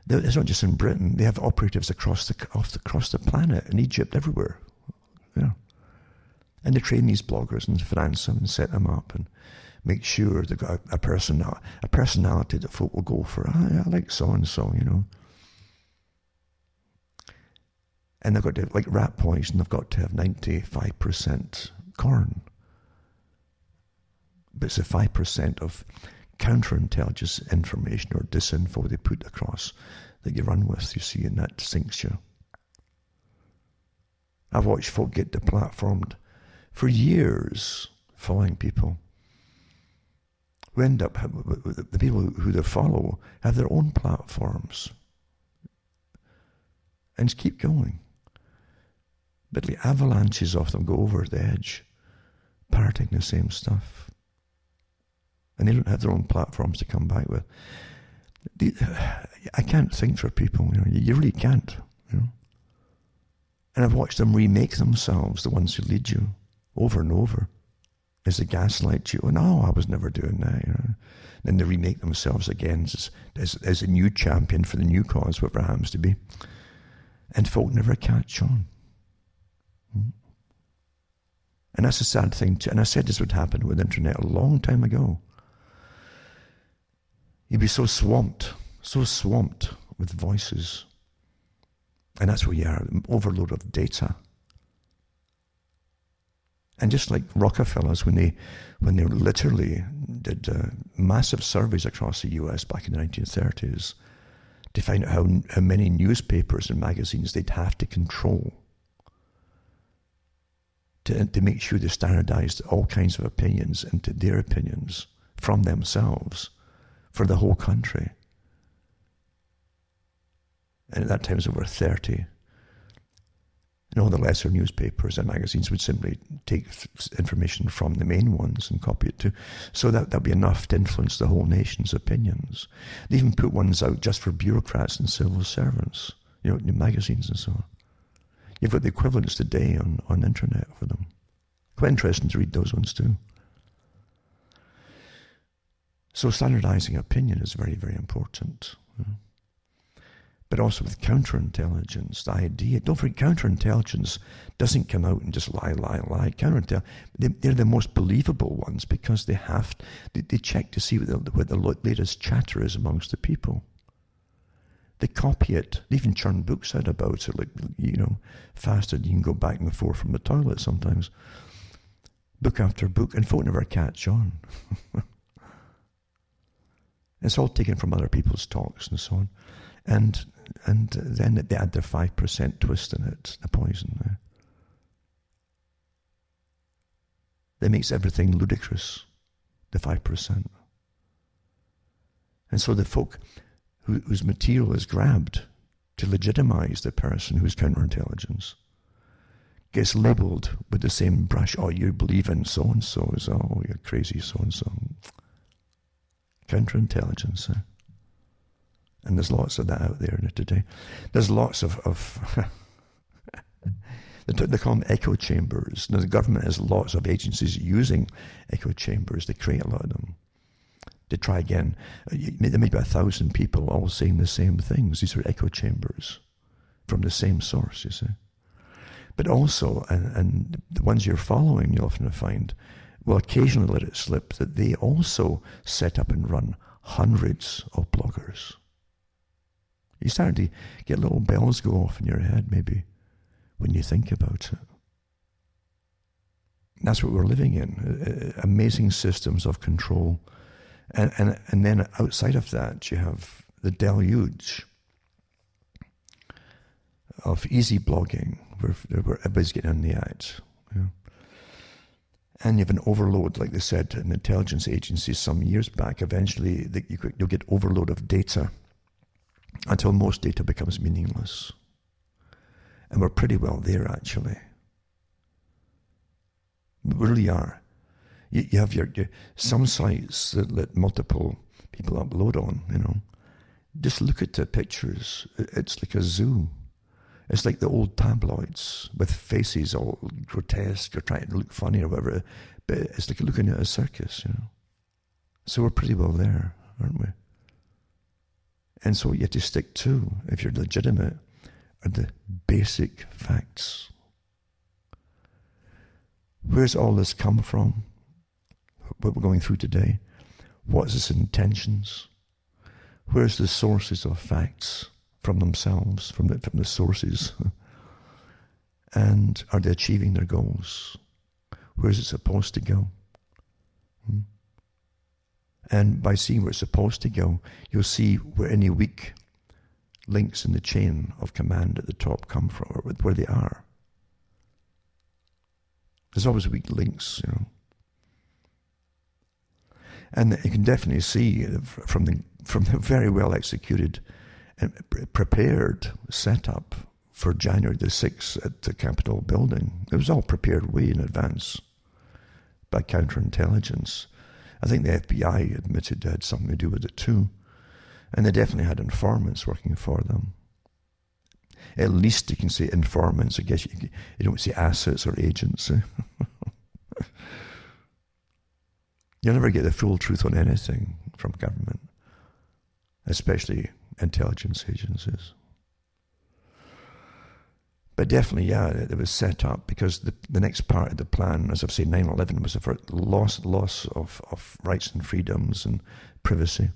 It's not just in Britain. They have operatives across the planet, in Egypt, everywhere. Yeah. And they train these bloggers and finance them and set them up and make sure they've got a personality that folk will go for. I like so-and-so, And they've got to, like rat poison, they've got to have 95% corn. But it's the 5% of counterintelligence information or disinfo they put across that you run with, you see, and that sinks you. I've watched folk get deplatformed for years, following people who end up, the people who they follow have their own platforms and just keep going. But the avalanches of them go over the edge, parroting the same stuff. And they don't have their own platforms to come back with. I can't think for people, you really can't, And I've watched them remake themselves, the ones who lead you, over and over, as they gaslight you. Oh, no, I was never doing that, Then they remake themselves again as a new champion for the new cause, whatever it happens to be. And folk never catch on. And that's a sad thing too. And I said this would happen with the internet a long time ago. You'd be so swamped with voices. And that's where you are, overload of data. And just like Rockefellers, when they literally did massive surveys across the US back in the 1930s to find out how many newspapers and magazines they'd have to control to make sure they standardized all kinds of opinions into their opinions from themselves for the whole country. And at that time it was over 30. And all the lesser newspapers and magazines would simply take information from the main ones and copy it too. So that'd be enough to influence the whole nation's opinions. They even put ones out just for bureaucrats and civil servants, in magazines and so on. You've got the equivalents today on the internet for them. Quite interesting to read those ones too. So standardizing opinion is very, very important. but also with counterintelligence, the idea. Don't forget, counterintelligence doesn't come out and just lie. They're the most believable ones because they check to see what the latest chatter is amongst the people. They copy it. They even churn books out about it, like, faster than you can go back and forth from the toilet sometimes. Book after book, and folk never catch on. It's all taken from other people's talks and so on. And then they add their 5% twist in it, the poison. That makes everything ludicrous, the 5%. And so the folk whose material is grabbed to legitimize the person who's counterintelligence gets labeled with the same brush. Oh, you believe in so-and-so. Oh, you're crazy so-and-so. Counterintelligence. And there's lots of that out there today. There's lots of they call them echo chambers. Now, the government has lots of agencies using echo chambers. They create a lot of them. They try again. There may be 1,000 people all saying the same things. These are echo chambers from the same source, you see. But also, and the ones you're following, you'll often find, will occasionally let it slip that they also set up and run hundreds of bloggers. You start to get little bells go off in your head, maybe, when you think about it. That's what we're living in, amazing systems of control. And then outside of that, you have the deluge of easy blogging, where everybody's getting in the act. And you have an overload, like they said in intelligence agencies some years back. Eventually, you'll get overload of data until most data becomes meaningless. And we're pretty well there, actually. We really are. You have some sites that let multiple people upload on, Just look at the pictures. It's like a zoo. It's like the old tabloids with faces all grotesque or trying to look funny or whatever. But it's like looking at a circus, So we're pretty well there, aren't we? And so what you have to stick to, if you're legitimate, are the basic facts. Where's all this come from? What we're going through today? What's its intentions? Where's the sources of facts from themselves, from the sources? And are they achieving their goals? Where's it supposed to go? And by seeing where it's supposed to go, you'll see where any weak links in the chain of command at the top come from, or where they are. There's always weak links, And you can definitely see from the very well executed and prepared setup for January the 6th at the Capitol building. It was all prepared way in advance by counterintelligence. I think the FBI admitted it had something to do with it too. And they definitely had informants working for them. At least you can say informants. I guess you don't say assets or agents. You'll never get the full truth on anything from government, especially intelligence agencies. But definitely, it was set up because the next part of the plan, as I've said, 9/11 was for loss of rights and freedoms and privacy,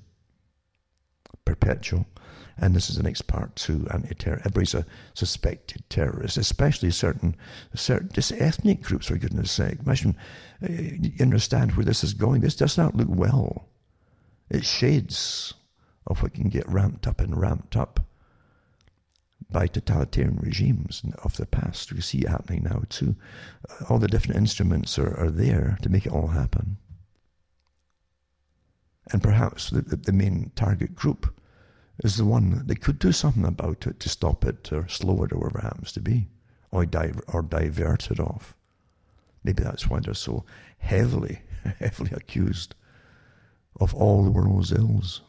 perpetual. And this is the next part too, anti-terror. Everybody's a suspected terrorist, especially certain just ethnic groups, for goodness sake. Imagine, you understand where this is going. This does not look well. It's shades of what can get ramped up by totalitarian regimes of the past. We see it happening now too. All the different instruments are there to make it all happen. And perhaps the main target group is the one that could do something about it to stop it or slow it or whatever it happens to be, or divert it off. Maybe that's why they're so heavily accused of all the world's ills.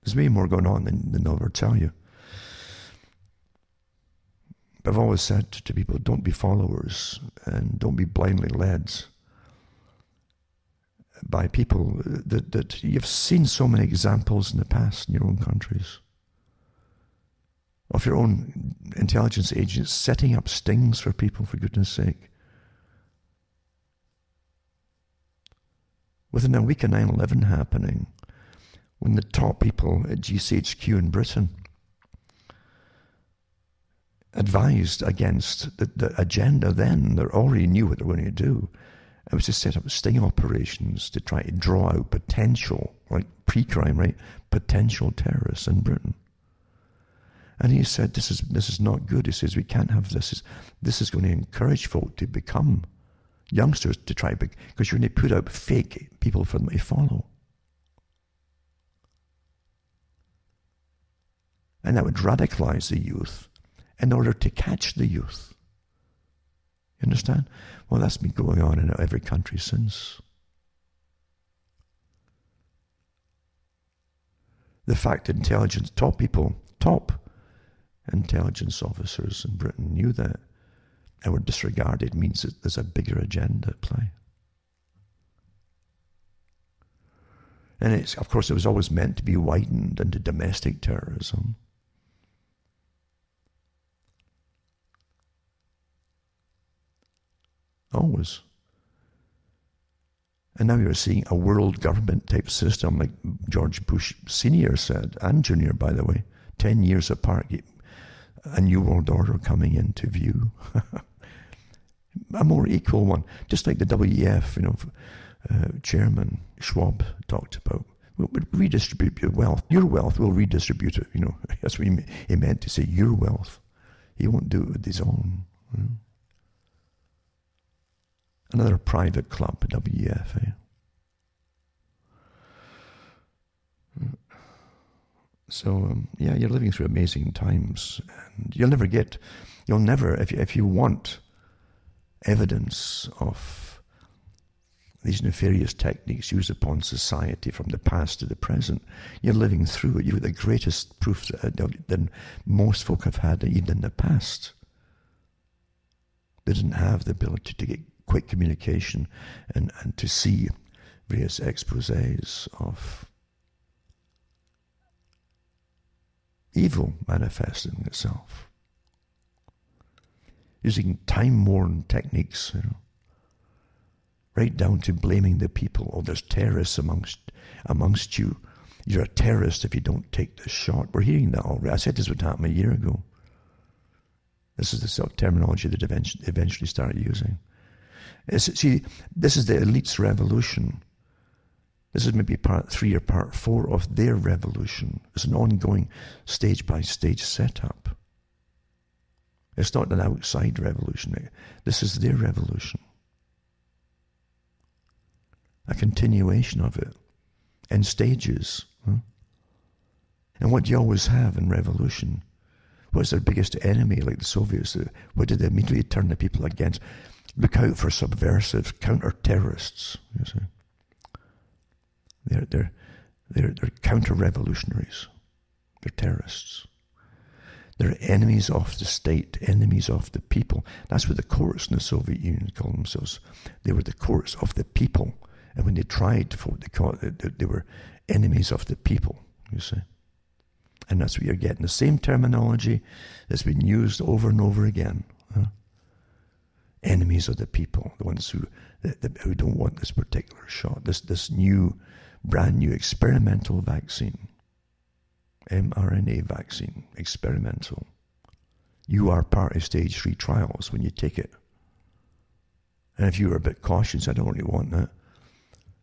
There's way more going on than they'll ever tell you. But I've always said to people, don't be followers and don't be blindly led. by people that you've seen so many examples in the past in your own countries of your own intelligence agents setting up stings for people, for goodness sake. Within a week of 9/11 happening, when the top people at GCHQ in Britain advised against the agenda then, they already knew what they were going to do. It was to set up sting operations to try to draw out potential, like pre-crime, right? Potential terrorists in Britain. And he said, this is not good. He says, we can't have this. This is going to encourage folk to become youngsters to try, because you're going to put out fake people for them to follow. And that would radicalize the youth in order to catch the youth. You understand? Well, that's been going on in every country since. The fact that top intelligence officers in Britain knew that and were disregarded means that there's a bigger agenda at play. And of course, it was always meant to be widened into domestic terrorism. Always. And now you're seeing a world government type system, like George Bush Sr. said, and Jr., by the way, 10 years apart, a new world order coming into view. A more equal one, just like the WEF, chairman Schwab talked about. We'll redistribute your wealth. Your wealth, we'll redistribute it. That's what he meant to say, your wealth. He won't do it with his own. Another private club, WEF. So, you're living through amazing times. And you'll never, if you want evidence of these nefarious techniques used upon society from the past to the present, you're living through it. You've the greatest proof than most folk have had, even in the past. They didn't have the ability to get quick communication and to see various exposés of evil manifesting itself. Using time-worn techniques, right down to blaming the people. Oh, there's terrorists amongst you. You're a terrorist if you don't take this shot. We're hearing that already. I said this would happen a year ago. This is the sort of terminology that eventually started using. See, this is the elite's revolution. This is maybe part 3 or part 4 of their revolution. It's an ongoing stage-by-stage setup. It's not an outside revolution. This is their revolution. A continuation of it in stages. And what do you always have in revolution? What's their biggest enemy, like the Soviets? What did they immediately turn the people against? Look out for subversive counter-terrorists. You see, they're counter-revolutionaries. They're terrorists. They're enemies of the state, enemies of the people. That's what the courts in the Soviet Union called themselves. They were the courts of the people. And when they tried to vote, they were enemies of the people, you see. And that's what you're getting. The same terminology that's been used over and over again. Enemies of the people, the ones who don't want this particular shot, this brand new experimental vaccine, mRNA vaccine, experimental. You are part of stage 3 trials when you take it. And if you were a bit cautious, I don't really want that.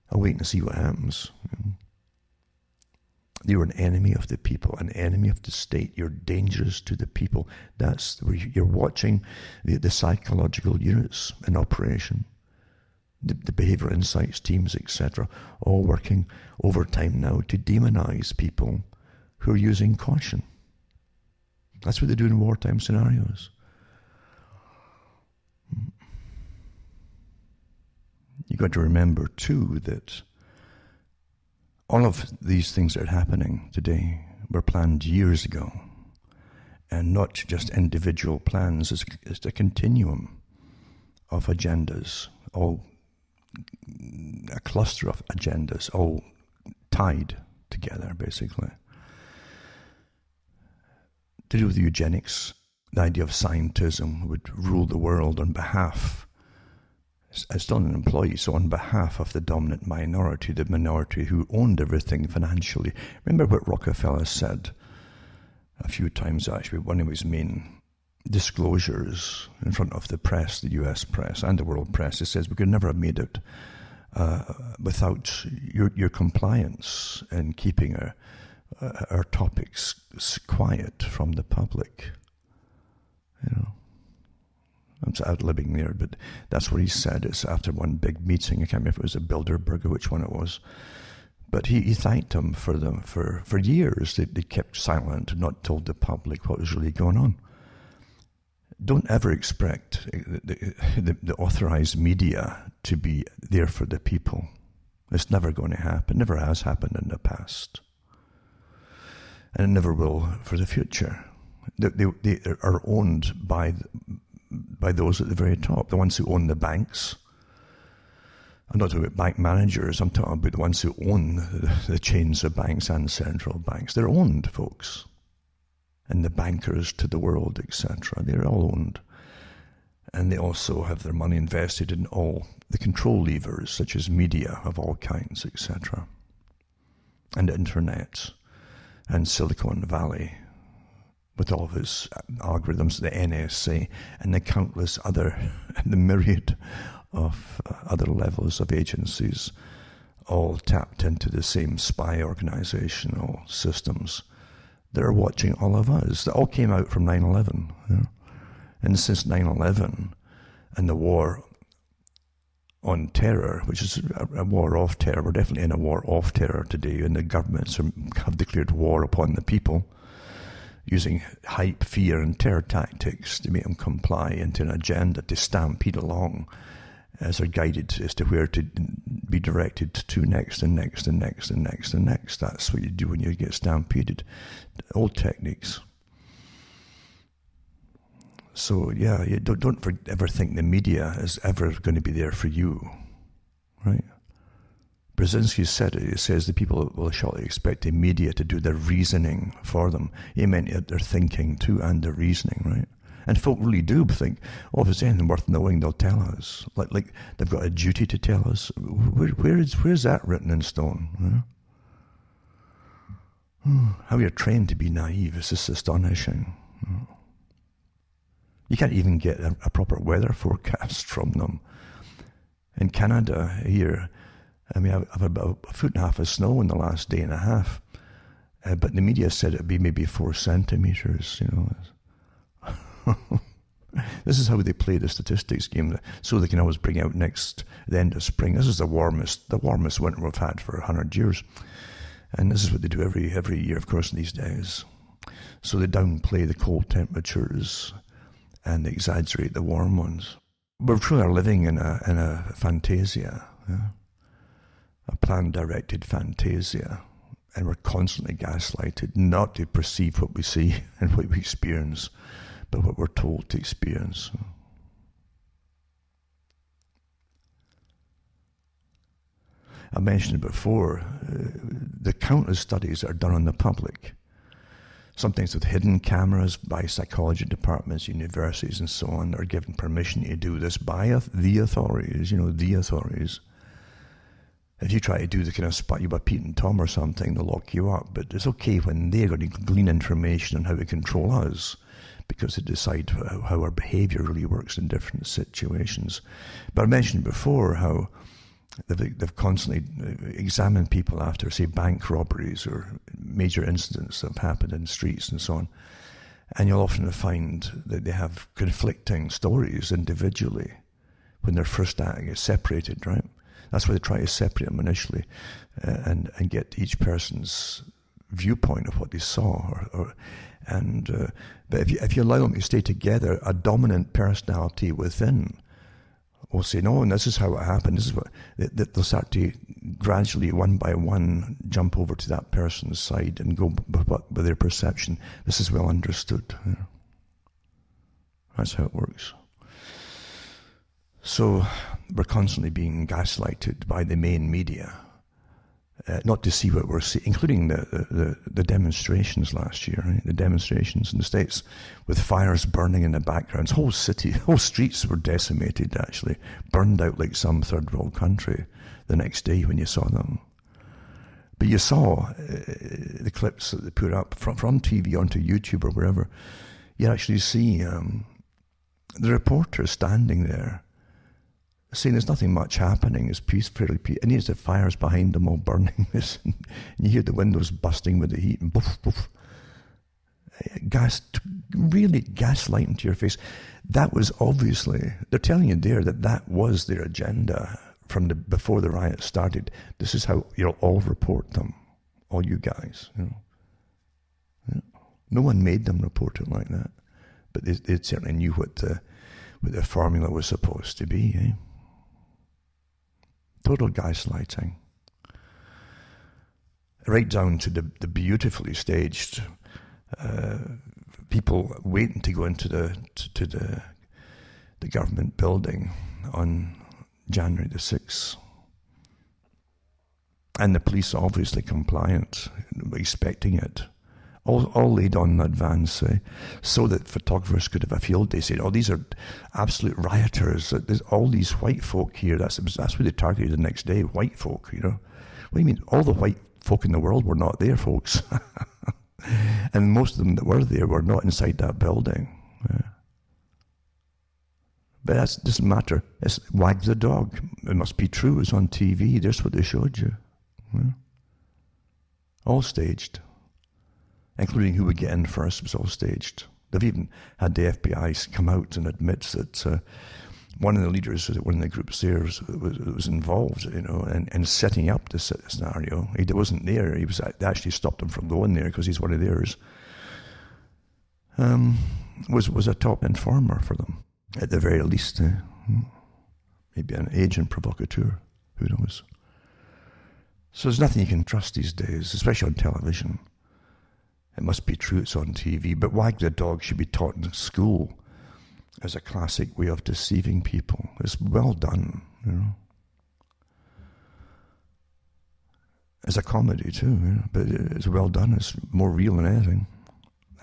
I'll wait and see what happens. You're an enemy of the people, an enemy of the state. You're dangerous to the people. That's where you're watching the psychological units in operation, the behavioral insights teams, etc., all working overtime now to demonize people who are using caution. That's what they do in wartime scenarios. You've got to remember, too, that all of these things that are happening today were planned years ago, and not just individual plans. It's a continuum of agendas, all a cluster of agendas, all tied together, basically. To do with eugenics, the idea of scientism would rule the world on behalf, as still an employee, so on behalf of the dominant minority, the minority who owned everything financially. Remember what Rockefeller said a few times, actually, one of his main disclosures in front of the press, the US press and the world press. He says, we could never have made it without your compliance in keeping our topics quiet from the public. You know, I'm ad-libbing there, but that's what he said. It's after one big meeting. I can't remember if it was a Bilderberg or which one it was. But he thanked them for years. They kept silent and not told the public what was really going on. Don't ever expect the authorized media to be there for the people. It's never going to happen. Never has happened in the past. And it never will for the future. They are owned by those at the very top, the ones who own the banks. I'm not talking about bank managers, I'm talking about the ones who own the chains of banks and central banks. They're owned, folks. And the bankers to the world, etc. They're all owned. And they also have their money invested in all the control levers, such as media of all kinds, etc. And the internet and Silicon Valley, with all of its algorithms, the NSA, and the countless other, the myriad of other levels of agencies, all tapped into the same spy organizational systems. They're watching all of us. That all came out from 9/11. You know? And since 9/11 and the war on terror, which is a war of terror, we're definitely in a war of terror today, and the governments have declared war upon the people, using hype, fear, and terror tactics to make them comply into an agenda to stampede along as they're guided as to where to be directed to next and next and next and next and next. That's what you do when you get stampeded. Old techniques. So, yeah, you don't ever think the media is ever going to be there for you, right? Brzezinski said it. He says the people will shortly expect the media to do their reasoning for them. He meant their thinking too and their reasoning, right? And folk really do think, oh, if there's anything worth knowing, they'll tell us. Like they've got a duty to tell us. Where's that written in stone? You know? How you're trained to be naive is just astonishing. You can't even get a proper weather forecast from them. In Canada here, I mean, I've had about a foot and a half of snow in the last day and a half, but the media said it'd be maybe 4 centimeters. You know. This is how they play the statistics game, so they can always bring out the end of spring. This is the warmest winter we've had for 100 years, and this is what they do every year, of course, these days. So they downplay the cold temperatures and they exaggerate the warm ones. We're truly living in a fantasia, yeah? A plan-directed fantasia, and we're constantly gaslighted not to perceive what we see and what we experience, but what we're told to experience. I mentioned before, the countless studies that are done on the public, sometimes with hidden cameras by psychology departments, universities, and so on, are given permission to do this by the authorities, the authorities. If you try to do the kind of spot you by Pete and Tom or something, they'll lock you up. But it's okay when they're going to glean information on how to control us, because they decide how our behavior really works in different situations. But I mentioned before how they've constantly examined people after, say, bank robberies or major incidents that have happened in streets and so on. And you'll often find that they have conflicting stories individually when their first act is separated, right? That's why they try to separate them initially and get each person's viewpoint of what they saw. But if you allow them to stay together, a dominant personality within will say, no, and this is how it happened. This is what they'll start to gradually, one by one, jump over to that person's side and go with their perception. This is well understood. You know? That's how it works. So we're constantly being gaslighted by the main media, not to see what we're seeing, including the demonstrations last year, right? The demonstrations in the States with fires burning in the backgrounds. Whole streets were decimated, actually, burned out like some third world country the next day when you saw them. But you saw the clips that they put up from TV onto YouTube or wherever. You actually see the reporter standing there saying there's nothing much happening, it's fairly peaceful, and there's the fires behind them all burning this, and you hear the windows busting with the heat, and boof, boof. Really gaslighting to your face. That was obviously, they're telling you there that was their agenda from before the riot started. This is how you'll all report them, all you guys. Yeah. No one made them report it like that, but they certainly knew what the formula was supposed to be. Eh? Total gaslighting, right down to the beautifully staged people waiting to go into the government building on January the 6th. And the police obviously compliant, expecting it. All laid on in advance, so that photographers could have a field day saying, oh, these are absolute rioters. There's all these white folk here. That's what they targeted the next day, white folk, you know. What do you mean? All the white folk in the world were not there, folks. And most of them that were there were not inside that building. But that doesn't matter. It's Wag the Dog. It must be true. It's on TV. That's what they showed you. Yeah. All staged. Including who would get in first, was all staged. They've even had the FBI come out and admit that one of the leaders, one of the groups there, was involved, you know, in setting up this scenario. He wasn't there. They actually stopped him from going there because he's one of theirs. Was a top informer for them, at the very least. Maybe an agent provocateur. Who knows? So there's nothing you can trust these days, especially on television. It must be true it's on TV, but Wag the Dog should be taught in school as a classic way of deceiving people. It's well done, you know. It's a comedy too, you know, but it's well done. It's more real than anything.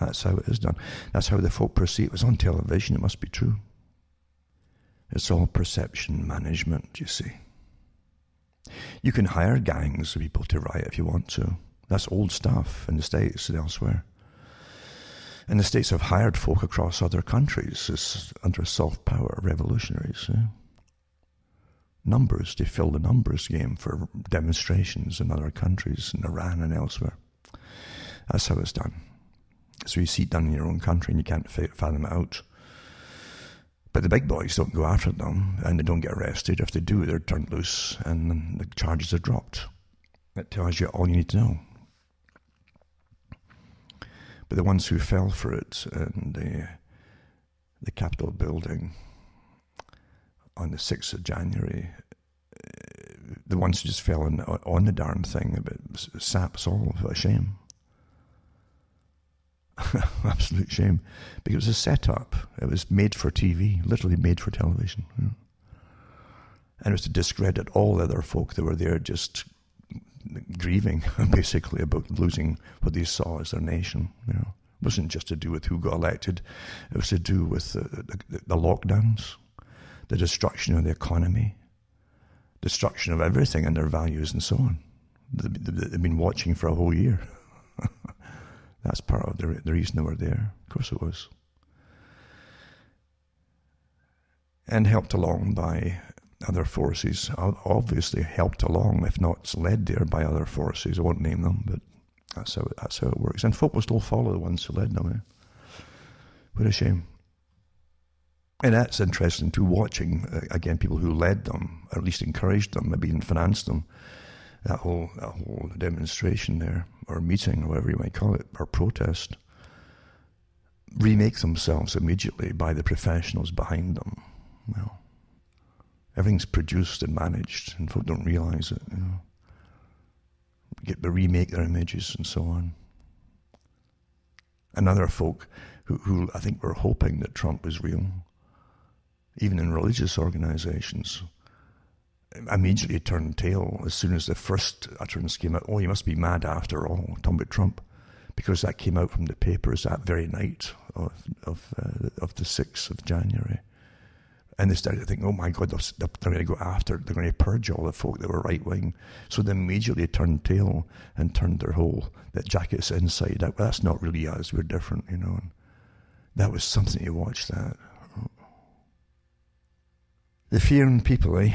That's how it is done. That's how the folk perceive it. It's on television. It must be true. It's all perception management, you see. You can hire gangs of people to riot if you want to. That's old stuff in the States and elsewhere. And the States have hired folk across other countries as under soft power revolutionaries. Numbers, they fill the numbers game for demonstrations in other countries, in Iran and elsewhere. That's how it's done. So you see it done in your own country and you can't fathom it out. But the big boys don't go after them and they don't get arrested. If they do, they're turned loose and the charges are dropped. That tells you all you need to know. But the ones who fell for it in the Capitol building on the 6th of January, the ones who just fell on the darn thing, it saps all of a shame. Absolute shame. Because it was a setup. It was made for TV, literally made for television. You know? And it was to discredit all the other folk that were there just grieving, basically, about losing what they saw as their nation. You know, it wasn't just to do with who got elected. It was to do with the lockdowns, the destruction of the economy, destruction of everything and their values and so on. They've been watching for a whole year. That's part of the reason they were there. Of course it was. And helped along by other forces, obviously helped along, if not led there by other forces. I won't name them, but that's how it works. And folk will still follow the ones who led them. What a shame. And that's interesting too, watching, again, people who led them, or at least encouraged them, maybe even financed them, that whole demonstration there, or meeting, or whatever you might call it, or protest, remake themselves immediately by the professionals behind them. Well, everything's produced and managed, and folk don't realize it. You know, remake their images and so on. And other folk who I think were hoping that Trump was real, even in religious organizations, immediately turned tail as soon as the first utterance came out. Oh, you must be mad after all, talking about Trump, because that came out from the papers that very night of the 6th of January. And they started to think, oh my God, they're going to go after, they're going to purge all the folk that were right-wing. So they immediately turned tail and turned their whole, that jacket's inside out. Well, that's not really us, we're different, you know. And that was something to watch, that. The fear in people, eh?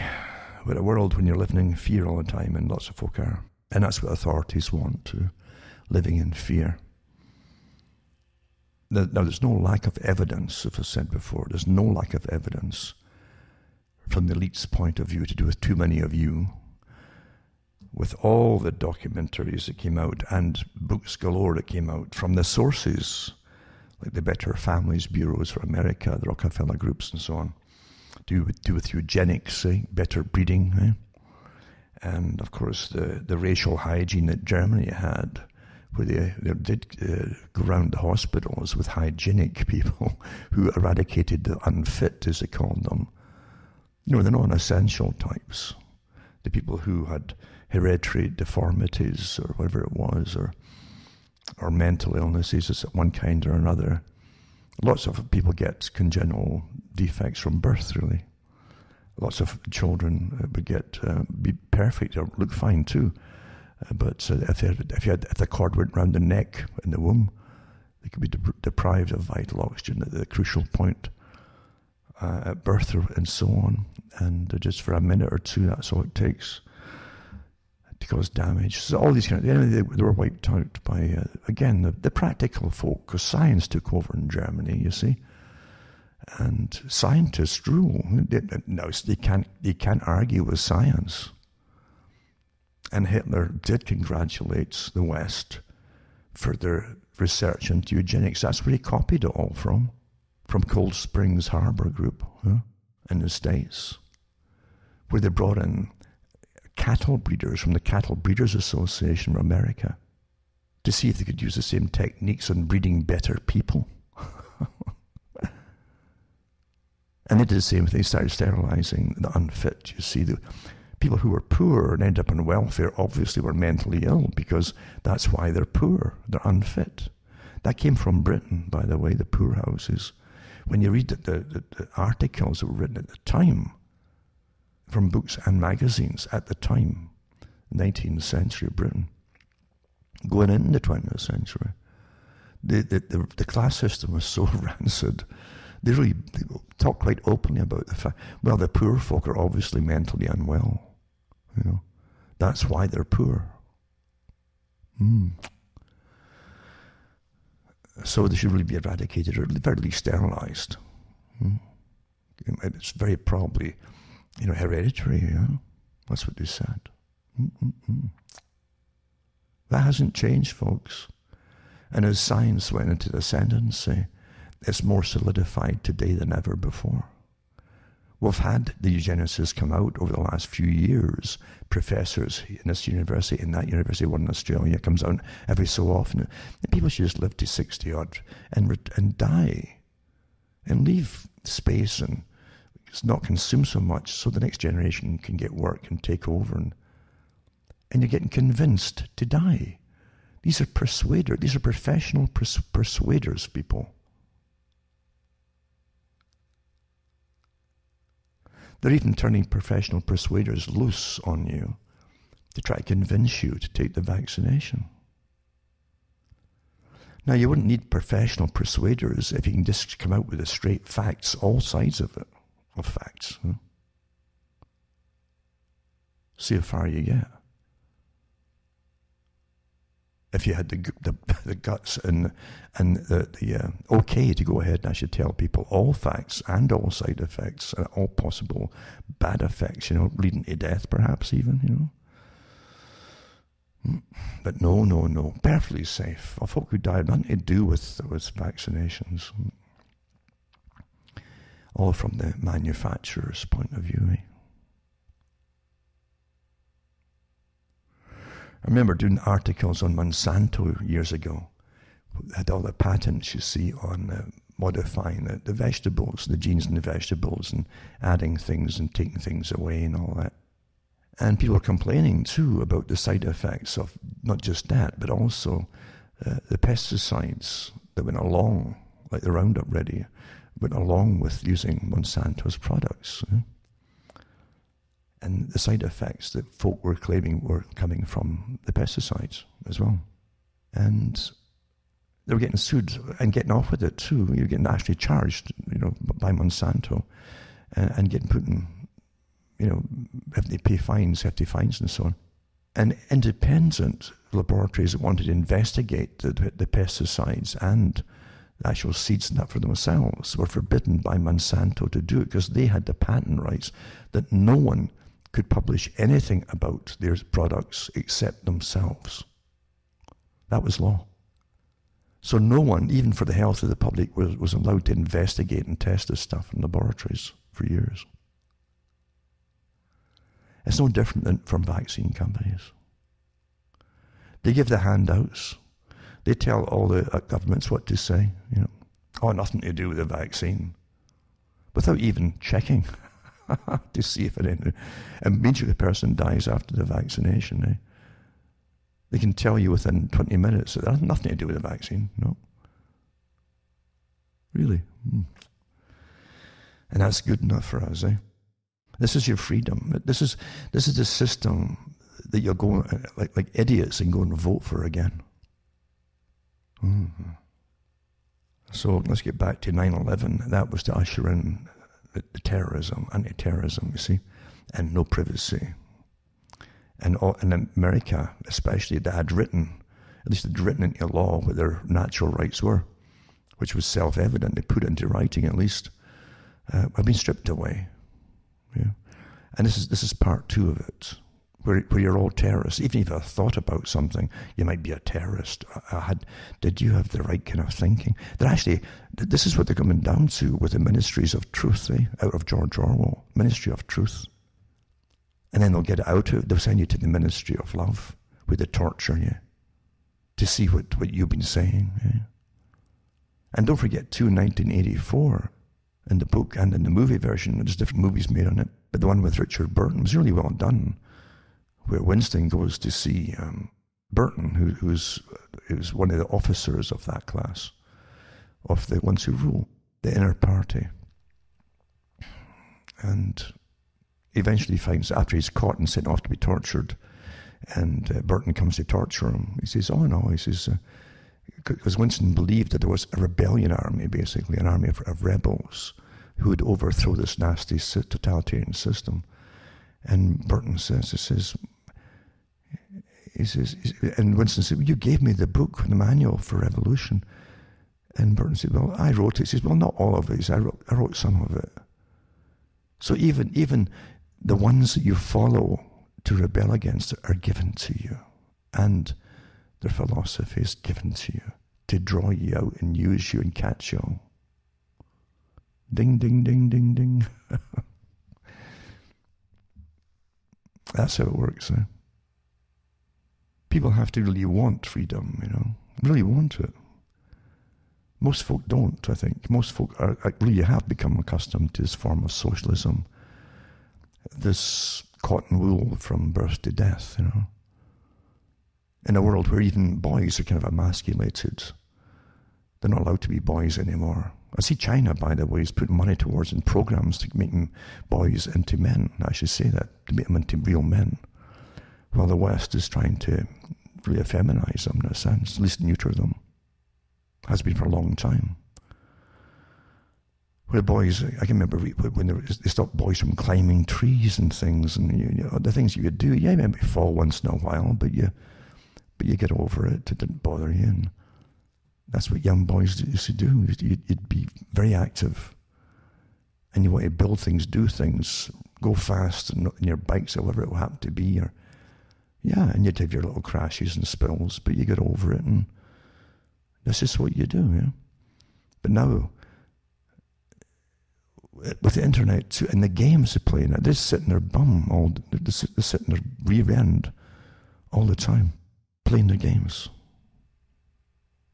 We're a world when you're living in fear all the time, and lots of folk are. And that's what authorities want, too, living in fear. Now, there's no lack of evidence, as I said before. There's no lack of evidence from the elite's point of view to do with too many of you. With all the documentaries that came out and books galore that came out from the sources, like the Better Families Bureaus for America, the Rockefeller groups and so on, do with eugenics, better breeding, and of course the racial hygiene that Germany had, where they did go around the hospitals with hygienic people who eradicated the unfit, as they called them. You know, the non-essential types, the people who had hereditary deformities or whatever it was, or mental illnesses of one kind or another. Lots of people get congenital defects from birth, really. Lots of children would get be perfect or look fine too. But if the cord went round the neck in the womb, they could be deprived of vital oxygen at the crucial point at birth and so on. And just for a minute or two, that's all it takes to cause damage. So all these kind of, they were wiped out by, again, the practical folk, because science took over in Germany, you see. And scientists rule. No, they can't argue with science. And Hitler did congratulate the West for their research into eugenics. That's where he copied it all from Cold Springs Harbor Group in the States, where they brought in cattle breeders from the Cattle Breeders Association of America to see if they could use the same techniques on breeding better people. And they did the same thing. They started sterilizing the unfit. You see, the people who were poor and ended up on welfare obviously were mentally ill, because that's why they're poor. They're unfit. That came from Britain, by the way, the poorhouses. When you read the articles that were written at the time, from books and magazines at the time, 19th century Britain, going into the 20th century, the class system was so rancid. They really talk quite openly about the fact, well, the poor folk are obviously mentally unwell. You know, that's why they're poor. So they should really be eradicated, or at the very least sterilized. It's very probably, hereditary. That's what they said. That hasn't changed, folks. And as science went into the ascendancy, it's more solidified today than ever before. We've had the eugenicists come out over the last few years. Professors in this university, in that university, one in Australia, comes out every so often. And people should just live to 60-odd and die and leave space and not consume so much, so the next generation can get work and take over. And you're getting convinced to die. These are persuaders. These are professional persuaders, people. They're even turning professional persuaders loose on you to try to convince you to take the vaccination. Now, you wouldn't need professional persuaders if you can just come out with the straight facts, all sides of it, of facts. See how far you get. If you had the guts and the okay to go ahead and actually tell people all facts and all side effects and all possible bad effects, leading to death perhaps even, But no, perfectly safe. For folk who died, nothing to do with vaccinations. All from the manufacturer's point of view, I remember doing articles on Monsanto years ago. Had all the patents, you see, on modifying the vegetables, the genes in the vegetables, and adding things and taking things away and all that. And people are complaining too about the side effects of not just that, but also the pesticides that went along, like the Roundup Ready, went along with using Monsanto's products. And the side effects that folk were claiming were coming from the pesticides as well. And they were getting sued and getting off with it too. You're getting actually charged, by Monsanto and getting put in, having to pay fines, hefty fines and so on. And independent laboratories that wanted to investigate the pesticides and the actual seeds and that for themselves were forbidden by Monsanto to do it because they had the patent rights that no one could publish anything about their products except themselves. That was law. So no one, even for the health of the public, was allowed to investigate and test this stuff in laboratories for years. It's no different than from vaccine companies. They give the handouts. They tell all the governments what to say. Nothing to do with the vaccine, without even checking to see if it immediately the person dies after the vaccination. They can tell you within 20 minutes that it has nothing to do with the vaccine. No. Really. And that's good enough for us. This is your freedom. This is the system that you're going like idiots and go and vote for again. So let's get back to 9/11. That was to usher in the terrorism, anti-terrorism, you see, and no privacy. And in America, especially, they had written into law what their natural rights were, which was self-evident. They put it into writing at least. Have been stripped away. Yeah. And this is part 2 of it, where you're all terrorists. Even if you thought about something, you might be a terrorist. Did you have the right kind of thinking? This is what they're coming down to with the ministries of truth, out of George Orwell, ministry of truth. And then they'll get it out of it. They'll send you to the ministry of love, where they torture you to see what you've been saying. Yeah. And don't forget, too, 1984, in the book and in the movie version, there's different movies made on it, but the one with Richard Burton was really well done, where Winston goes to see Burton, who's one of the officers of that class, of the ones who rule, the inner party. And eventually finds, after he's caught and sent off to be tortured, and Burton comes to torture him, he says, because Winston believed that there was a rebellion army, basically, an army of rebels who would overthrow this nasty totalitarian system. And Burton says, and Winston said, well, you gave me the book, the manual for revolution. And Burton said, well, I wrote it. He says, well, not all of it. I wrote some of it. So even the ones that you follow to rebel against are given to you. And their philosophy is given to you to draw you out and use you and catch you all. Ding, ding, ding, ding, ding. That's how it works. People have to really want freedom, really want it. Most folk don't, I think. Most folk really have become accustomed to this form of socialism, this cotton wool from birth to death, in a world where even boys are kind of emasculated. They're not allowed to be boys anymore. I see China, by the way, is putting money towards in programs to make boys into men. I should say that, to make them into real men. While the West is trying to really effeminize them in a sense, at least neuter them. Has been for a long time. Where boys, I can remember when they stopped boys from climbing trees and things, and the things you could do. Yeah, maybe fall once in a while, but you get over it. It didn't bother you. And that's what young boys used to do. You'd be very active, and you want to build things, do things, go fast, and in your bikes, or whatever it will happen to be. And you'd have your little crashes and spills, but you get over it, and this is what you do. Yeah. But now, with the internet too, and the games they play now, they sit in their bum they sit in their rear end all the time, playing their games,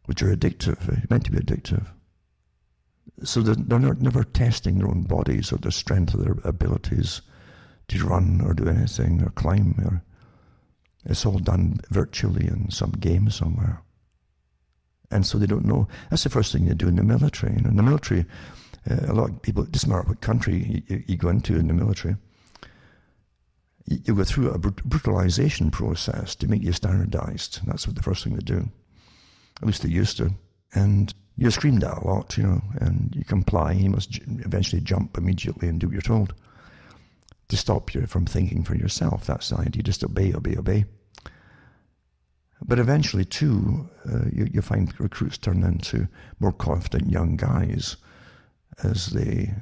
which are addictive, meant to be addictive. So they're never testing their own bodies or their strength or their abilities to run or do anything or climb. Or it's all done virtually in some game somewhere. And so they don't know. That's the first thing they do in the military. In the military, a lot of people, it doesn't matter what country you go into in the military, you go through a brutalization process to make you standardized. That's what the first thing they do. At least they used to. And you're screamed at a lot, and you comply. You must eventually jump immediately and do what you're told to stop you from thinking for yourself. That's the idea. Just obey, obey, obey. But eventually, too, you find recruits turn into more confident young guys as they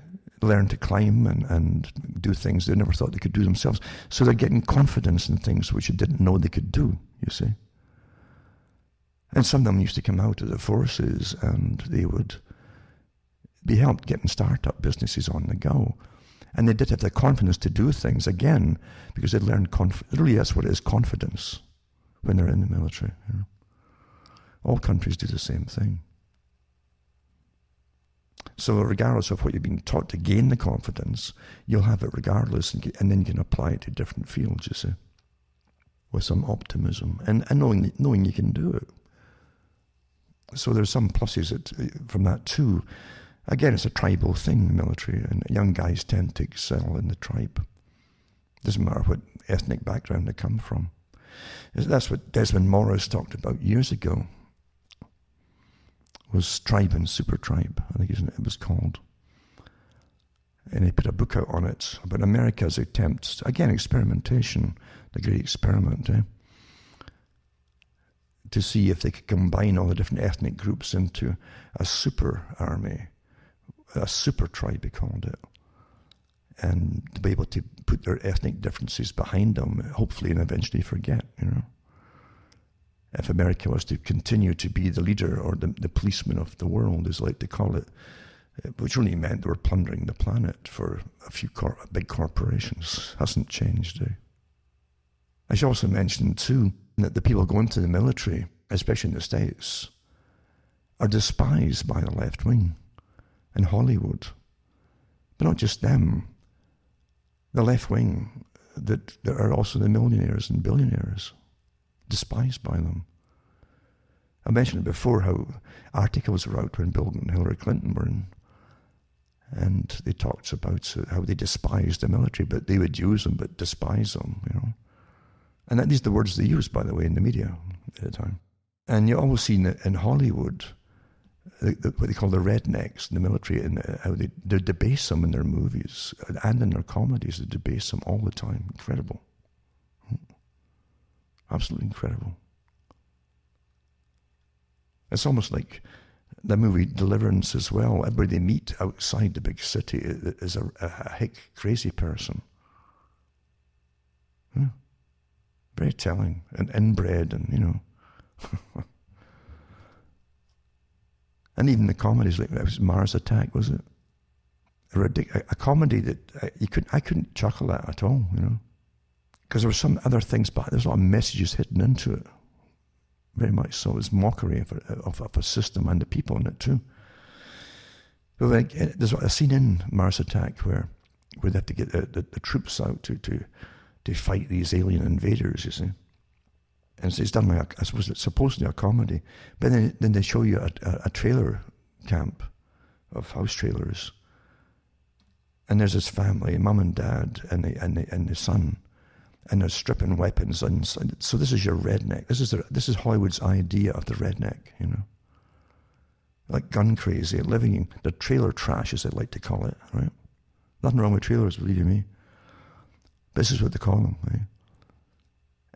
learn to climb and do things they never thought they could do themselves. So they're getting confidence in things which you didn't know they could do, you see. And some of them used to come out of the forces and they would be helped getting startup businesses on the go. And they did have the confidence to do things, again, because they'd learned really that's what it is, confidence, when they're in the military. All countries do the same thing. So regardless of what you've been taught to gain the confidence, you'll have it regardless, and then you can apply it to different fields, you see, with some optimism, and knowing you can do it. So there's some pluses from that too. Again, it's a tribal thing, the military, and young guys tend to excel in the tribe. Doesn't matter what ethnic background they come from. That's what Desmond Morris talked about years ago, was tribe and super tribe, I think it was called. And he put a book out on it about America's attempts, again, experimentation, the great experiment, to see if they could combine all the different ethnic groups into a super army, a super tribe, he called it, and to be able to put their ethnic differences behind them, hopefully, and eventually forget, If America was to continue to be the leader or the policeman of the world, as I like to call it, which really meant they were plundering the planet for a few big corporations. Hasn't changed, I should also mention, too, that the people going to the military, especially in the States, are despised by the left wing in Hollywood. But not just them. The left wing that are also the millionaires and billionaires, despised by them. I mentioned before how articles were out when Bill and Hillary Clinton were in, and they talked about how they despised the military, but they would use them, but despise them, And these are the words they used, by the way, in the media at the time. And you always see in Hollywood what they call the rednecks in the military, and how they debase them in their movies and in their comedies. They debase them all the time. Incredible. Absolutely incredible. It's almost like the movie Deliverance as well. Everybody they meet outside the big city is a hick crazy person. Very telling, and inbred, and and even the comedies, like it was Mars Attack, was it? A comedy that I couldn't chuckle at all, because there were some other things, but there's a lot of messages hidden into it. Very much so. It's mockery of a system and the people in it too. But there's a scene in Mars Attack where they have to get the troops out to fight these alien invaders, you see. And so it's done like, I suppose it's supposedly a comedy. But then they show you a trailer camp of house trailers. And there's this family, mum and dad, and the son. And they're stripping weapons. And so this is your redneck. This is Hollywood's idea of the redneck, Like gun crazy, living in the trailer trash, as they like to call it, right? Nothing wrong with trailers, believe you me. This is what they call them, right?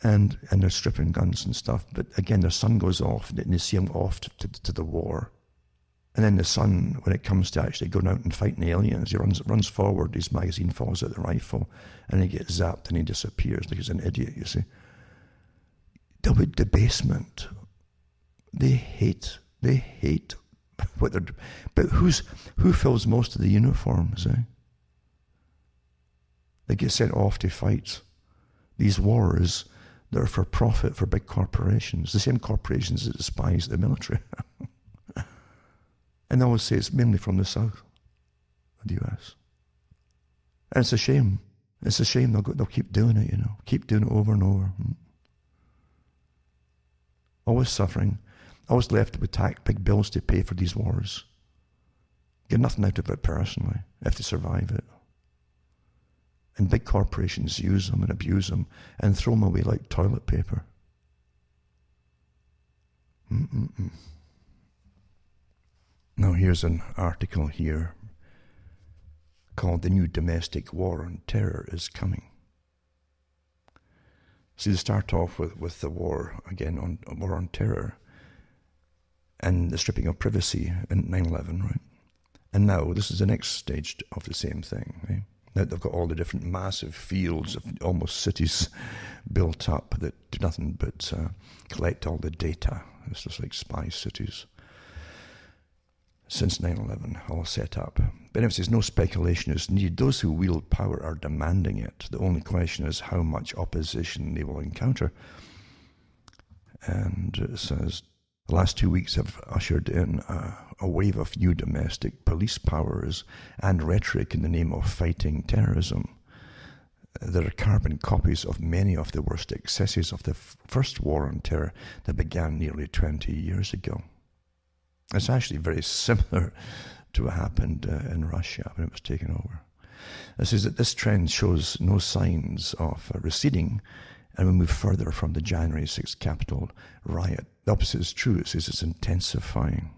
And they're stripping guns and stuff. But again, their son goes off, and they see him off to the war. And then the son, when it comes to actually going out and fighting the aliens, he runs forward, his magazine falls out the rifle, and he gets zapped and he disappears like he's an idiot, you see. The debasement. They hate what they're doing. But who fills most of the uniforms, They get sent off to fight these wars that are for profit for big corporations, the same corporations that despise the military. And they always say it's mainly from the south of the US. And it's a shame. It's a shame they'll keep doing it, keep doing it over and over. Always suffering, always left with big bills to pay for these wars. Get nothing out of it personally if they survive it. And big corporations use them and abuse them and throw them away like toilet paper. Now here's an article here called "The New Domestic War on Terror is Coming." So they start off with the war, again, war on terror and the stripping of privacy in 9/11, right? And now this is the next stage of the same thing, right? Now they've got all the different massive fields of almost cities built up that do nothing but collect all the data. It's just like spy cities. Since 9/11, all set up. But anyway, there's no speculation is needed. Those who wield power are demanding it. The only question is how much opposition they will encounter. And it says, the last 2 weeks have ushered in a wave of new domestic police powers and rhetoric in the name of fighting terrorism. There are carbon copies of many of the worst excesses of the first war on terror that began nearly 20 years ago. It's actually very similar to what happened in Russia when it was taken over. It says that this trend shows no signs of receding, and we move further from the January 6th Capitol riot. The opposite is true. It says it's intensifying.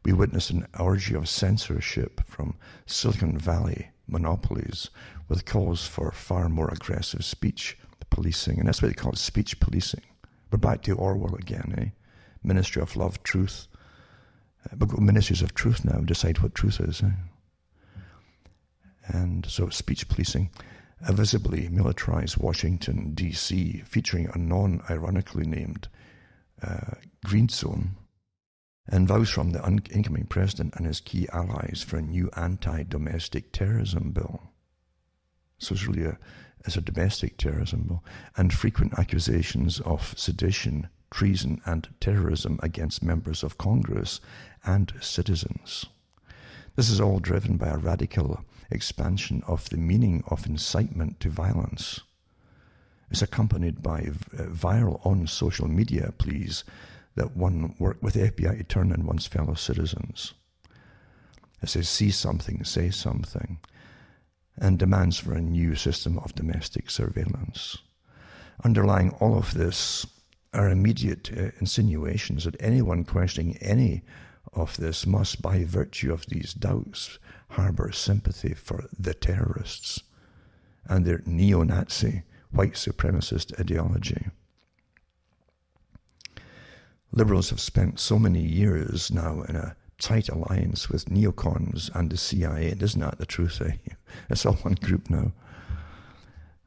We witness an orgy of censorship from Silicon Valley monopolies with calls for far more aggressive speech policing, and that's what they call it, speech policing. We're back to Orwell again, eh? Ministry of Love, Truth. We've got ministries of truth now, decide what truth is. Eh? And so speech policing. A visibly militarized Washington, D.C., featuring a non-ironically named green zone, and vows from the incoming president and his key allies for a new anti-domestic terrorism bill. So it's really a domestic terrorism bill, and frequent accusations of sedition, treason and terrorism against members of Congress and citizens. This is all driven by a radical expansion of the meaning of incitement to violence. It's accompanied by viral on social media pleas that one work with the FBI to turn on one's fellow citizens. It says, see something, say something, and demands for a new system of domestic surveillance. Underlying all of this are immediate insinuations that anyone questioning any of this must, by virtue of these doubts, harbour sympathy for the terrorists and their neo-Nazi, white supremacist ideology. Liberals have spent so many years now in a tight alliance with neocons and the CIA, and isn't that the truth, eh? It's all one group now.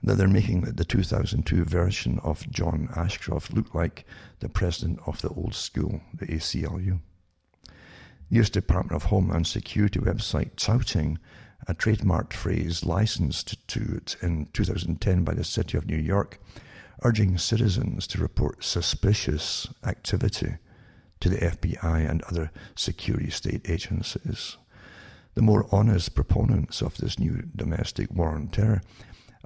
That they're making the 2002 version of John Ashcroft look like the president of the old school, the ACLU. The US Department of Homeland Security website touting a trademarked phrase licensed to it in 2010 by the City of New York, urging citizens to report suspicious activity to the FBI and other security state agencies. The more honest proponents of this new domestic war on terror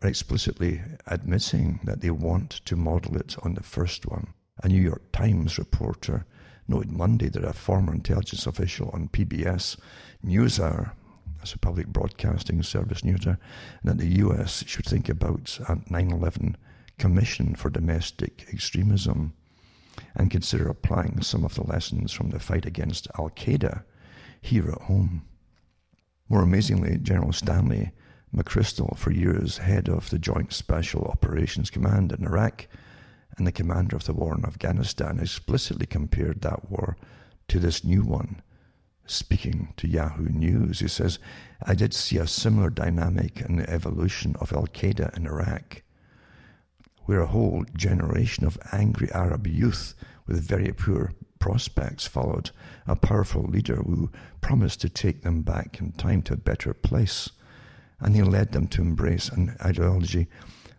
are explicitly admitting that they want to model it on the first one. A New York Times reporter noted Monday that a former intelligence official on PBS NewsHour, that's a public broadcasting service NewsHour, that the US should think about a 9/11 Commission for Domestic Extremism and consider applying some of the lessons from the fight against Al-Qaeda here at home. More amazingly, General Stanley McChrystal, for years head of the Joint Special Operations Command in Iraq and the commander of the war in Afghanistan, explicitly compared that war to this new one. Speaking to Yahoo News, he says, I did see a similar dynamic in the evolution of Al-Qaeda in Iraq, where a whole generation of angry Arab youth with very poor prospects followed a powerful leader who promised to take them back in time to a better place. And he led them to embrace an ideology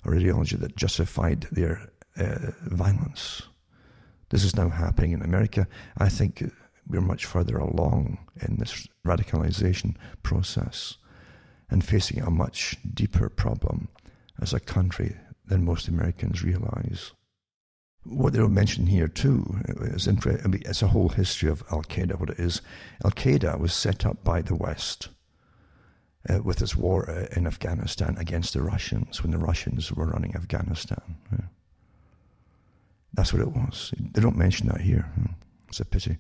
that justified their violence. This is now happening in America. I think we're much further along in this radicalization process and facing a much deeper problem as a country than most Americans realize. What they don't mention here too is it's a whole history of Al-Qaeda, what it is. Al-Qaeda was set up by the West with its war in Afghanistan against the Russians when the Russians were running Afghanistan. That's what it was. They don't mention that here. It's a pity.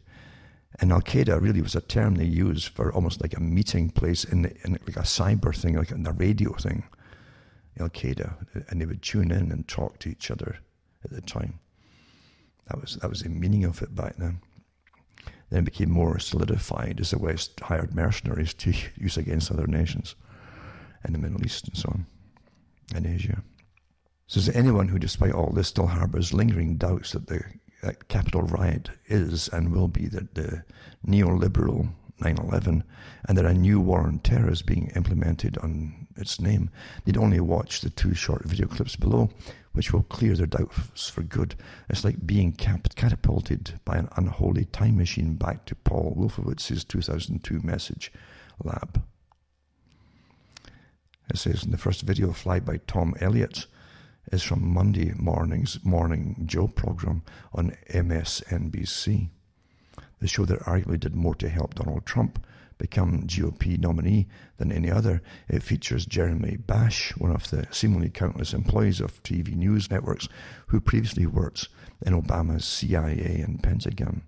And Al-Qaeda really was a term they used for almost like a meeting place in like a cyber thing, like a radio thing. Al-Qaeda, and they would tune in and talk to each other at the time. That was the meaning of it back then. Then it became more solidified as the West hired mercenaries to use against other nations in the Middle East and so on, and Asia. So is there anyone who, despite all this, still harbours lingering doubts that the Capitol riot is and will be the neoliberal 9/11, and that a new war on terror is being implemented on its name, they'd only watch the 2 short video clips below, which will clear their doubts for good. It's like being catapulted by an unholy time machine back to Paul Wolfowitz's 2002 message lab. It says in the first video, flagged by Tom Elliott, is from Monday morning's Morning Joe program on MSNBC. The show that arguably did more to help Donald Trump become GOP nominee than any other. It features Jeremy Bash, one of the seemingly countless employees of TV news networks who previously worked in Obama's CIA and Pentagon,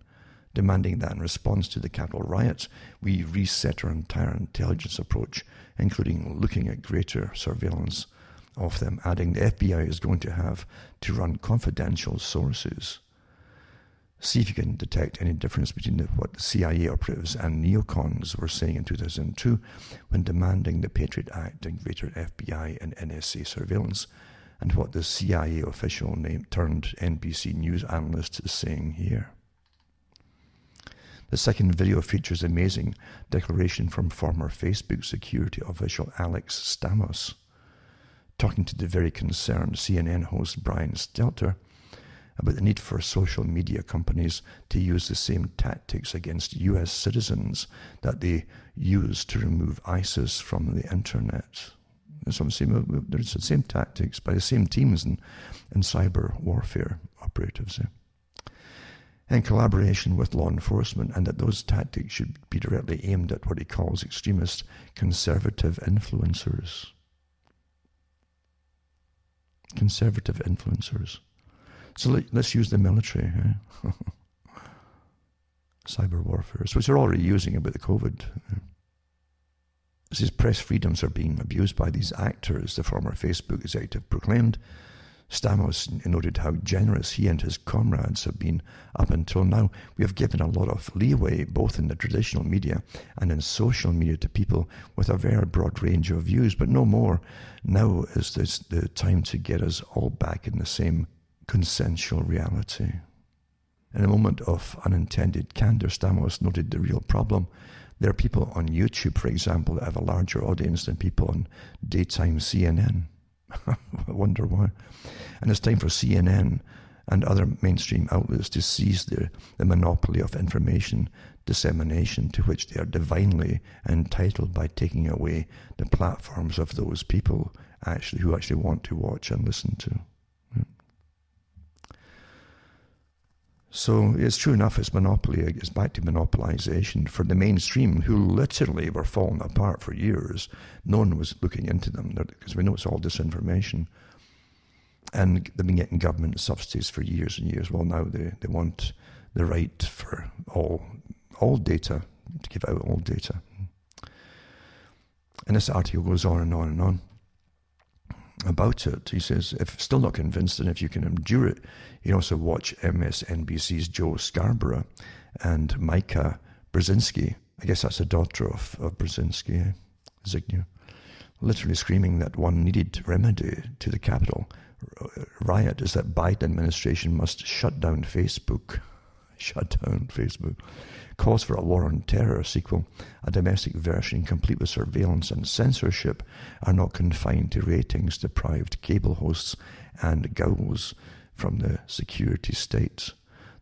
demanding that in response to the Capitol riots, we reset our entire intelligence approach, including looking at greater surveillance of them, adding the FBI is going to have to run confidential sources. See if you can detect any difference between what the CIA operatives and neocons were saying in 2002 when demanding the Patriot Act and greater FBI and NSA surveillance, and what the CIA official turned NBC News analyst is saying here. The second video features an amazing declaration from former Facebook security official Alex Stamos, talking to the very concerned CNN host Brian Stelter about the need for social media companies to use the same tactics against US citizens that they use to remove ISIS from the internet. That's what I'm saying. There's the same tactics by the same teams in cyber warfare operatives. In collaboration with law enforcement, and that those tactics should be directly aimed at what he calls extremist conservative influencers. Conservative influencers. So let's use the military. Cyber warfare, which they're already using about the COVID. Says press freedoms are being abused by these actors, the former Facebook executive proclaimed. Stamos noted how generous he and his comrades have been up until now. We have given a lot of leeway, both in the traditional media and in social media, to people with a very broad range of views, but no more. Now is the time to get us all back in the same consensual reality. In a moment of unintended candor, Stamos noted the real problem. There are people on YouTube, for example, that have a larger audience than people on daytime CNN. I wonder why. And it's time for CNN and other mainstream outlets to seize the monopoly of information dissemination to which they are divinely entitled by taking away the platforms of those people who actually want to watch and listen to. So it's true enough, it's monopoly. It's back to monopolization for the mainstream, who literally were falling apart for years. No one was looking into them because we know it's all disinformation. And they've been getting government subsidies for years and years. Well, now they want the right for all data, to give out all data. And this article goes on and on and on about it. He says, if still not convinced, and if you can endure it, you can also watch MSNBC's Joe Scarborough and Micah Brzezinski. I guess that's the daughter of Brzezinski, Zygmunt, literally screaming that one needed remedy to the Capitol riot is that Biden administration must shut down Facebook. Calls for a War on Terror sequel, a domestic version complete with surveillance and censorship, are not confined to ratings-deprived cable hosts and ghouls from the security state.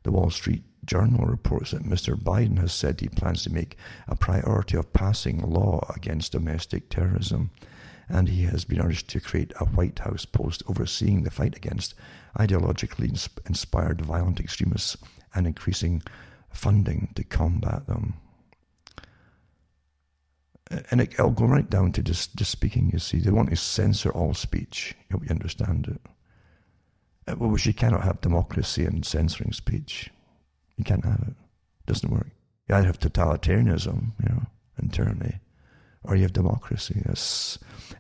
The Wall Street Journal reports that Mr. Biden has said he plans to make a priority of passing law against domestic terrorism and he has been urged to create a White House post overseeing the fight against ideologically inspired violent extremists and increasing funding to combat them. And it'll go right down to just speaking, you see. They want to censor all speech. I hope you understand it. Well, you cannot have democracy and censoring speech. You can't have it. It doesn't work. You either have totalitarianism, and tyranny, or you have democracy.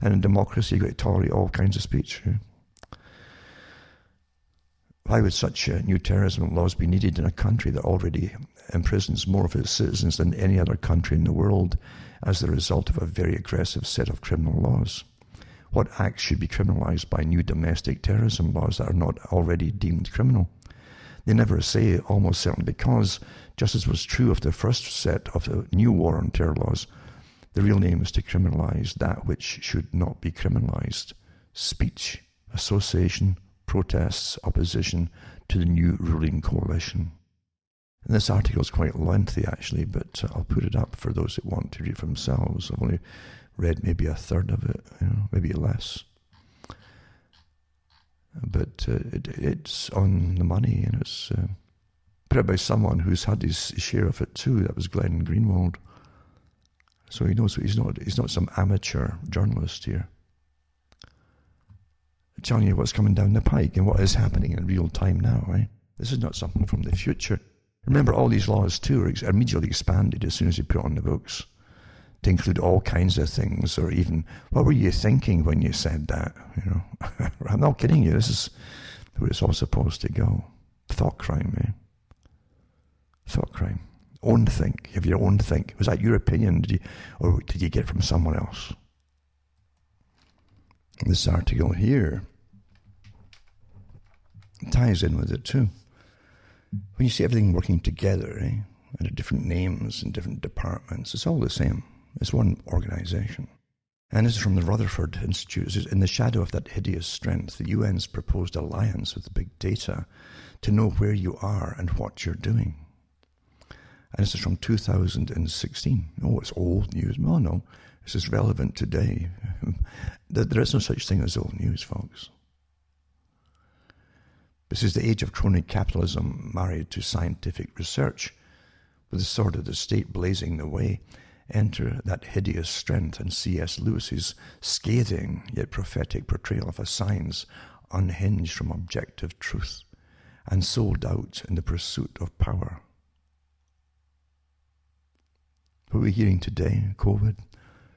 And in democracy, you've got to tolerate all kinds of speech. Why would such new terrorism laws be needed in a country that already imprisons more of its citizens than any other country in the world as the result of a very aggressive set of criminal laws? What acts should be criminalized by new domestic terrorism laws that are not already deemed criminal? They never say, almost certainly, because, just as was true of the first set of the new war on terror laws, the real aim is to criminalize that which should not be criminalized: speech, association, protests, opposition to the new ruling coalition. And this article is quite lengthy, actually, but I'll put it up for those that want to read it for themselves. I've only read maybe a third of it, maybe less. But it's on the money, and it's put out by someone who's had his share of it too. That was Glenn Greenwald. So he knows he's not some amateur journalist here. Telling you what's coming down the pike and what is happening in real time now, right? This is not something from the future. Remember, all these laws too are immediately expanded as soon as you put on the books to include all kinds of things, or even, what were you thinking when you said that? I'm not kidding you. This is where it's all supposed to go. Thought crime, eh? Thought crime. Own think. You have your own think. Was that your opinion? Or did you get it from someone else? This article here ties in with it too. When you see everything working together, under different names and different departments, it's all the same. It's one organization. And this is from the Rutherford Institute. It says, in the shadow of that hideous strength, the UN's proposed alliance with big data to know where you are and what you're doing. And this is from 2016. Oh, it's old news. Oh, no, this is relevant today. There is no such thing as old news, folks. This is the age of crony capitalism married to scientific research. With the sword of the state blazing the way, enter that hideous strength and C.S. Lewis's scathing yet prophetic portrayal of a science unhinged from objective truth and sold out in the pursuit of power. What we're hearing today, COVID,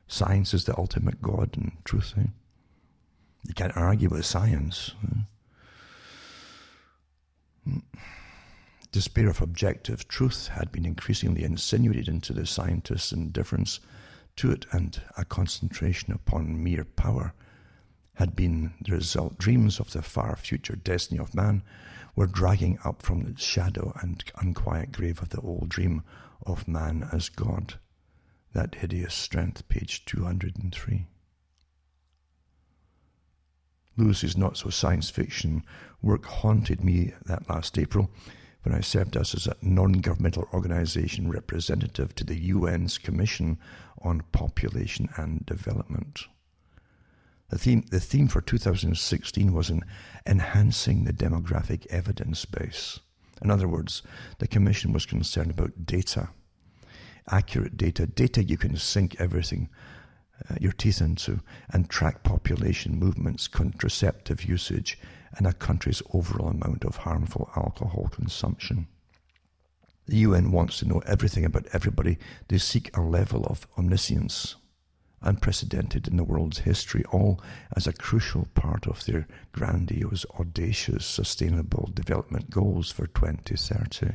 science is the ultimate God and truth. You can't argue with science. Despair of objective truth had been increasingly insinuated into the scientists' indifference to it, and a concentration upon mere power had been the result. Dreams of the far future destiny of man were dragging up from the shadow and unquiet grave of the old dream of man as God. That hideous strength, page 203. Lewis's not-so-science fiction work haunted me that last April when I served as a non-governmental organization representative to the UN's Commission on Population and Development. The theme for 2016 was enhancing the demographic evidence base. In other words, the Commission was concerned about data, accurate data you can sink everything, your teeth into, and track population movements, contraceptive usage, and a country's overall amount of harmful alcohol consumption. The UN wants to know everything about everybody. They seek a level of omniscience, unprecedented in the world's history, all as a crucial part of their grandiose, audacious, sustainable development goals for 2030.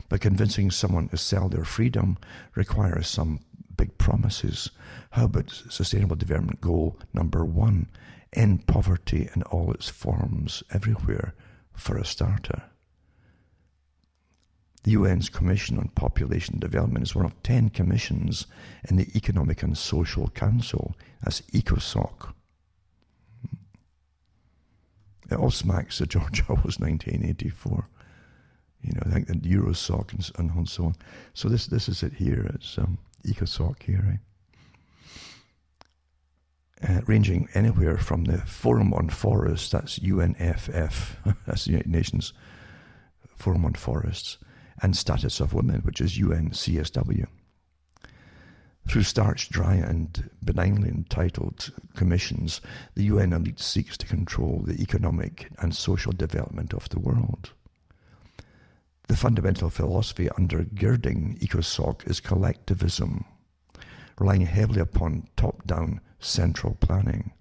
But convincing someone to sell their freedom requires some big promises. How about Sustainable Development Goal number 1? End poverty in all its forms everywhere, for a starter. The UN's Commission on Population Development is one of 10 commissions in the Economic and Social Council, as ECOSOC. It all smacks of George Orwell's 1984. I think the Eurosoc and so on. So this is it here. It's ECOSOC here, right? ranging anywhere from the Forum on Forests, that's UNFF, that's the United Nations Forum on Forests, and Status of Women, which is UNCSW. Through starched, dry, and benignly entitled commissions, the UN elite seeks to control the economic and social development of the world. The fundamental philosophy undergirding ECOSOC is collectivism, relying heavily upon top-down central planning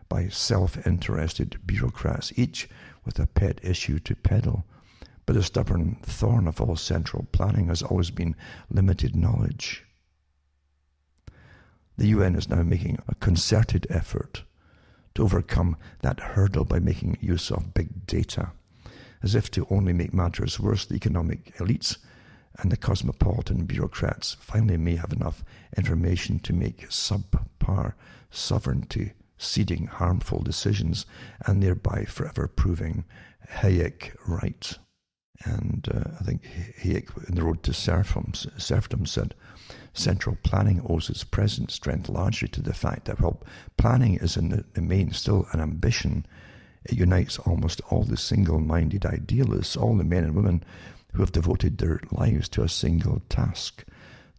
by self-interested bureaucrats, each with a pet issue to peddle. But the stubborn thorn of all central planning has always been limited knowledge. The UN is now making a concerted effort to overcome that hurdle by making use of big data, as if to only make matters worse, the economic elites and the cosmopolitan bureaucrats finally may have enough information to make subpar sovereignty ceding harmful decisions and thereby forever proving Hayek right. And I think Hayek, in The Road to Serfdom, said, central planning owes its present strength largely to the fact that while planning is in the main still an ambition, it unites almost all the single-minded idealists, all the men and women who have devoted their lives to a single task.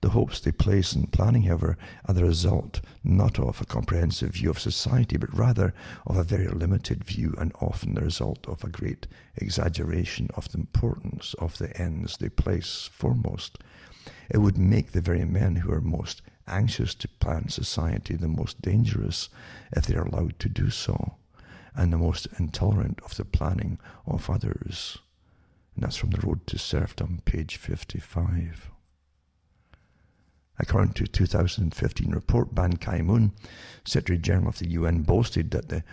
The hopes they place in planning, however, are the result not of a comprehensive view of society, but rather of a very limited view, and often the result of a great exaggeration of the importance of the ends they place foremost. It would make the very men who are most anxious to plan society the most dangerous if they are allowed to do so, and the most intolerant of the planning of others. And that's from The Road to Serfdom, page 55. According to a 2015 report, Ban Ki-moon, Secretary General of the UN, boasted that the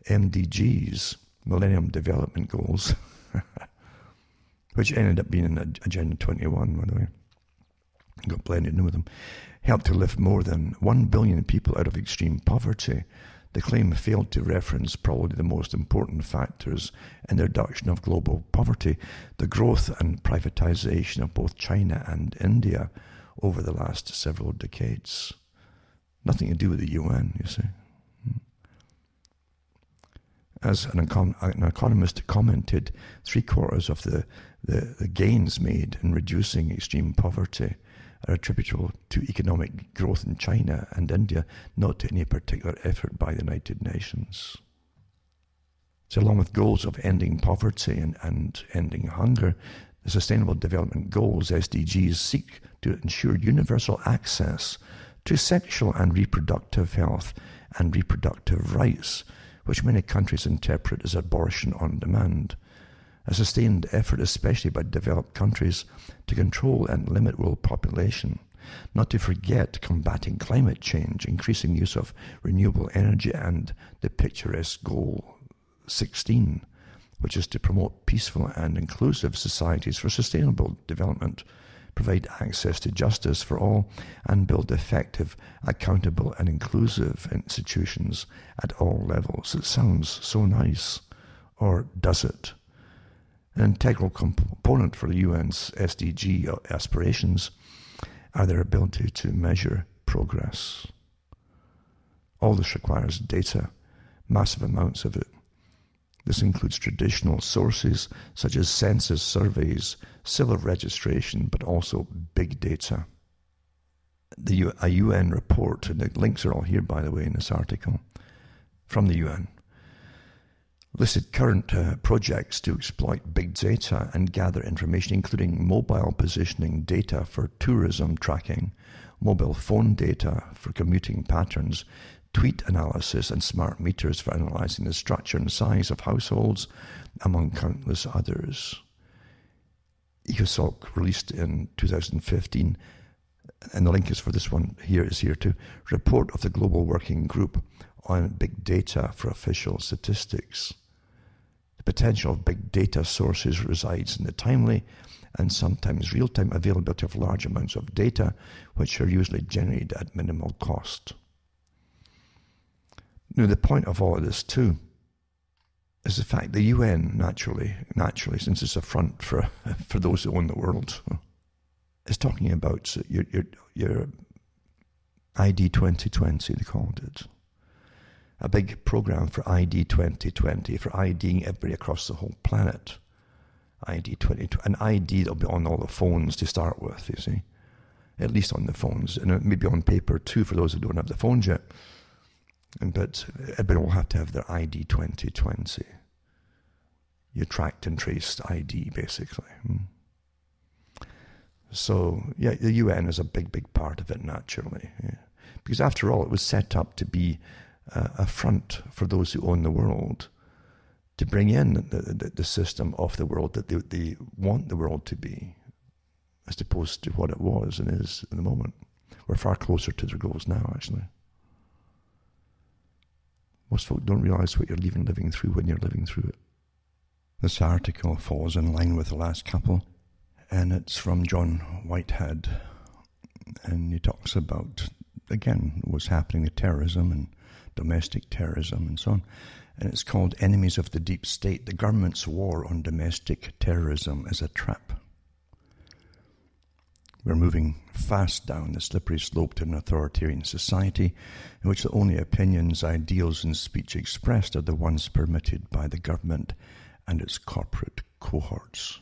MDGs, Millennium Development Goals, which ended up being in Agenda 21, by the way, got blended in with them, helped to lift more than 1 billion people out of extreme poverty. The claim failed to reference probably the most important factors in the reduction of global poverty, the growth and privatization of both China and India over the last several decades. Nothing to do with the UN, you see. As an economist commented, 3/4 of the gains made in reducing extreme poverty are attributable to economic growth in China and India, not to any particular effort by the United Nations. So along with goals of ending poverty and ending hunger, the Sustainable Development Goals, SDGs, seek to ensure universal access to sexual and reproductive health and reproductive rights, which many countries interpret as abortion on demand. A sustained effort, especially by developed countries, to control and limit world population, not to forget combating climate change, increasing use of renewable energy, and the picturesque Goal 16, which is to promote peaceful and inclusive societies for sustainable development, provide access to justice for all, and build effective, accountable, and inclusive institutions at all levels. It sounds so nice, or does it? An integral component for the UN's SDG aspirations are their ability to measure progress. All this requires data, massive amounts of it. This includes traditional sources such as census surveys, civil registration, but also big data. A UN report, and the links are all here, by the way, in this article, from the UN, listed current projects to exploit big data and gather information, including mobile positioning data for tourism tracking, mobile phone data for commuting patterns, tweet analysis, and smart meters for analyzing the structure and size of households, among countless others. ECOSOC released in 2015, and the link is for this one here too, report of the Global Working Group on Big Data for Official Statistics. The potential of big data sources resides in the timely and sometimes real-time availability of large amounts of data, which are usually generated at minimal cost. Now, the point of all of this, too, is the fact the UN, naturally, since it's a front for those who own the world, is talking about your ID 2020, they called it. a big program for ID 2020, for IDing everybody across the whole planet. ID 2020, an ID that'll be on all the phones to start with, you see. At least on the phones, and maybe on paper too for those who don't have the phones yet. But everybody will have to have their ID 2020. Your tracked and traced ID, basically. So, yeah, the UN is a big part of it, naturally. Yeah. Because after all, it was set up to be a front for those who own the world, to bring in the system of the world that they want the world to be, as opposed to what it was and is in the moment. We're far closer to their goals now, actually. Most folk don't realize what you're living through when you're living through it. This article falls in line with the last couple, and it's from John Whitehead, and he talks about, again, what's happening with terrorism and domestic terrorism and so on. And it's called Enemies of the Deep State. The government's war on domestic terrorism is a trap. We're moving fast down the slippery slope to an authoritarian society in which the only opinions, ideals, and speech expressed are the ones permitted by the government and its corporate cohorts.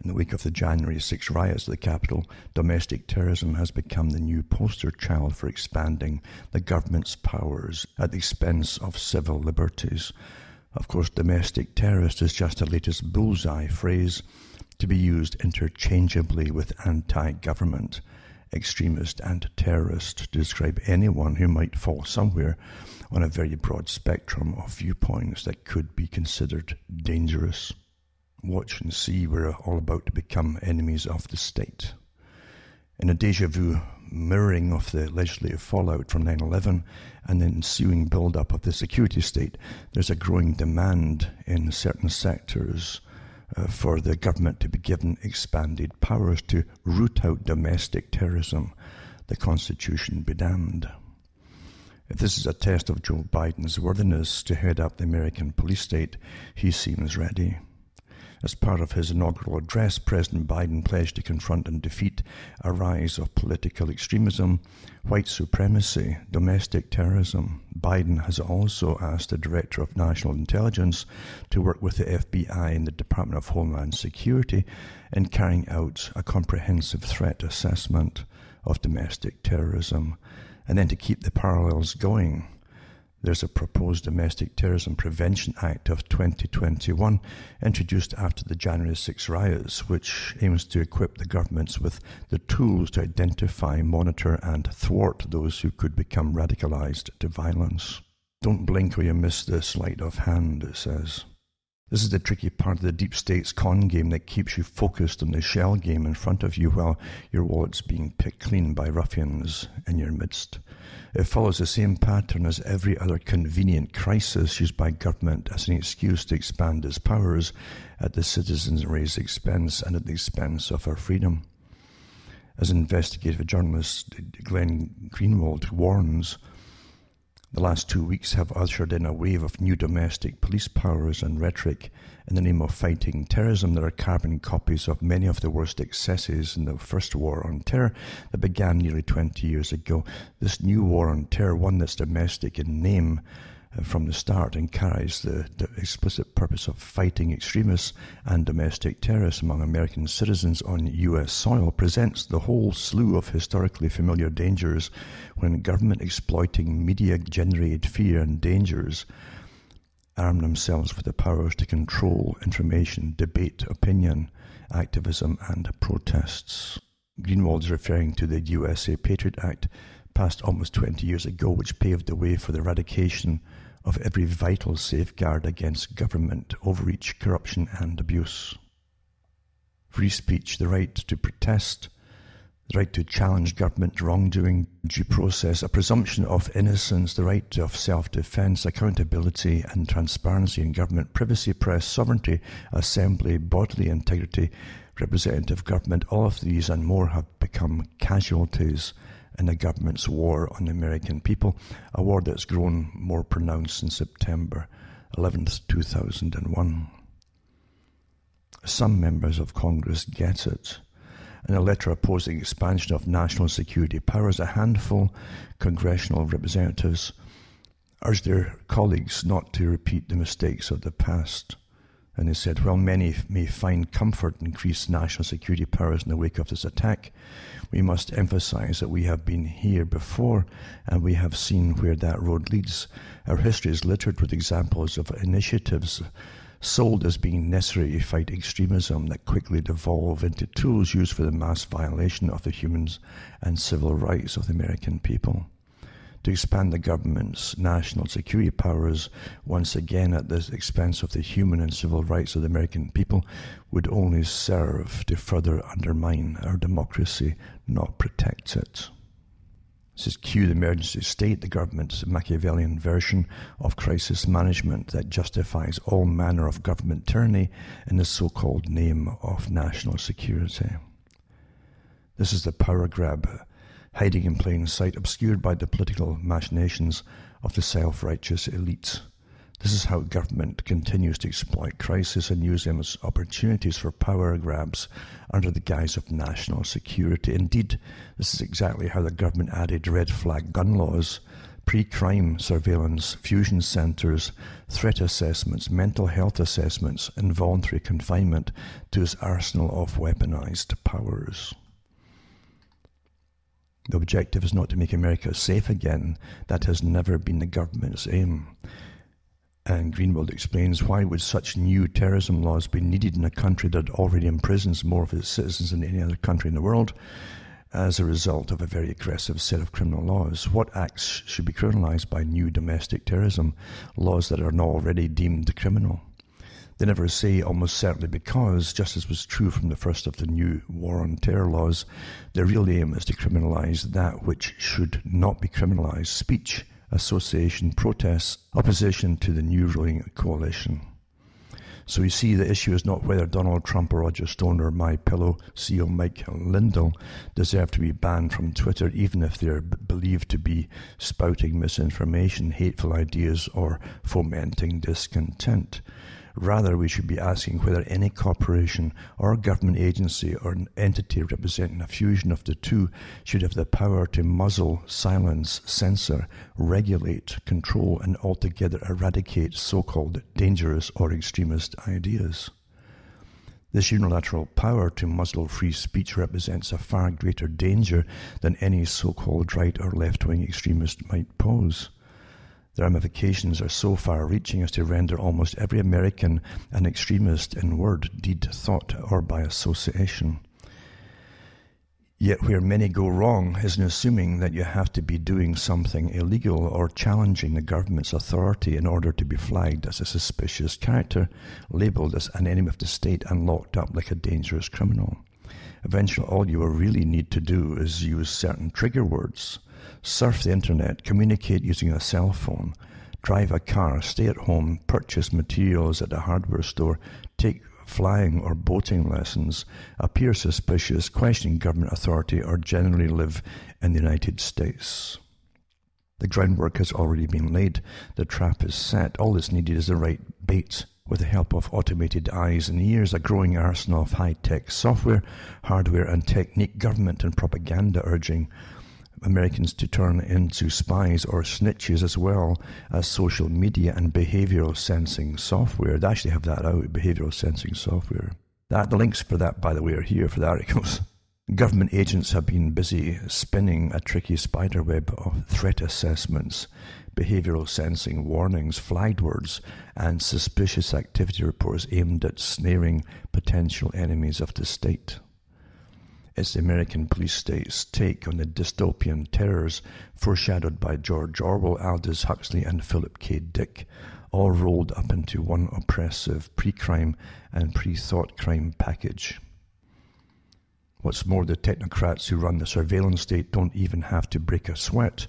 In the wake of the January 6 riots at the Capitol, domestic terrorism has become the new poster child for expanding the government's powers at the expense of civil liberties. Of course, domestic terrorist is just a latest bullseye phrase to be used interchangeably with anti-government, extremist, and terrorist to describe anyone who might fall somewhere on a very broad spectrum of viewpoints that could be considered dangerous. Watch and see, we're all about to become enemies of the state. In a deja vu mirroring of the legislative fallout from 9/11 and the ensuing build-up of the security state, there's a growing demand in certain sectors for the government to be given expanded powers to root out domestic terrorism. The Constitution be damned. If this is a test of Joe Biden's worthiness to head up the American police state, he seems ready. As part of his inaugural address, President Biden pledged to confront and defeat a rise of political extremism, white supremacy, domestic terrorism. Biden has also asked the Director of National Intelligence to work with the FBI and the Department of Homeland Security in carrying out a comprehensive threat assessment of domestic terrorism, and then to keep the parallels going. There's a proposed Domestic Terrorism Prevention Act of 2021 introduced after the January 6 riots, which aims to equip the governments with the tools to identify, monitor, and thwart those who could become radicalized to violence. Don't blink or you miss the sleight of hand, it says. This is the tricky part of the deep state's con game that keeps you focused on the shell game in front of you while your wallet's being picked clean by ruffians in your midst. It follows the same pattern as every other convenient crisis used by government as an excuse to expand its powers at the citizenry's expense and at the expense of our freedom. As investigative journalist Glenn Greenwald warns, the last 2 weeks have ushered in a wave of new domestic police powers and rhetoric in the name of fighting terrorism that are carbon copies of many of the worst excesses in the first war on terror that began nearly 20 years ago. This new war on terror, one that's domestic in name from the start and carries the explicit purpose of fighting extremists and domestic terrorists among American citizens on U.S. soil, presents the whole slew of historically familiar dangers when government exploiting media-generated fear and dangers arm themselves with the powers to control information, debate, opinion, activism, and protests. Greenwald is referring to the USA Patriot Act, passed almost 20 years ago, which paved the way for the eradication of every vital safeguard against government overreach, corruption, and abuse. Free speech, the right to protest, the right to challenge government wrongdoing, due process, a presumption of innocence, the right of self-defense, accountability and transparency in government, privacy, press, sovereignty, assembly, bodily integrity, representative government, all of these and more have become casualties in the government's war on the American people, a war that's grown more pronounced since September 11th, 2001. Some members of Congress get it. in a letter opposing expansion of national security powers, a handful congressional representatives urged their colleagues not to repeat the mistakes of the past. And they said, while many may find comfort in increased national security powers in the wake of this attack, we must emphasize that we have been here before and we have seen where that road leads. Our history is littered with examples of initiatives sold as being necessary to fight extremism that quickly devolve into tools used for the mass violation of the human and civil rights of the American people. To expand the government's national security powers once again at the expense of the human and civil rights of the American people would only serve to further undermine our democracy, not protect it. This is Coup, the emergency state, the government's Machiavellian version of crisis management that justifies all manner of government tyranny in the so-called name of national security. This is the power grab, hiding in plain sight, obscured by the political machinations of the self-righteous elite. This is how government continues to exploit crisis and use them as opportunities for power grabs under the guise of national security. Indeed, this is exactly how the government added red flag gun laws, pre-crime surveillance, fusion centres, threat assessments, mental health assessments, and voluntary confinement to its arsenal of weaponized powers. The objective is not to make America safe again. That has never been the government's aim. And Greenwald explains, why would such new terrorism laws be needed in a country that already imprisons more of its citizens than any other country in the world as a result of a very aggressive set of criminal laws? What acts should be criminalized by new domestic terrorism laws that are not already deemed criminal? They never say almost certainly, because, just as was true from the first of the new war on terror laws, their real aim is to criminalize that which should not be criminalized: speech, association, protests, opposition to the new ruling coalition. So you see, the issue is not whether Donald Trump or Roger Stone or MyPillow CEO Mike Lindell deserve to be banned from Twitter, even if they're believed to be spouting misinformation, hateful ideas, or fomenting discontent. Rather, we should be asking whether any corporation or government agency or an entity representing a fusion of the two should have the power to muzzle, silence, censor, regulate, control, and altogether eradicate so-called dangerous or extremist ideas. This unilateral power to muzzle free speech represents a far greater danger than any so-called right or left-wing extremist might pose. The ramifications are so far-reaching as to render almost every American an extremist in word, deed, thought, or by association. Yet where many go wrong is in assuming that you have to be doing something illegal or challenging the government's authority in order to be flagged as a suspicious character, labelled as an enemy of the state, and locked up like a dangerous criminal. Eventually, all you will really need to do is use certain trigger words: surf the internet, communicate using a cell phone, drive a car, stay at home, purchase materials at a hardware store, take flying or boating lessons, appear suspicious, question government authority, or generally live in the United States. The groundwork has already been laid. The trap is set. All that's needed is the right bait. With the help of automated eyes and ears, a growing arsenal of high-tech software, hardware, and technique, government and propaganda urging Americans to turn into spies or snitches, as well as social media and behavioral sensing software. They actually have that out, behavioral sensing software. The links for that, by the way, are here for the articles. Government agents have been busy spinning a tricky spiderweb of threat assessments, behavioral sensing warnings, flagged words, and suspicious activity reports aimed at snaring potential enemies of the state. It's the American police state's take on the dystopian terrors foreshadowed by George Orwell, Aldous Huxley, and Philip K. Dick, all rolled up into one oppressive pre-crime and pre-thought crime package. What's more, the technocrats who run the surveillance state don't even have to break a sweat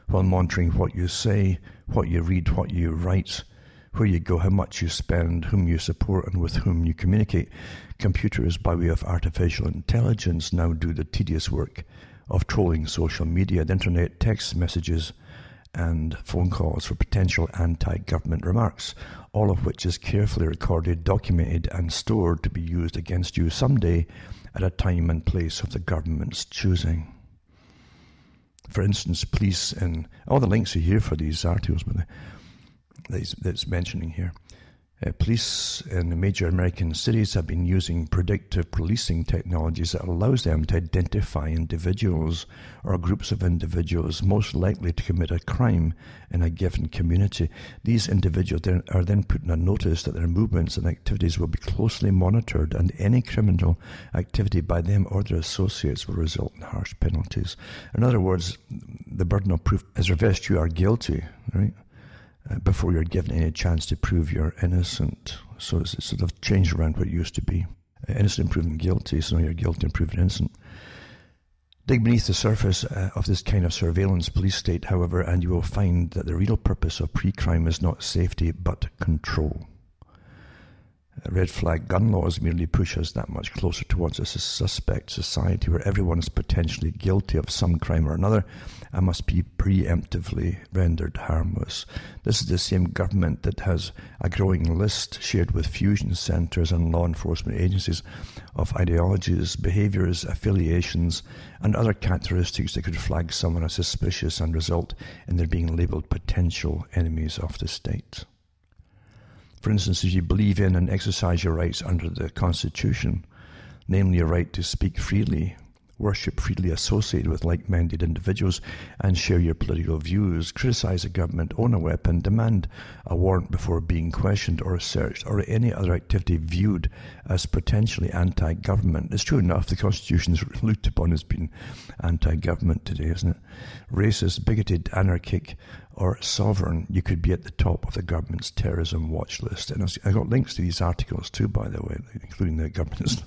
while monitoring what you say, what you read, what you write, where you go, how much you spend, whom you support, and with whom you communicate. Computers, by way of artificial intelligence, now do the tedious work of trolling social media, the internet, text messages, and phone calls for potential anti-government remarks, all of which is carefully recorded, documented, and stored to be used against you someday at a time and place of the government's choosing. For instance, police, and all the links are here for these articles, but that's mentioning here. Police in major American cities have been using predictive policing technologies that allows them to identify individuals or groups of individuals most likely to commit a crime in a given community. These individuals are then put on notice that their movements and activities will be closely monitored, and any criminal activity by them or their associates will result in harsh penalties. In other words, the burden of proof is reversed. You are guilty, right? Before you're given any chance to prove you're innocent. So it's sort of changed around what it used to be. Innocent proven guilty, so now you're guilty and proven innocent. Dig beneath the surface of this kind of surveillance police state, however, and you will find that the real purpose of pre-crime is not safety, but control. Red flag gun laws merely push us that much closer towards a suspect society where everyone is potentially guilty of some crime or another and must be preemptively rendered harmless. This is the same government that has a growing list shared with fusion centres and law enforcement agencies of ideologies, behaviours, affiliations and other characteristics that could flag someone as suspicious and result in their being labelled potential enemies of the state. For instance, if you believe in and exercise your rights under the Constitution, namely your right to speak freely, worship freely, associate with like-minded individuals, and share your political views, criticize the government, own a weapon, demand a warrant before being questioned or searched, or any other activity viewed as potentially anti-government. It's true enough, the Constitution is looked upon as being anti-government today, isn't it? Racist, bigoted, anarchic, or sovereign, you could be at the top of the government's terrorism watch list. And I got links to these articles too, by the way, including the government's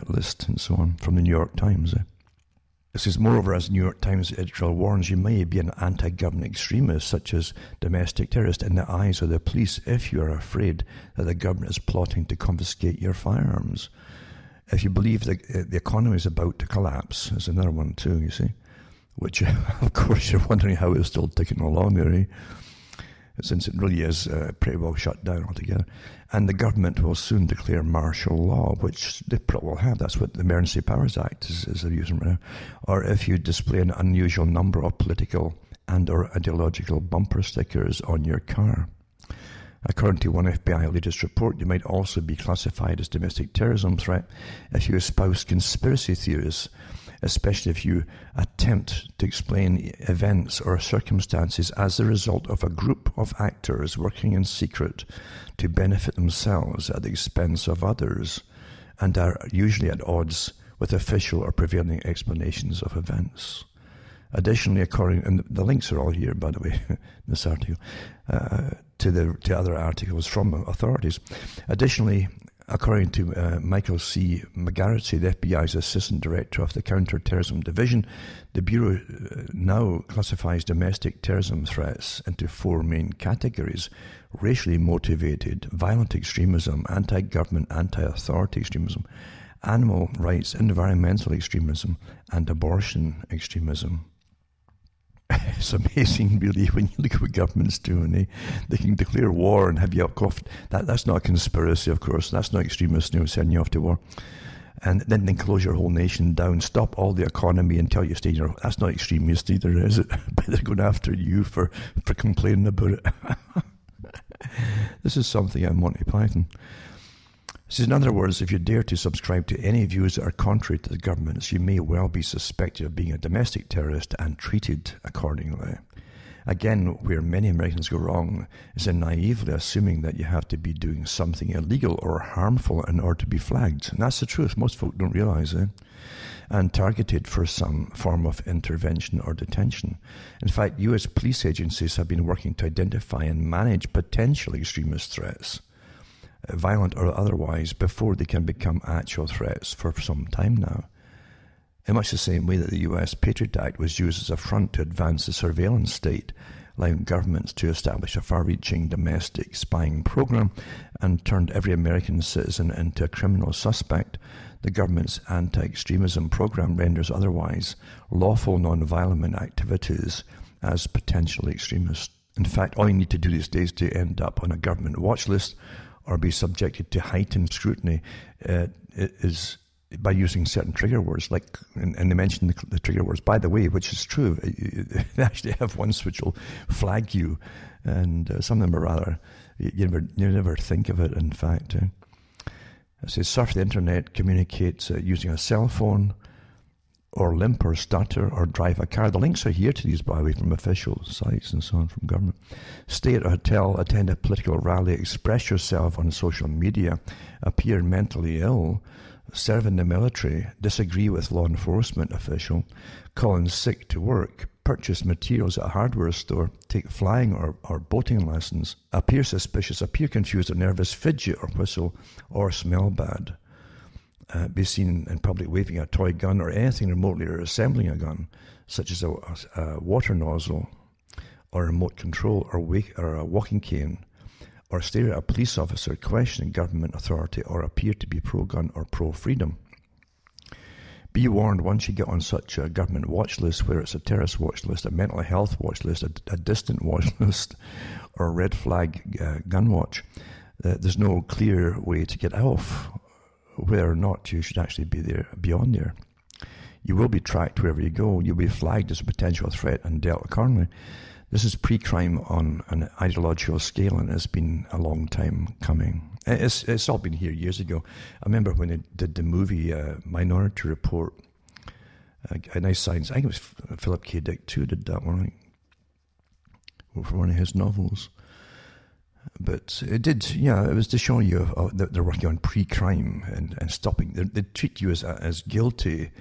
list and so on, from the New York Times. It says, moreover, as the New York Times editorial warns, you may be an anti-government extremist, such as domestic terrorist, in the eyes of the police if you are afraid that the government is plotting to confiscate your firearms. If you believe that the economy is about to collapse, there's another one too, you see, which, of course, you're wondering how it's still ticking along there, eh? Since it really is pretty well shut down altogether. And the government will soon declare martial law, which they probably will have. That's what the Emergency Powers Act is they're using right now. Or if you display an unusual number of political and or ideological bumper stickers on your car. According to one FBI latest report, you might also be classified as domestic terrorism threat if you espouse conspiracy theories, especially if you attempt to explain events or circumstances as the result of a group of actors working in secret to benefit themselves at the expense of others, and are usually at odds with official or prevailing explanations of events. Additionally, and the links are all here, by the way, in this article, to other articles from authorities. Additionally, according to Michael C. McGarrity, the FBI's Assistant Director of the Counterterrorism Division, the Bureau now classifies domestic terrorism threats into four main categories: racially motivated, violent extremism, anti-government, anti-authority extremism, animal rights, environmental extremism, and abortion extremism. It's amazing, really, when you look at what government's doing. They can declare war and have you off. That's not a conspiracy, of course. That's not extremists sending you off to war. And then they close your whole nation down, stop all the economy and tell you to stay in your... That's not extremist either, is it? But they're going after you for complaining about it. This is something I'm Monty Python. So in other words, if you dare to subscribe to any views that are contrary to the government's, you may well be suspected of being a domestic terrorist and treated accordingly. Again, where many Americans go wrong is in naively assuming that you have to be doing something illegal or harmful in order to be flagged. And that's the truth. Most folk don't realize it. And targeted for some form of intervention or detention. In fact, U.S. police agencies have been working to identify and manage potential extremist threats, violent or otherwise, before they can become actual threats for some time now. In much the same way that the US Patriot Act was used as a front to advance the surveillance state, allowing governments to establish a far-reaching domestic spying program and turned every American citizen into a criminal suspect, the government's anti-extremism program renders otherwise lawful non-violent activities as potentially extremist. In fact, all you need to do these days to end up on a government watch list or be subjected to heightened scrutiny is by using certain trigger words, like, and they mention the trigger words, by the way, which is true. They actually have ones which will flag you, and some of them are rather, you never think of it, in fact. It says, surf the internet, communicate using a cell phone, or limp or stutter, or drive a car. The links are here to these, by the way, from official sites and so on, from government. Stay at a hotel, attend a political rally, express yourself on social media, appear mentally ill, serve in the military, disagree with law enforcement official, call in sick to work, purchase materials at a hardware store, take flying or boating lessons, appear suspicious, appear confused or nervous, fidget or whistle, or smell bad. Be seen in public waving a toy gun or anything remotely resembling a gun, such as a water nozzle or remote control or a walking cane, or stare at a police officer questioning government authority, or appear to be pro-gun or pro-freedom. Be warned, once you get on such a government watch list, whether it's a terrorist watch list, a mental health watch list, a distant watch list, or a red flag gun watch, there's no clear way to get off whether or not you should actually be on there. You will be tracked wherever you go. You'll be flagged as a potential threat and dealt accordingly. This is pre-crime on an ideological scale, and it's been a long time coming. It's all been here years ago. I remember when they did the movie Minority Report, a nice science. I think it was Philip K. Dick too did that one, for one of his novels. But it did, it was to show you that they're working on pre-crime and stopping. They treat you as guilty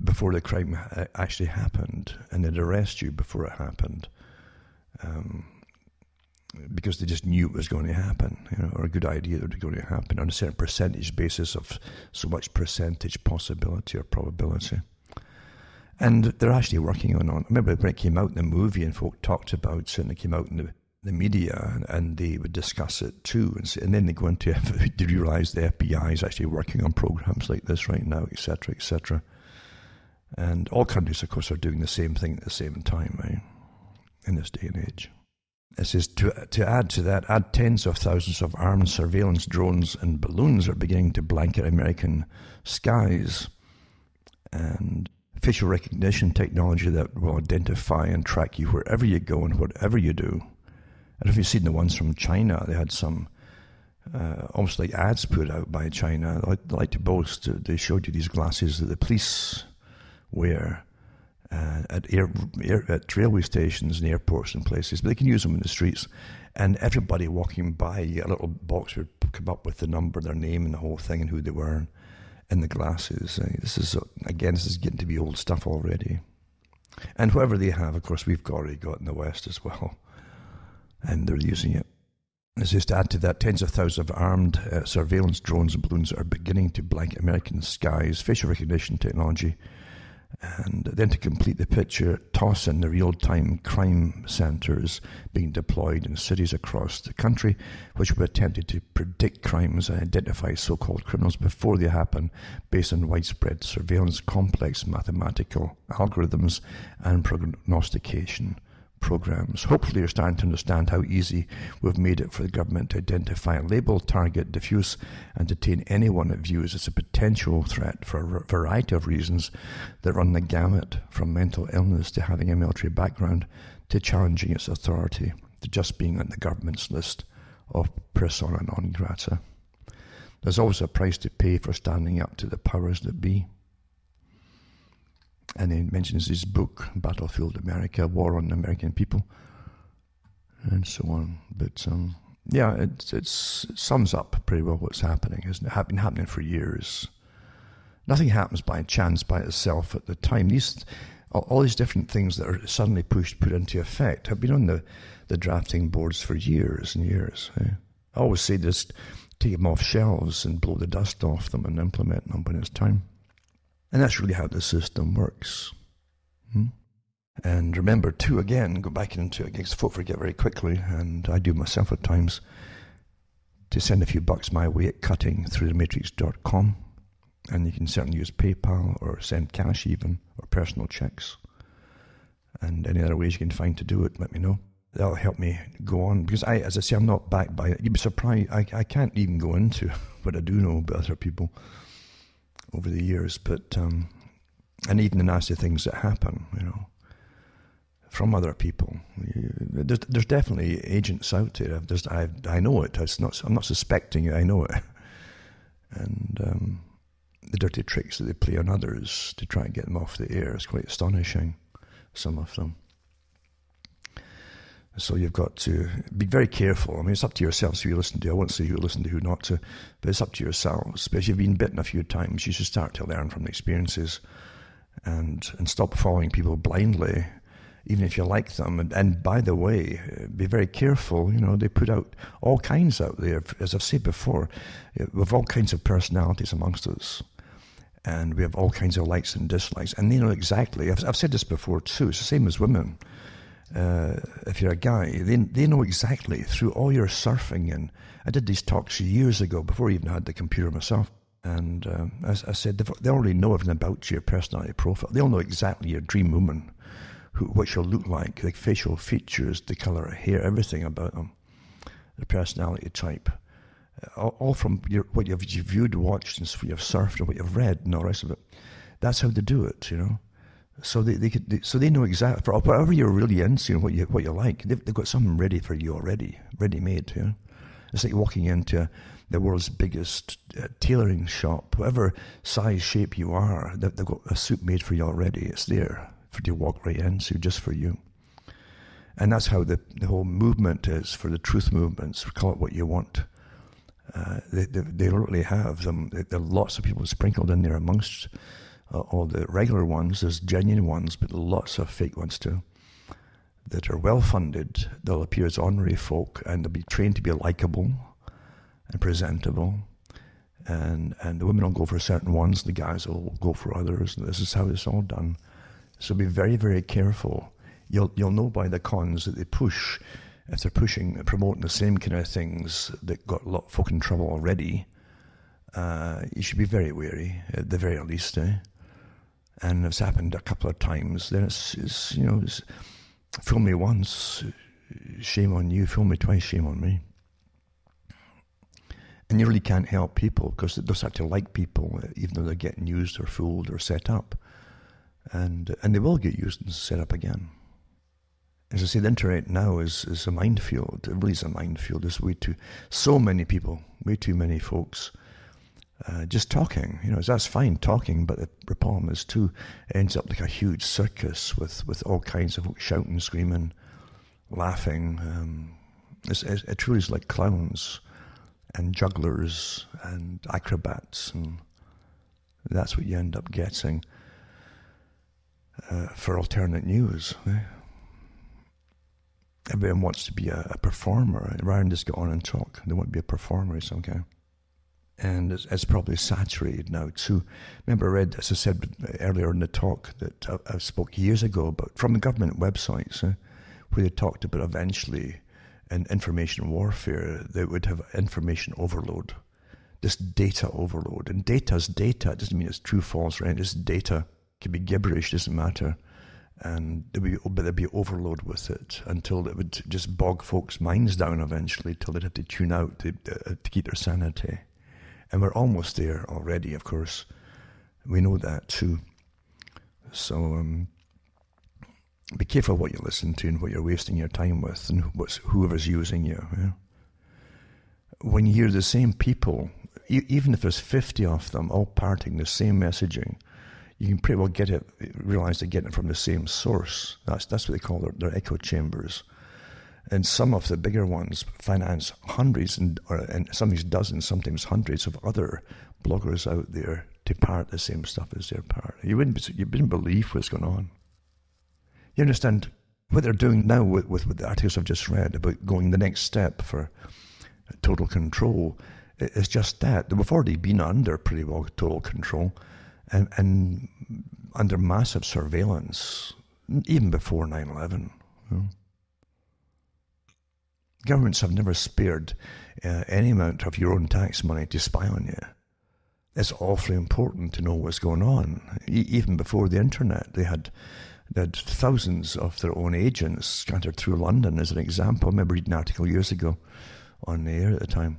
before the crime actually happened, and they'd arrest you before it happened, because they just knew it was going to happen, or a good idea that it was going to happen on a certain percentage basis of so much percentage possibility or probability. And they're actually working on. I remember when it came out in the movie and folk talked about it, and it came out in the media, and they would discuss it too, and then they go into to realize the FBI is actually working on programs like this right now, etc., etc. And all countries, of course, are doing the same thing at the same time, right? In this day and age. It says, to add to that, add tens of thousands of armed surveillance drones and balloons are beginning to blanket American skies, and facial recognition technology that will identify and track you wherever you go and whatever you do. I don't know if you've seen the ones from China. They had some almost like ads put out by China. They like to boast. They showed you these glasses that the police wear at railway stations and airports and places, but they can use them in the streets. And everybody walking by, a little box would come up with the number, their name, and the whole thing, and who they were in the glasses. This is getting to be old stuff already. And whatever they have, of course, we've already got in the West as well. And they're using it. This is to add to that, tens of thousands of armed surveillance drones and balloons are beginning to blanket American skies, facial recognition technology, and then to complete the picture, toss in the real-time crime centers being deployed in cities across the country, which will be attempted to predict crimes and identify so-called criminals before they happen, based on widespread surveillance, complex mathematical algorithms, and prognostication programs. Hopefully you're starting to understand how easy we've made it for the government to identify, label, target, diffuse, and detain anyone it views as a potential threat for a variety of reasons that run the gamut from mental illness to having a military background to challenging its authority to just being on the government's list of persona non grata. There's always a price to pay for standing up to the powers that be. And he mentions his book, Battlefield America, War on the American People, and so on. But it sums up pretty well what's happening. It's been happening for years. Nothing happens by chance by itself at the time. All these different things that are suddenly put into effect have been on the drafting boards for years and years. I always say just take them off shelves and blow the dust off them and implement them when it's time. And that's really how the system works. And remember, too, again, go back into it, because folk forget very quickly, and I do myself at times, to send a few bucks my way at cuttingthroughthematrix.com. And you can certainly use PayPal or send cash even, or personal checks. And any other ways you can find to do it, let me know. That'll help me go on, because as I say, I'm not backed by it. You'd be surprised, I can't even go into what I do know about other people. over the years, but and even the nasty things that happen, from other people. There's definitely agents out there. I know it. I'm not suspecting it. I know it. And the dirty tricks that they play on others to try and get them off the air is quite astonishing, some of them. So you've got to be very careful. I mean, it's up to yourselves who you listen to. I won't say who you listen to, who not to, but it's up to yourselves. But if you've been bitten a few times, you should start to learn from the experiences and stop following people blindly, even if you like them. And by the way, be very careful. They put out all kinds out there. As I've said before, we have all kinds of personalities amongst us. And we have all kinds of likes and dislikes. And they know exactly. I've said this before too. It's the same as women. If you're a guy, they know exactly through all your surfing. And I did these talks years ago before I even had the computer myself. And as I said, they already know everything about your personality profile. They'll know exactly your dream woman, what she'll look like facial features, the colour of hair, everything about them, the personality type. All from what you've viewed, watched, and you've surfed, and what you've read, and all the rest of it. That's how they do it, So they know exactly for whatever you're really into and what you like. They've got something ready for you already, ready made. It's like walking into the world's biggest tailoring shop. Whatever size, shape you are, they've got a suit made for you already. It's there for you to walk right into, just for you. And that's how the whole movement is for the truth movements. Call it what you want. They literally have them. There are lots of people sprinkled in there amongst all the regular ones. There's genuine ones, but lots of fake ones too, that are well funded. They'll appear as honorary folk, and they'll be trained to be likable and presentable. And the women will go for certain ones, the guys will go for others. And this is how it's all done. So be very, very careful. You'll know by the cons that they push. If they're promoting the same kind of things that got a lot of folk in trouble already, you should be very wary, at the very least. And it's happened a couple of times. Then it's fool me once, shame on you. Fool me twice, shame on me. And you really can't help people, because they'll start to like people, even though they're getting used or fooled or set up. And they will get used and set up again. As I say, the internet now is a minefield. It really is a minefield. There's so many people, way too many folks, just talking. That's fine, talking, but the problem is too, it ends up like a huge circus with all kinds of folks shouting, screaming, laughing. It truly is like clowns and jugglers and acrobats, and that's what you end up getting for alternate news. Everyone wants to be a performer rather than just go on and talk. They want to be a performer of some kind. And it's probably saturated now too. Remember, I read, as I said earlier in the talk, that I spoke years ago about from the government websites, where they talked about eventually in information warfare, they would have information overload, just data overload. And data's data. It doesn't mean it's true, false, right? It's data. It can be gibberish, doesn't matter. And there'd be overload with it until it would just bog folks' minds down eventually, till they'd have to tune out to keep their sanity. And we're almost there already, of course. We know that too. So be careful what you listen to and what you're wasting your time with, and whoever's using you. When you hear the same people, even if there's 50 of them all parting the same messaging, you can pretty well realize they're getting it from the same source. That's what they call their echo chambers. And some of the bigger ones finance hundreds and sometimes dozens, sometimes hundreds of other bloggers out there to parrot the same stuff as their parrot. You wouldn't believe what's going on. You understand what they're doing now with the articles I've just read about going the next step for total control. It's just that. They've already been under pretty well total control and under massive surveillance, even before 9/11. Governments have never spared any amount of your own tax money to spy on you. It's awfully important to know what's going on. Even before the internet, they had thousands of their own agents scattered through London, as an example. I remember reading an article years ago on the air at the time.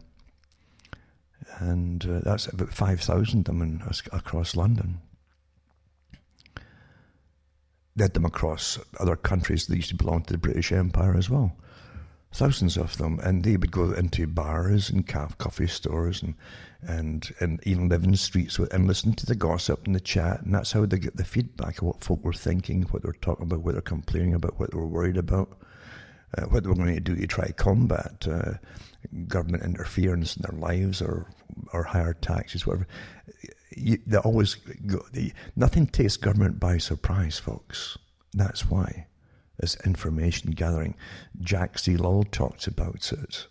And that's about 5,000 of them across London. They had them across other countries that used to belong to the British Empire as well. Thousands of them. And they would go into bars and coffee stores and even live in the streets and listen to the gossip and the chat. And that's how they get the feedback of what folk were thinking, what they were talking about, what they're complaining about, what they were worried about, what they were going to do to try to combat government interference in their lives or higher taxes, whatever. They always go, nothing takes government by surprise, folks. That's why. This information gathering. Jack C. Lowell talks about it.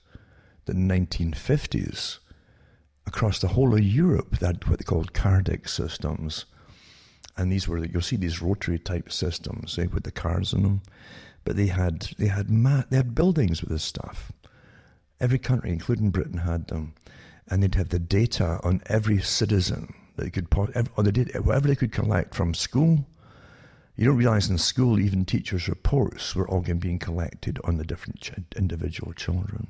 The 1950s, across the whole of Europe, they had what they called Cardiac systems. And these were, you'll see these rotary type systems, with the cards in them. But they had buildings with this stuff. Every country, including Britain, had them. And they'd have the data on every citizen that they could, or the data, whatever they could collect from school. You don't realize in school, even teachers' reports were all being collected on the different individual children.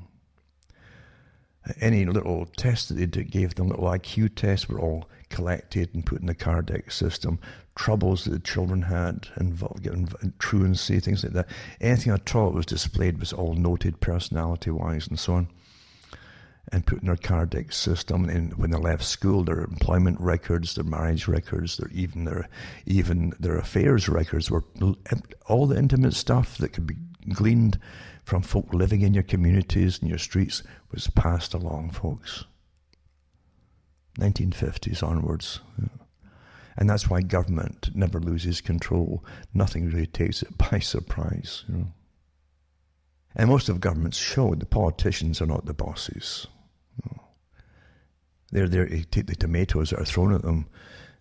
Any little test that they gave them, little IQ tests, were all collected and put in the cardiac system. Troubles that the children had, truancy, things like that. Anything at all that was displayed was all noted personality-wise and so on, and put in their cardiac system. And when they left school, their employment records, their marriage records, even their affairs records, were all the intimate stuff that could be gleaned from folk living in your communities and your streets was passed along, folks. 1950s onwards. And that's why government never loses control. Nothing really takes it by surprise. And most of governments show the politicians are not the bosses. They're there to take the tomatoes that are thrown at them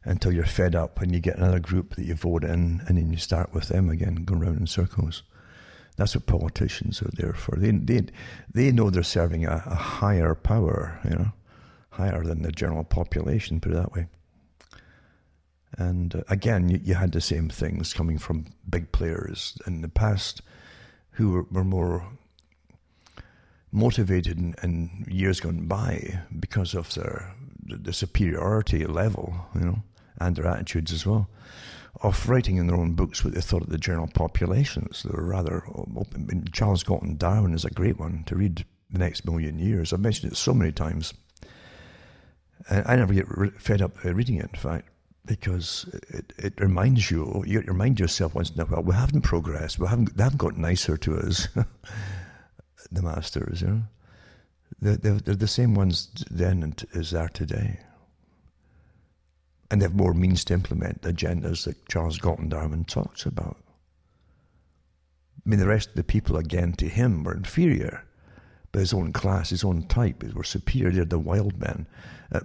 until you're fed up and you get another group that you vote in, and then you start with them again, going round in circles. That's what politicians are there for. They know they're serving a higher power, higher than the general population, put it that way. And again, you had the same things coming from big players in the past who were more motivated in years gone by because of the superiority level, and their attitudes as well, of writing in their own books what they thought of the general populations. They were rather open. Charles Galton, Darwin is a great one to read the next million years. I've mentioned it so many times. And I never get fed up reading it, in fact, because it reminds you remind yourself once in a while, we haven't progressed, they haven't got nicer to us, the masters, They're the same ones then as they are today. And they have more means to implement the agendas that Charles Galton Darwin talks about. I mean, the rest of the people, again, to him, were inferior. But his own class, his own type, were superior. They're the wild men.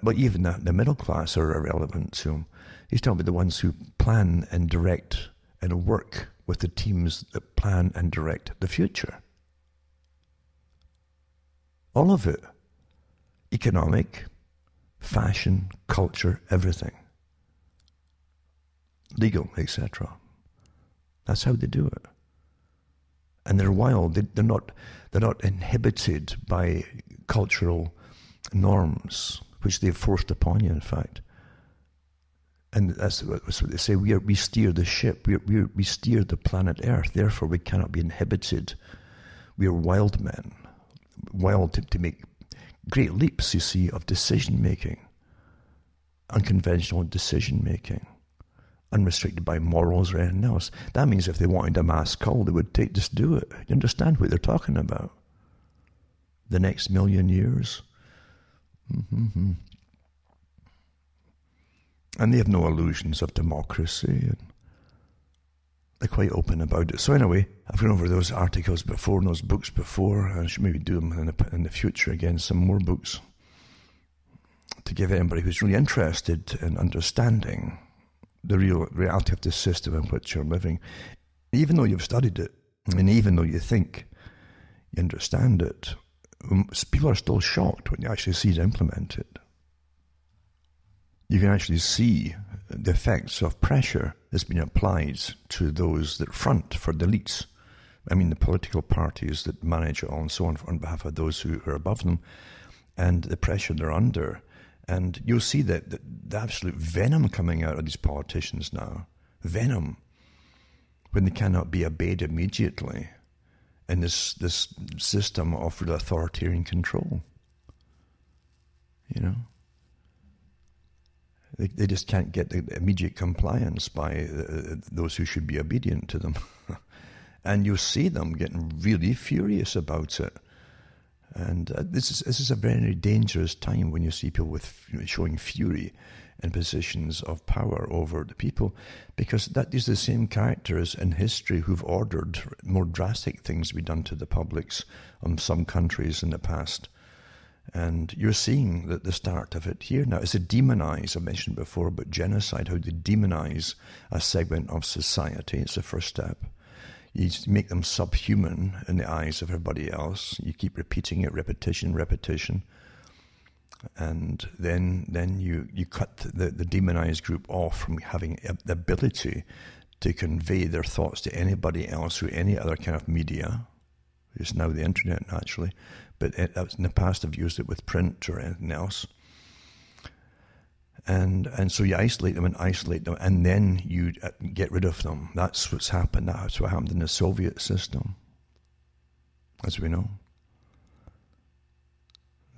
But even the middle class are irrelevant to him. He's talking about the ones who plan and direct and work with the teams that plan and direct the future. All of it. Economic, fashion, culture, everything. Legal, etc. That's how they do it. And they're wild. They're not inhibited by cultural norms, which they've forced upon you, in fact. And that's what they say. We steer the ship. We steer the planet Earth. Therefore, we cannot be inhibited. We are wild men. Wild to make great leaps, you see, of decision-making. Unconventional decision-making. Unrestricted by morals or anything else. That means if they wanted a mass call, they would just do it. You understand what they're talking about? The next million years. Mm-hmm. And they have no illusions of democracy. And they're quite open about it. So anyway, I've gone over those articles before and those books before. I should maybe do them in the future again, some more books, to give anybody who's really interested in understanding the real reality of the system in which you're living. Even though you've studied it, and even though you think you understand it, people are still shocked when you actually see it implemented. You can actually see the effects of pressure that's been applied to those that front for the elites. I mean, the political parties that manage it all and so on behalf of those who are above them, and the pressure they're under And you'll see that the absolute venom coming out of these politicians now, venom, when they cannot be obeyed immediately in this system of authoritarian control. They just can't get the immediate compliance by those who should be obedient to them. And you'll see them getting really furious about it. And this is a very dangerous time when you see people showing fury in positions of power over the people, because that is the same characters in history who've ordered more drastic things to be done to the publics of some countries in the past. And you're seeing that the start of it here now is to demonize. I mentioned before about genocide, how they demonize a segment of society. It's the first step. You make them subhuman in the eyes of everybody else. You keep repeating it, repetition. And then you cut the demonized group off from having the ability to convey their thoughts to anybody else through any other kind of media. It's now the internet, naturally. But in the past, I've used it with print or anything else. And so you isolate them, and then you get rid of them. That's what's happened. That's what happened in the Soviet system, as we know.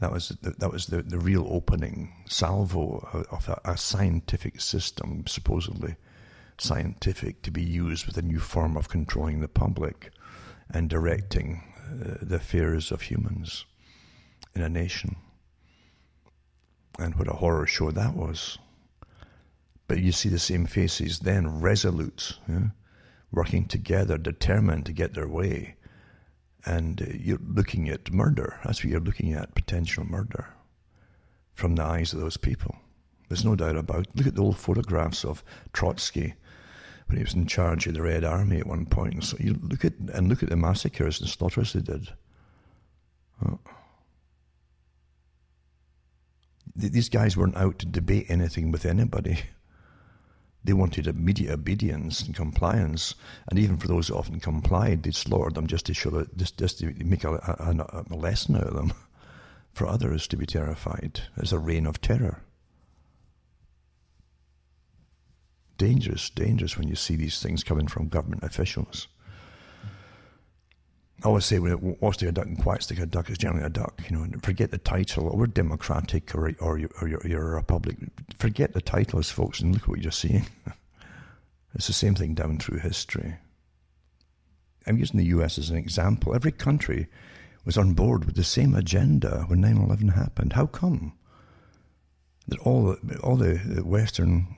That was the real opening salvo of a scientific system, supposedly scientific, to be used with a new form of controlling the public and directing the affairs of humans in a nation. And what a horror show that was. But you see the same faces then, resolute, working together, determined to get their way. And you're looking at murder. That's what you're looking at, potential murder, from the eyes of those people. There's no doubt about it. Look at the old photographs of Trotsky when he was in charge of the Red Army at one point. So you look at the massacres and slaughters they did. Oh. These guys weren't out to debate anything with anybody. They wanted immediate obedience and compliance, and even for those who often complied, they'd slaughter them just to show that, just to make a lesson out of them, for others to be terrified. There's a reign of terror. Dangerous when you see these things coming from government officials. I always say, when it walks like a duck and quacks like a duck, it's generally a duck. Forget the title. We're democratic or you're a republic. Forget the titles, folks, and look at what you're seeing. It's the same thing down through history. I'm using the US as an example. Every country was on board with the same agenda when 9/11 happened. How come that all the Western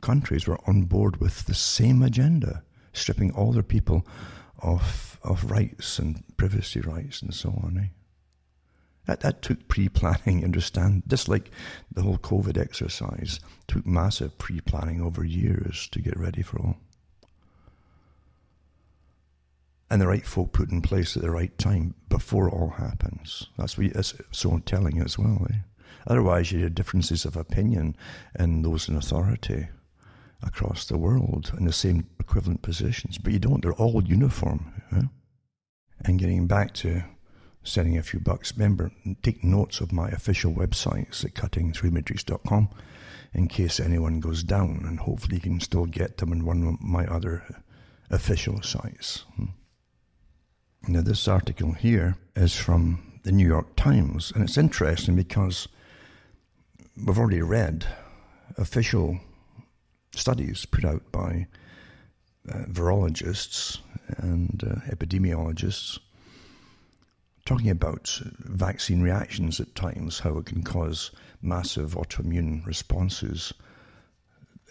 countries were on board with the same agenda, stripping all their people of rights and privacy rights and so on? That took pre-planning, understand? Just like the whole COVID exercise took massive pre-planning over years to get ready for all. And the right folk put in place at the right time before it all happens. That's so telling as well. Otherwise, you have differences of opinion in those in authority across the world in the same equivalent positions. But you don't. They're all uniform. And getting back to sending a few bucks, remember, take notes of my official websites at cuttingthroughmatrix.com in case anyone goes down, and hopefully you can still get them in one of my other official sites. Now, this article here is from the New York Times, and it's interesting because we've already read official studies put out by virologists and epidemiologists talking about vaccine reactions at times, how it can cause massive autoimmune responses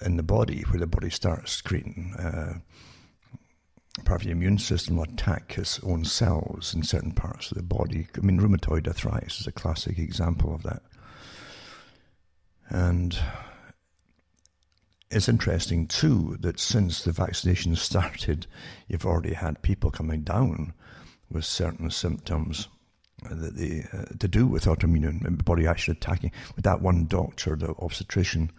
in the body, where the body starts creating part of the immune system will attack its own cells in certain parts of the body. I mean, rheumatoid arthritis is a classic example of that. And it's interesting, too, that since the vaccination started, you've already had people coming down with certain symptoms that to do with autoimmune, and the body actually attacking. With that one doctor, the obstetrician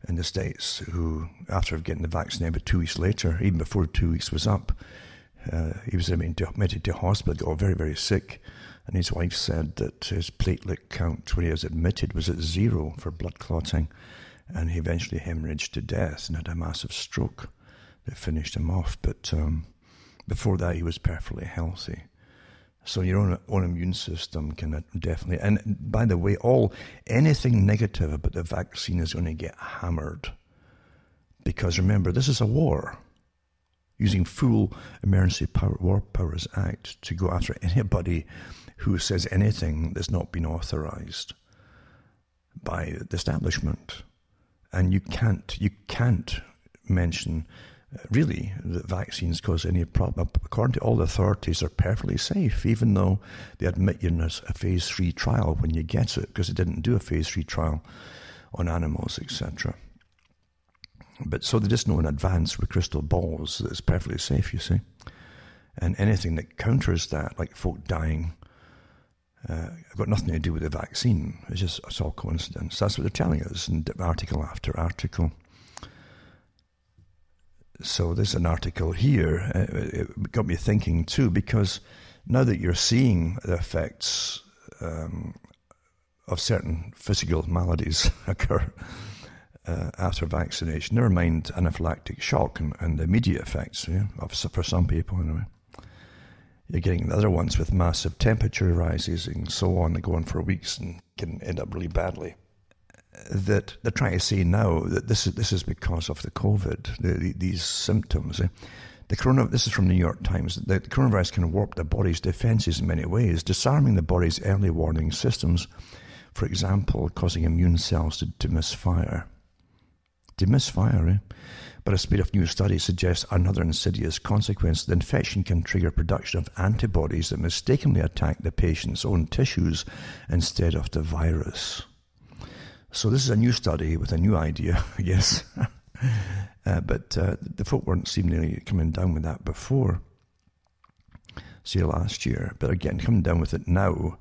in the States, who, after getting the vaccine, about 2 weeks later, even before 2 weeks was up, he was admitted to hospital, got very, very sick, And his wife said that his platelet count when he was admitted was at 0 for blood clotting, and he eventually hemorrhaged to death and had a massive stroke that finished him off. But before that, he was perfectly healthy. So your own immune system can definitely... And by the way, anything negative about the vaccine is going to get hammered. Because remember, this is a war. Using full Emergency War Powers Act to go after anybody who says anything that's not been authorized by the establishment. And you can't mention really that vaccines cause any problem. According to all the authorities, they're perfectly safe, even though they admit you in a phase 3 trial when you get it, because they didn't do a phase 3 trial on animals, etc. But so they just know in advance with crystal balls that it's perfectly safe, you see. And anything that counters that, like folk dying, got nothing to do with the vaccine. It's all coincidence. That's what they're telling us in article after article. So there's an article here. It got me thinking too, because now that you're seeing the effects of certain physical maladies occur after vaccination, never mind anaphylactic shock and the immediate effects, for some people anyway. You're getting the other ones with massive temperature rises and so on, that go on for weeks and can end up really badly. That they're trying to say now that this is because of the COVID, these symptoms. This is from the New York Times. The coronavirus can warp the body's defenses in many ways, disarming the body's early warning systems, for example, causing immune cells to misfire. To misfire, But a spate of new studies suggests another insidious consequence. The infection can trigger production of antibodies that mistakenly attack the patient's own tissues instead of the virus. So this is a new study with a new idea, I guess. But the folk weren't seemingly coming down with that before, say last year. But again, coming down with it now.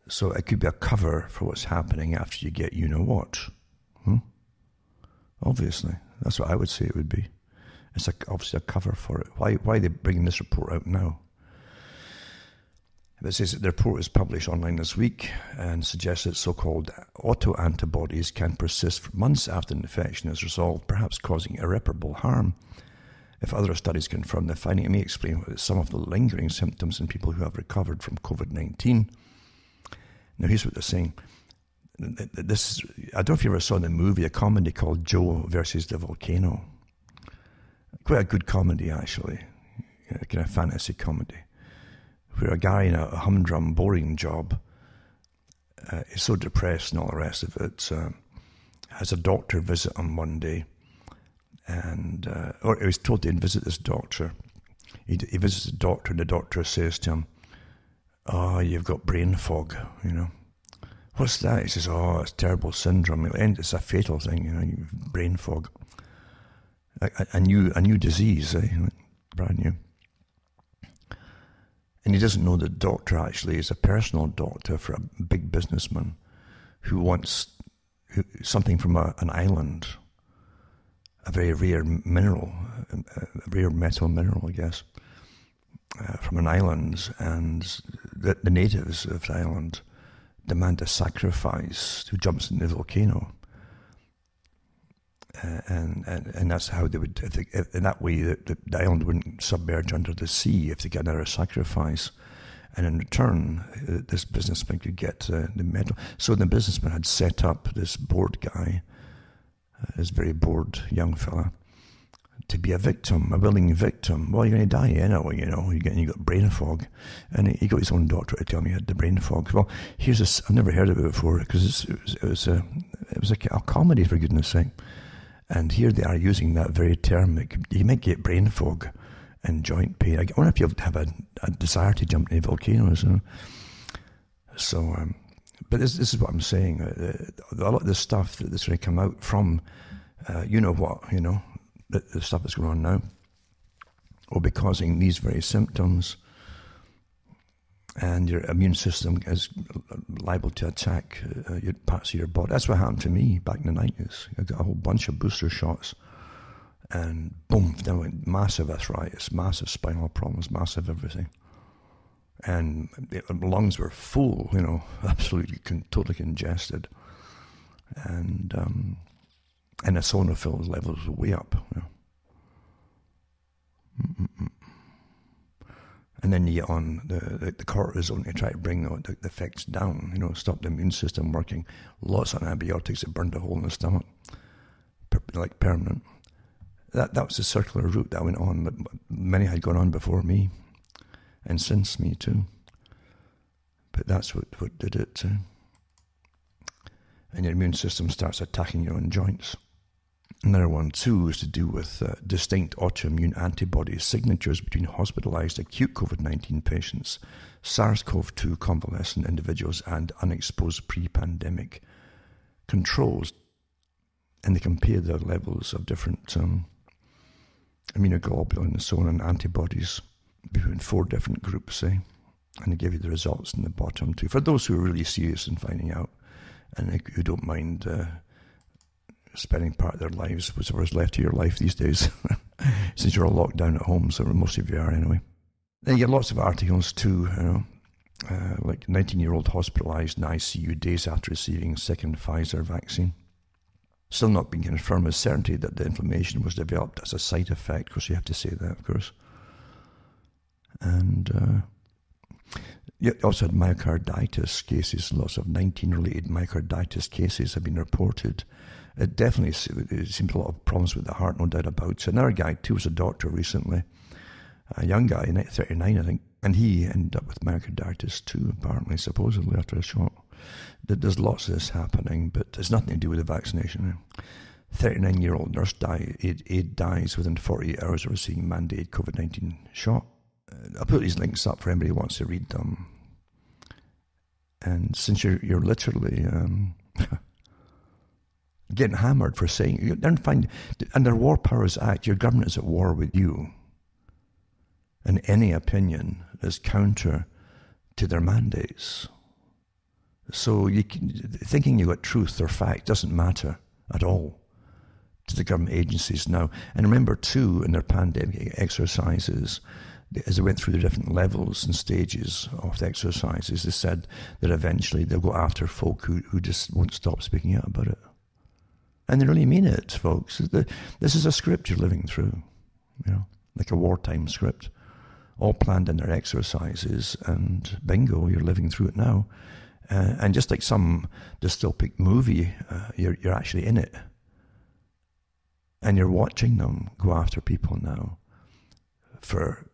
So it could be a cover for what's happening after you get you-know-what. Obviously. That's what I would say it would be. It's obviously a cover for it. Why are they bringing this report out now? It says that the report was published online this week and suggests that so-called autoantibodies can persist for months after the infection is resolved, perhaps causing irreparable harm. If other studies confirm the finding, it may explain some of the lingering symptoms in people who have recovered from COVID-19. Now, here's what they're saying. I don't know if you ever saw the movie, a comedy called Joe versus the Volcano. Quite a good comedy, actually. Kind of fantasy comedy. Where a guy in a humdrum, boring job is so depressed and all the rest of it, has a doctor visit him one day. Or he was told to visit this doctor. He visits the doctor, and the doctor says to him, "Oh, you've got brain fog, What's that? He says, "Oh, it's a terrible syndrome. It's a fatal thing, brain fog. A new disease, brand new." And he doesn't know the doctor actually is a personal doctor for a big businessman who wants something from an island, a very rare mineral, a rare metal mineral, I guess, from an island, and the natives of the island demand a sacrifice who jumps in the volcano, and that's how they would. In that way, the island wouldn't submerge under the sea if they get another sacrifice, and in return, this businessman could get the metal. So the businessman had set up this bored guy, this very bored young fella, to be a victim, a willing victim. Well, you're going to die anyway, you got brain fog. And he got his own doctor to tell me he had the brain fog. Well, here's this, I've never heard of it before, because it was a comedy, for goodness sake. And here they are using that very term. You might get brain fog and joint pain. I wonder if you have a desire to jump into volcanoes. So, but this is what I'm saying. A lot of this stuff that's going to come out from, the stuff that's going on now will be causing these very symptoms, and your immune system is liable to attack parts of your body. That's what happened to me back in the 90s. I got a whole bunch of booster shots, and boom, then went massive arthritis, massive spinal problems, massive everything. And the lungs were full, absolutely totally congested. And eosinophil levels were way up. And then you get on the cortisone to try to bring the effects down, stop the immune system working. Lots of antibiotics that burned a hole in the stomach, like permanent. That was the circular route that went on, but many had gone on before me, and since me too. But that's what did it too. And your immune system starts attacking your own joints. Another one too is to do with distinct autoimmune antibody signatures between hospitalized acute COVID-19 patients, SARS-CoV-2 convalescent individuals, and unexposed pre-pandemic controls. And they compare the levels of different immunoglobulin and so on and antibodies between 4 different groups, and they give you the results in the bottom too. For those who are really serious in finding out, and who don't mind spending part of their lives, whatever's left of your life these days, since you're all locked down at home, so most of you are anyway. Then you get lots of articles too, like 19-year-old hospitalized in ICU days after receiving second Pfizer vaccine. Still not being confirmed with certainty that the inflammation was developed as a side effect. Of course, you have to say that, of course. And you also had myocarditis cases. Lots of 19-related myocarditis cases have been reported. It definitely seems a lot of problems with the heart, no doubt about it. Another guy, too, was a doctor recently. A young guy, 39, I think. And he ended up with myocarditis, too, apparently, supposedly, after a shot. There's lots of this happening, but it's nothing to do with the vaccination. 39-year-old nurse dies within 48 hours of receiving mandated COVID-19 shot. I'll put these links up for anybody who wants to read them. And since you're literally getting hammered for saying, you don't find, under War Powers Act, your government is at war with you. And any opinion is counter to their mandates. So thinking you got truth or fact doesn't matter at all to the government agencies now. And remember too, in their pandemic exercises, as they went through the different levels and stages of the exercises, they said that eventually they'll go after folk who just won't stop speaking out about it. And they really mean it, folks. This is a script you're living through, like a wartime script, all planned in their exercises, and bingo, you're living through it now. And just like some dystopic movie, you're actually in it. And you're watching them go after people now for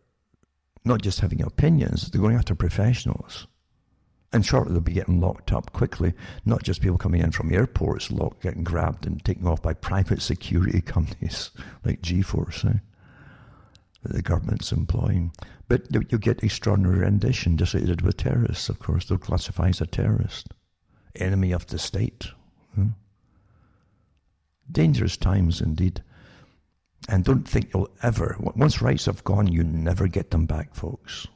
not just having opinions, they're going after professionals. And shortly they'll be getting locked up quickly, not just people coming in from airports, getting grabbed and taken off by private security companies like G-Force that the government's employing. But you'll get extraordinary rendition, just like they did with terrorists, of course. They'll classify as a terrorist, enemy of the state. Dangerous times indeed. And don't think you'll ever, once rights have gone, you never get them back, folks.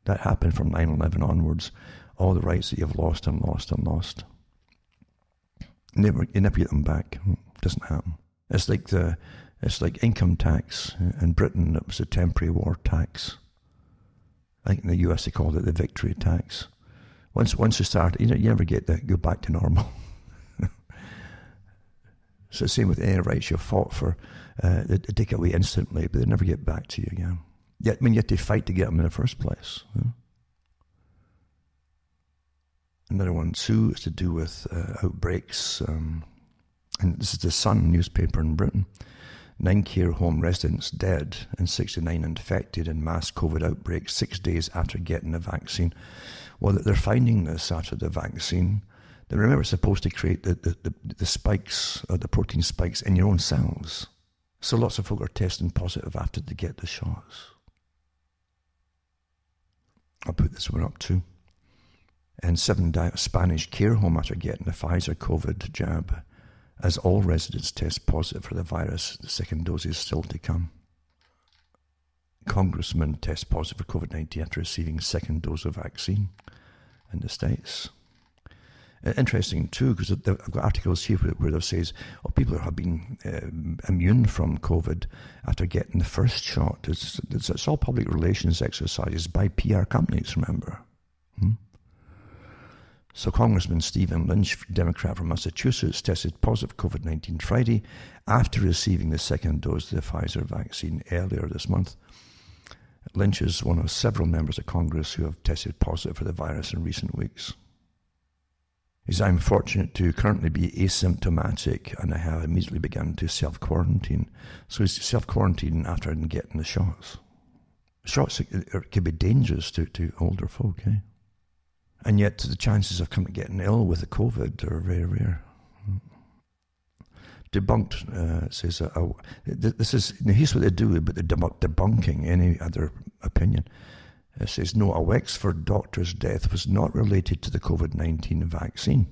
That happened from 9/11 onwards. All the rights that you've lost and lost and lost. You never get them back. It doesn't happen. It's like income tax. In Britain, it was a temporary war tax. I think in the US they called it the victory tax. Once you start, you never go back to normal. It's the same with any rights you fought for. They take it away instantly, but they never get back to you again. Yet, you have to fight to get them in the first place. Another one, too, is to do with outbreaks. And this is the Sun newspaper in Britain. 9 care home residents dead and 69 infected in mass COVID outbreaks 6 days after getting the vaccine. Well, they're finding this after the vaccine. They remember it's supposed to create the spikes, or the protein spikes in your own cells. So lots of folk are testing positive after they get the shots. I'll put this one up too. And 7 Spanish care home after getting the Pfizer COVID jab, as all residents test positive for the virus. The second dose is still to come. Congressman tests positive for COVID-19 after receiving second dose of vaccine in the States. Interesting too, because I've got articles here where it says, oh, people have been immune from COVID after getting the first shot. It's all public relations exercises by PR companies, remember? So Congressman Stephen Lynch, Democrat from Massachusetts, tested positive COVID-19 Friday after receiving the second dose of the Pfizer vaccine earlier this month. Lynch is one of several members of Congress who have tested positive for the virus in recent weeks. He says, I'm fortunate to currently be asymptomatic and I have immediately begun to self-quarantine. So he's self-quarantining after getting the shots. Shots can be dangerous to older folk, eh? And yet the chances of getting ill with the COVID are very rare. Debunked says, this is, here's what they do, but they're debunking any other opinion. It says, no, a Wexford doctor's death was not related to the COVID-19 vaccine.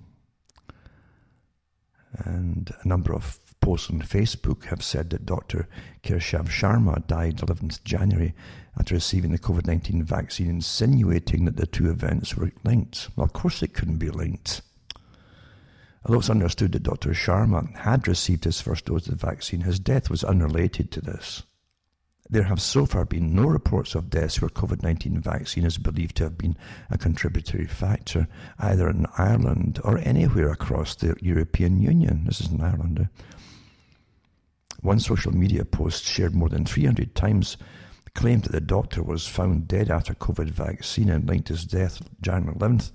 And a number of posts on Facebook have said that Dr. Kershav Sharma died 11th January after receiving the COVID-19 vaccine, insinuating that the two events were linked. Well, of course it couldn't be linked. Although it's understood that Dr. Sharma had received his first dose of the vaccine, his death was unrelated to this. There have so far been no reports of deaths where COVID-19 vaccine is believed to have been a contributory factor, either in Ireland or anywhere across the European Union. This is in Ireland. One social media post shared more than 300 times claimed that the doctor was found dead after COVID vaccine and linked his death January 11th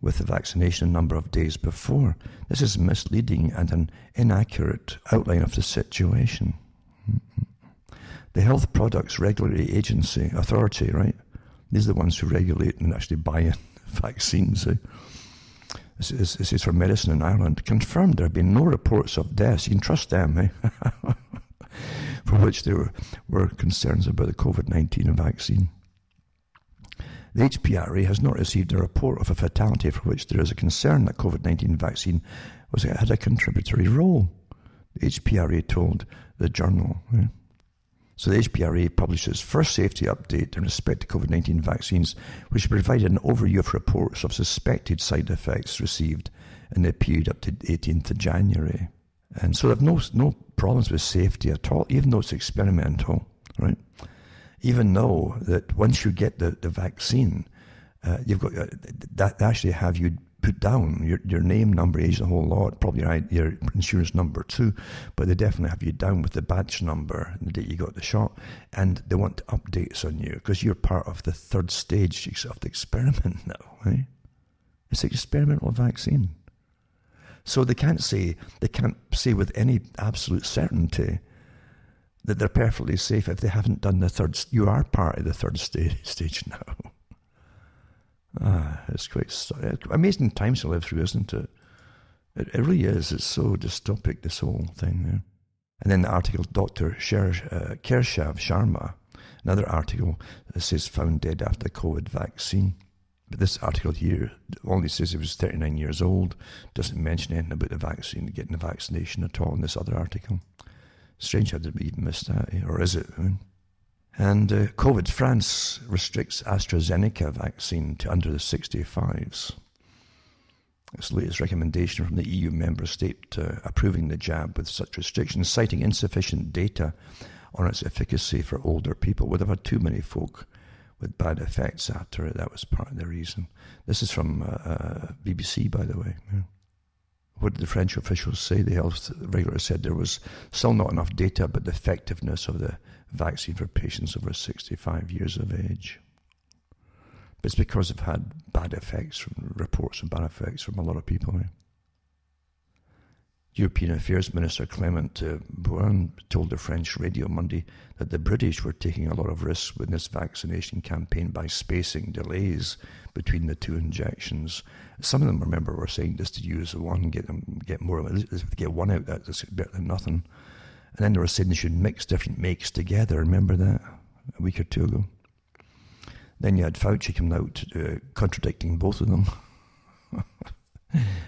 with the vaccination a number of days before. This is misleading and an inaccurate outline of the situation. The Health Products Regulatory Authority, right? These are the ones who regulate and actually buy in vaccines. This is for medicine in Ireland. Confirmed there have been no reports of deaths. You can trust them, for which there were concerns about the COVID-19 vaccine. The HPRA has not received a report of a fatality for which there is a concern that COVID-19 vaccine had a contributory role. The HPRA told the Journal. So the HPRA published its first safety update in respect to COVID-19 vaccines, which provided an overview of reports of suspected side effects received in the period up to 18th of January. And so they have no problems with safety at all, even though it's experimental, right? Even though that once you get the vaccine, you've got that actually have you put down your name, number, age, the whole lot, probably your insurance number too, but they definitely have you down with the badge number and the date you got the shot, and they want updates on you because you're part of the third stage of the experiment now, right? It's an experimental vaccine. So they can't say with any absolute certainty that they're perfectly safe if they haven't done the third. You are part of the third stage now. It's quite amazing times to live through, isn't it? It really is. It's so dystopic, this whole thing. Yeah? And then the article, Dr. Kershav Sharma, another article that says found dead after the COVID vaccine. But this article here only says he was 39 years old, doesn't mention anything about the vaccine, getting the vaccination at all in this other article. Strange how did we even miss that, or is it? And COVID, France restricts AstraZeneca vaccine to under the 65s. It's the latest recommendation from the EU member state approving the jab with such restrictions, citing insufficient data on its efficacy for older people. Would have had too many folk with bad effects after it. That was part of the reason. This is from BBC, by the way. Yeah. What did the French officials say? The health regulator said there was still not enough data about the effectiveness of the vaccine for patients over 65 years of age. But it's because they've had bad effects, from reports of bad effects from a lot of people. European Affairs Minister Clement Beaune told the French radio Monday that the British were taking a lot of risks with this vaccination campaign by spacing delays between the two injections. Some of them, remember, were saying just to use one, get more, get one out, that's better than nothing. And then they were saying they should mix different makes together. Remember that a week or two ago? Then you had Fauci coming out contradicting both of them.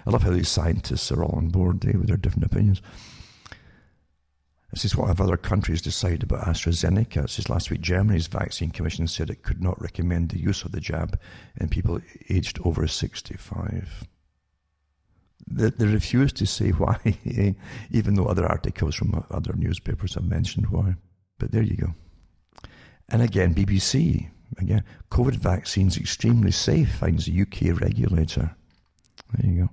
I love how these scientists are all on board with their different opinions. This is what have other countries decided about AstraZeneca. It says last week Germany's vaccine commission said it could not recommend the use of the jab in people aged over 65. They refuse to say why, even though other articles from other newspapers have mentioned why. But there you go. And again, BBC, again, COVID vaccines extremely safe, finds the UK regulator. There you go.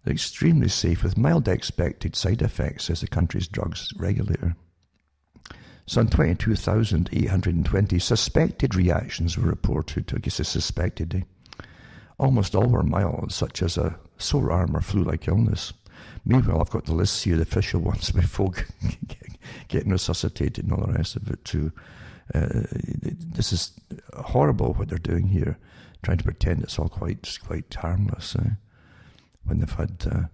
They're extremely safe with mild expected side effects, says the country's drugs regulator. Some 22,820 suspected reactions were reported. I guess it's suspected. Almost all were mild, such as a sore arm or flu-like illness. Meanwhile, I've got the list here, the official ones, with folk getting resuscitated and all the rest of it too. This is horrible what they're doing here, trying to pretend it's all quite harmless. When they've had,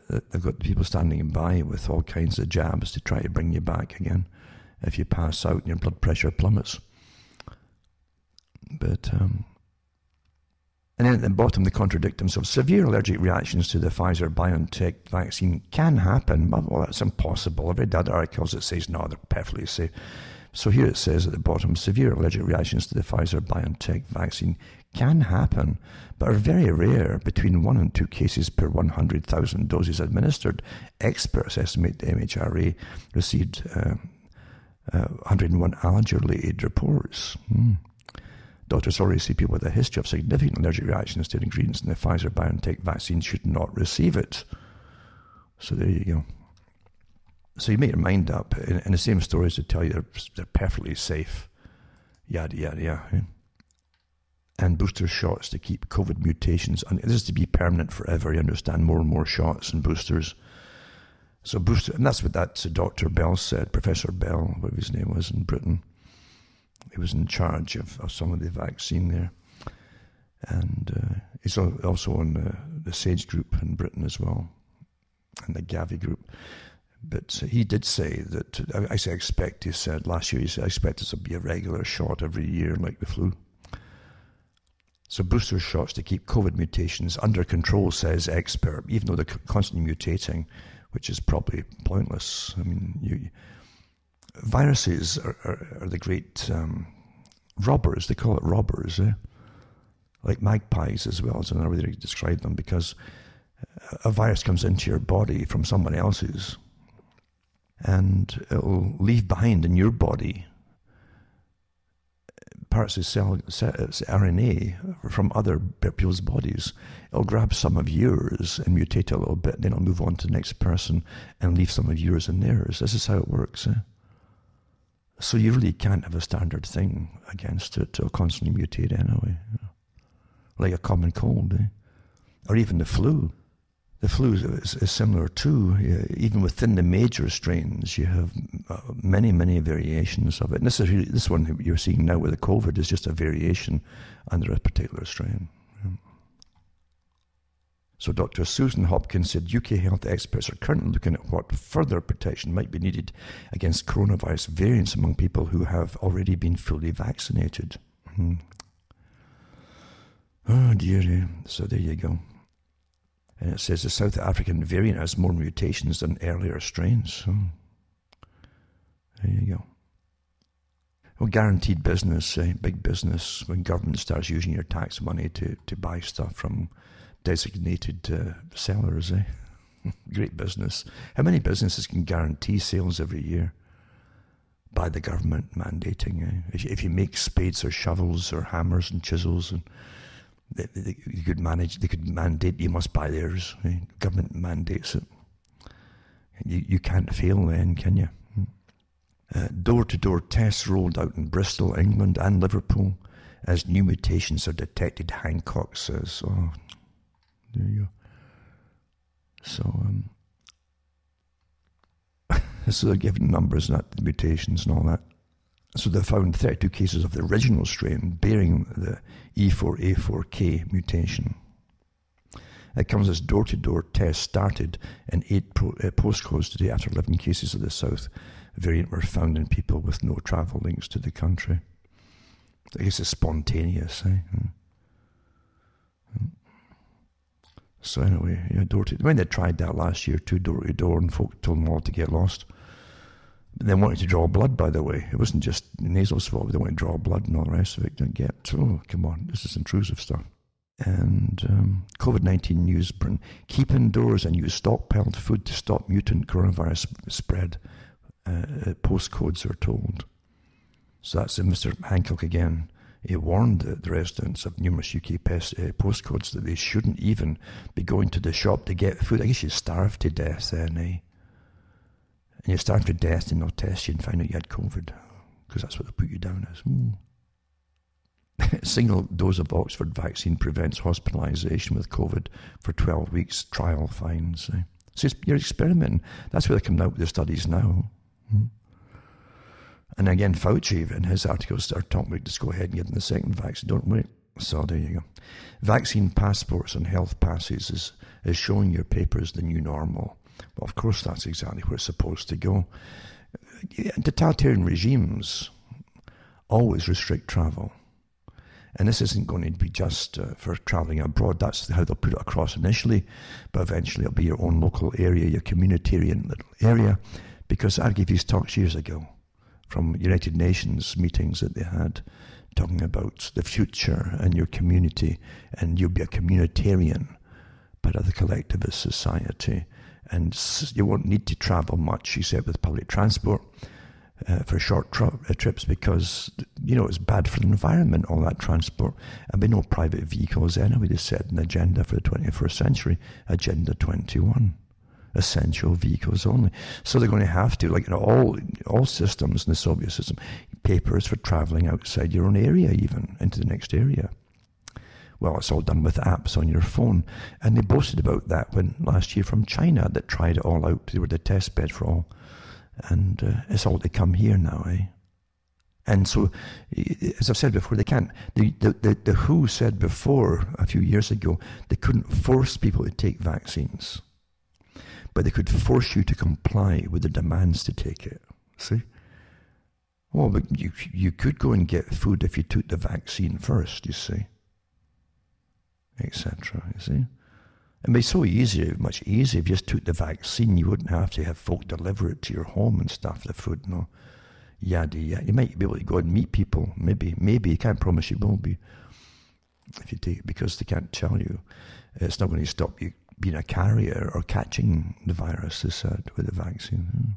they've got people standing by with all kinds of jabs to try to bring you back again if you pass out and your blood pressure plummets. But and then at the bottom, they contradict themselves. Severe allergic reactions to the Pfizer-BioNTech vaccine can happen. Well, that's impossible. I've read other articles that says, no, they're perfectly safe. So here it says at the bottom, severe allergic reactions to the Pfizer-BioNTech vaccine can happen, but are very rare, between 1 and 2 cases per 100,000 doses administered. Experts estimate the MHRA received 101 allergy-related reports. Doctors already see people with a history of significant allergic reactions to ingredients in the Pfizer-BioNTech vaccine should not receive it. So there you go. So you make your mind up, and the same stories to tell you they're perfectly safe. Yada, yada, yada. And booster shots to keep COVID mutations. And this is to be permanent forever, you understand, more and more shots and boosters. So booster, and that's what that Dr. Bell said, Professor Bell, whatever his name was in Britain. He was in charge of some of the vaccine there. And he's also on the SAGE group in Britain as well, and the Gavi group. But he did say that, I expect, he said last year, he said, I expect this will be a regular shot every year like the flu. So booster shots to keep COVID mutations under control, says expert, even though they're constantly mutating, which is probably pointless. I mean, viruses are the great robbers. They call it robbers, like magpies as well. It's another way to describe them, because a virus comes into your body from someone else's, and it'll leave behind in your body parts of RNA from other people's bodies. It'll grab some of yours and mutate a little bit, then it'll move on to the next person and leave some of yours in theirs. This is how it works. So you really can't have a standard thing against it. It'll constantly mutate anyway. Like a common cold, or even the flu. The flu is similar too. Even within the major strains, you have many, many variations of it. And this one you're seeing now with the COVID is just a variation under a particular strain. So Dr. Susan Hopkins said UK health experts are currently looking at what further protection might be needed against coronavirus variants among people who have already been fully vaccinated. Oh dear. So there you go. And it says the South African variant has more mutations than earlier strains. So there you go. Well, guaranteed business, big business, when government starts using your tax money to buy stuff from designated sellers. Great business. How many businesses can guarantee sales every year by the government mandating? If you make spades or shovels or hammers and chisels, and they could mandate you must buy theirs. Government mandates it. You can't fail then, can you? Door-to-door tests rolled out in Bristol, England and Liverpool as new mutations are detected, Hancock says. Oh, there you go. So, so they're giving numbers, not the mutations and all that. So they found 32 cases of the original strain bearing the E4A4K mutation. It comes as door-to-door tests started in 8 postcodes today after 11 cases of the South variant were found in people with no travel links to the country. I guess it's spontaneous. So anyway, when they tried that last year, door-to-door, and folk told them all to get lost. They wanted to draw blood, by the way. It wasn't just nasal swab. They wanted to draw blood and all the rest of it. Oh, come on. This is intrusive stuff. And COVID-19 news, Britain. Keep indoors and use stockpiled food to stop mutant coronavirus spread. Postcodes are told. So that's Mr. Hancock again. He warned the residents of numerous UK postcodes that they shouldn't even be going to the shop to get food. I guess you starve to death then, eh? And you starve to death and they'll test you and find out you had COVID. Because that's what they put you down as. Single dose of Oxford vaccine prevents hospitalisation with COVID for 12 weeks. Trial finds. So you're experimenting. That's where they're coming out with the studies now. And again, Fauci in his articles are talking about just go ahead and get the second vaccine. Don't wait. So there you go. Vaccine passports and health passes is showing your papers the new normal. Well, of course, that's exactly where it's supposed to go. Totalitarian regimes always restrict travel. And this isn't going to be just for travelling abroad. That's how they'll put it across initially. But eventually it'll be your own local area, your communitarian little area. Because I gave these talks years ago from United Nations meetings that they had talking about the future and your community. And you'll be a communitarian, part of the collectivist society. And you won't need to travel much, except with public transport. For short trips because, it's bad for the environment, all that transport. And no private vehicles anyway. They set an agenda for the 21st century, Agenda 21. Essential vehicles only. So they're going to have to, like in all systems in the Soviet system, papers for traveling outside your own area even, into the next area. Well, it's all done with apps on your phone. And they boasted about that last year from China that tried it all out. They were the test bed for all. And it's all to come here now, eh? And so, as I've said before, they can't. The WHO said before, a few years ago, they couldn't force people to take vaccines. But they could force you to comply with the demands to take it. See? Well, but you could go and get food if you took the vaccine first, you see. Etc., you see? It'd be so easy, much easier if you just took the vaccine. You wouldn't have to have folk deliver it to your home and stuff, the food, no. Yada, yada. You might be able to go and meet people, maybe. You can't promise you will be if you take it, because they can't tell you. It's not going to stop you being a carrier or catching the virus, they said, with the vaccine.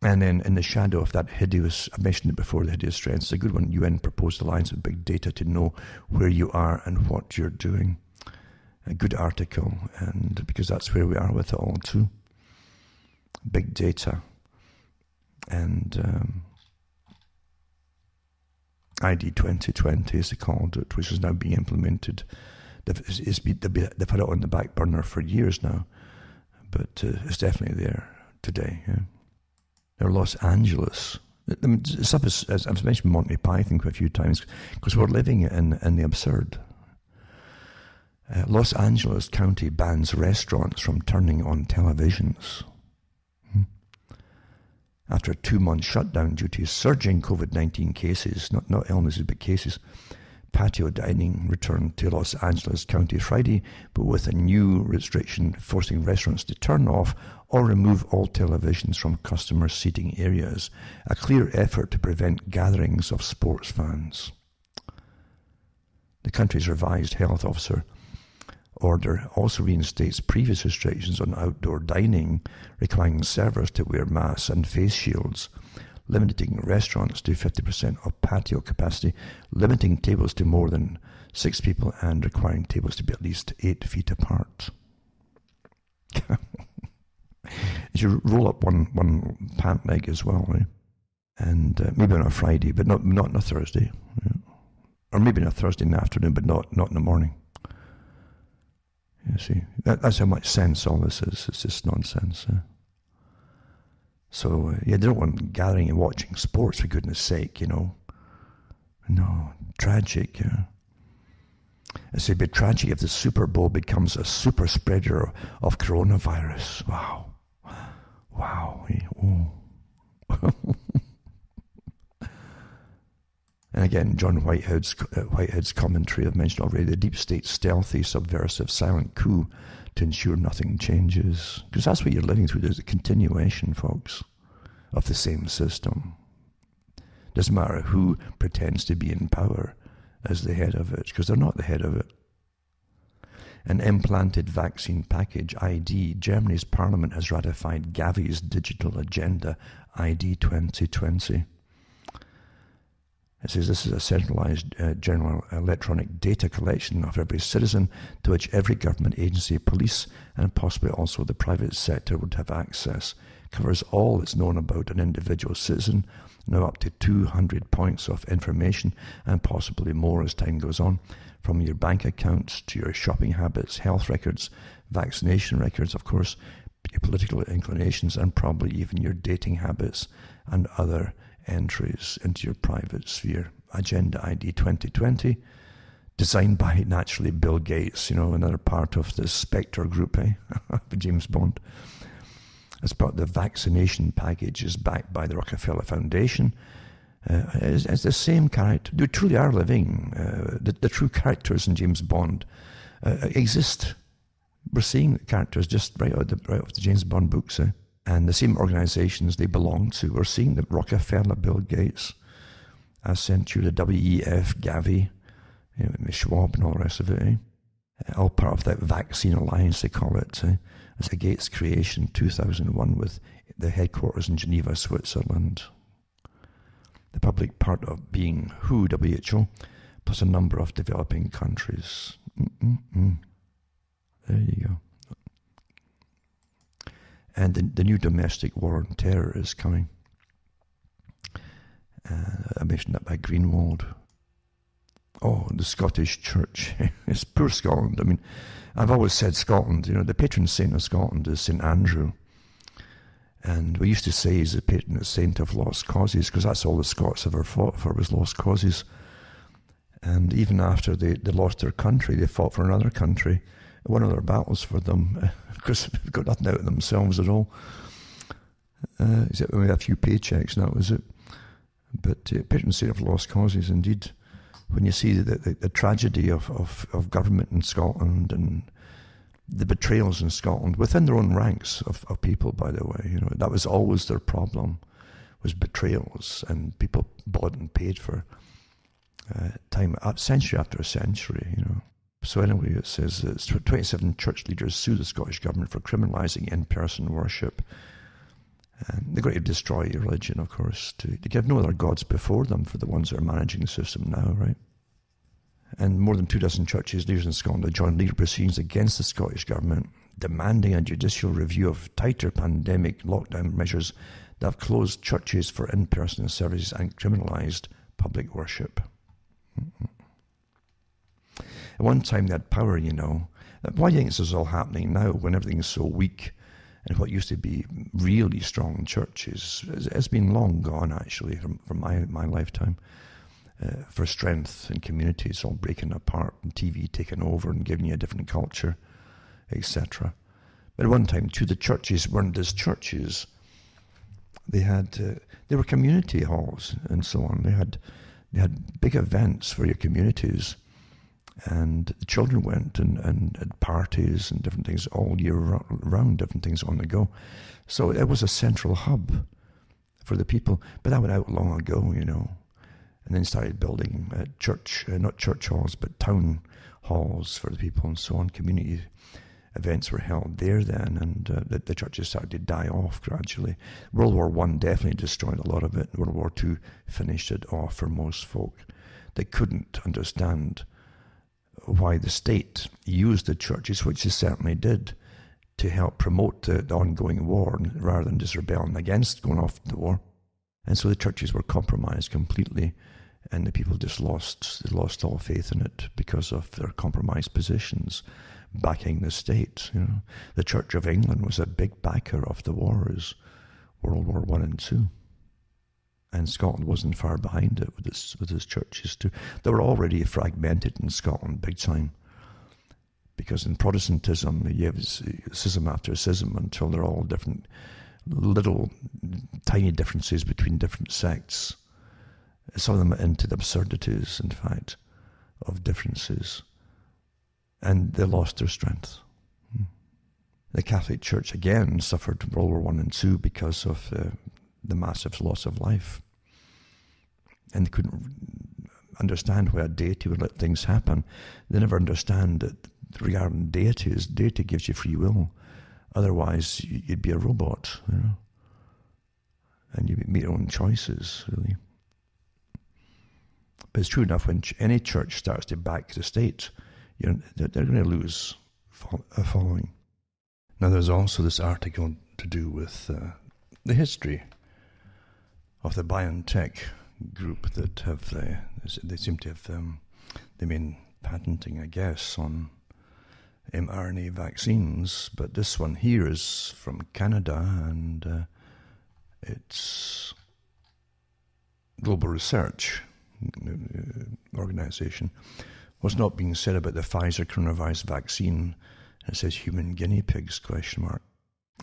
And then in the shadow of that hideous, I mentioned it before, the hideous trend, it's a good one. UN proposed alliance with big data to know where you are and what you're doing. A good article, and because that's where we are with it all too. Big data and ID 2020 as they called it, which is now being implemented. They've had it on the back burner for years now, but it's definitely there today. Yeah. Now, Los Angeles. As I've mentioned Monty Python quite a few times, because we're living in the absurd. Los Angeles County bans restaurants from turning on televisions. After a 2-month shutdown due to surging COVID-19 cases, not illnesses but cases, patio dining returned to Los Angeles County Friday, but with a new restriction forcing restaurants to turn off or remove all televisions from customer seating areas, a clear effort to prevent gatherings of sports fans. The country's revised health officer order also reinstates previous restrictions on outdoor dining, requiring servers to wear masks and face shields, limiting restaurants to 50% of patio capacity, limiting tables to more than 6 people, and requiring tables to be at least 8 feet apart. You roll up one pant leg as well, right? And maybe on a Friday, but not on a Thursday. Yeah. Or maybe on a Thursday in the afternoon, but not in the morning. You see, that's how much sense all this is. It's just nonsense. So, they don't want gathering and watching sports, for goodness sake, No, tragic, yeah. It'd be tragic if the Super Bowl becomes a super spreader of coronavirus. Wow. Oh. And again, John Whitehead's commentary I've mentioned already, the deep state stealthy, subversive, silent coup to ensure nothing changes. Because that's what you're living through. There's a continuation, folks, of the same system. Doesn't matter who pretends to be in power as the head of it, because they're not the head of it. An implanted vaccine package, ID. Germany's parliament has ratified Gavi's digital agenda, ID 2020. It says this is a centralized general electronic data collection of every citizen to which every government agency, police, and possibly also the private sector would have access. Covers all that's known about an individual citizen, now up to 200 points of information, and possibly more as time goes on, from your bank accounts to your shopping habits, health records, vaccination records, of course, your political inclinations, and probably even your dating habits and other entries into your private sphere. Agenda ID 2020, designed by, naturally, Bill Gates, another part of the Spectre group, James Bond. As part of the vaccination package is backed by the Rockefeller Foundation. It's the same character. They truly are living. The true characters in James Bond exist. We're seeing the characters just right out of the James Bond books. And the same organizations they belong to. We're seeing the Rockefeller, Bill Gates, I sent you the WEF, Gavi, Schwab and all the rest of it. All part of that vaccine alliance, they call it. It's a Gates creation, 2001, with the headquarters in Geneva, Switzerland. The public part of being WHO, plus a number of developing countries. There you go. And the new domestic war on terror is coming. I mentioned that by Greenwald. Oh, the Scottish Church. It's poor Scotland. I mean, I've always said Scotland, the patron saint of Scotland is St. Andrew. And we used to say he's the patron saint of lost causes, because that's all the Scots ever fought for, was lost causes. And even after they lost their country, they fought for another country. Won other battles for them, because they've got nothing out of themselves at all. Except maybe a few paychecks, and that was it. But patron saint of lost causes, indeed. When you see the tragedy of government in Scotland and the betrayals in Scotland, within their own ranks of people, by the way, that was always their problem, was betrayals, and people bought and paid for time, century after century, So anyway, it says that 27 church leaders sue the Scottish government for criminalising in-person worship. And they're going to destroy religion, of course, to give no other gods before them for the ones that are managing the system now, right? And more than 24 churches leaders in Scotland have joined legal proceedings against the Scottish government, demanding a judicial review of tighter pandemic lockdown measures that have closed churches for in-person services and criminalised public worship. At one time they had power, Why do you think this is all happening now when everything is so weak? And what used to be really strong churches has been long gone, actually, from my lifetime. For strength and communities all breaking apart, and TV taking over and giving you a different culture, etc. But at one time, too, the churches weren't just churches. They were community halls and so on. They had big events for your communities. And the children went and had parties and different things all year round, different things on the go. So it was a central hub for the people. But that went out long ago, And then started building not church halls, but town halls for the people and so on. Community events were held there then, and the churches started to die off gradually. World War I definitely destroyed a lot of it. World War II finished it off for most folk. They couldn't understand why the state used the churches, which they certainly did, to help promote the ongoing war rather than just rebelling against going off the war. And so the churches were compromised completely, and the people just lost all faith in it because of their compromised positions, backing the state. The Church of England was a big backer of the wars, World War I and II. And Scotland wasn't far behind it with its churches too. They were already fragmented in Scotland big time, because in Protestantism you have schism after schism until they're all different, little tiny differences between different sects. Some of them into the absurdities, in fact, of differences, and they lost their strength. The Catholic Church again suffered World War I and II because of the massive loss of life. And they couldn't understand why a deity would let things happen. They never understand that regarding deity is deity gives you free will. Otherwise, you'd be a robot, and you'd make your own choices, really. But it's true enough, when any church starts to back the state, they're going to lose a following. Now, there's also this article to do with the history of the BioNTech group that they seem to have they've been patenting, I guess, on mRNA vaccines. But this one here is from Canada, and it's Global Research Organization. What's not being said about the Pfizer coronavirus vaccine? It says human guinea pigs, ?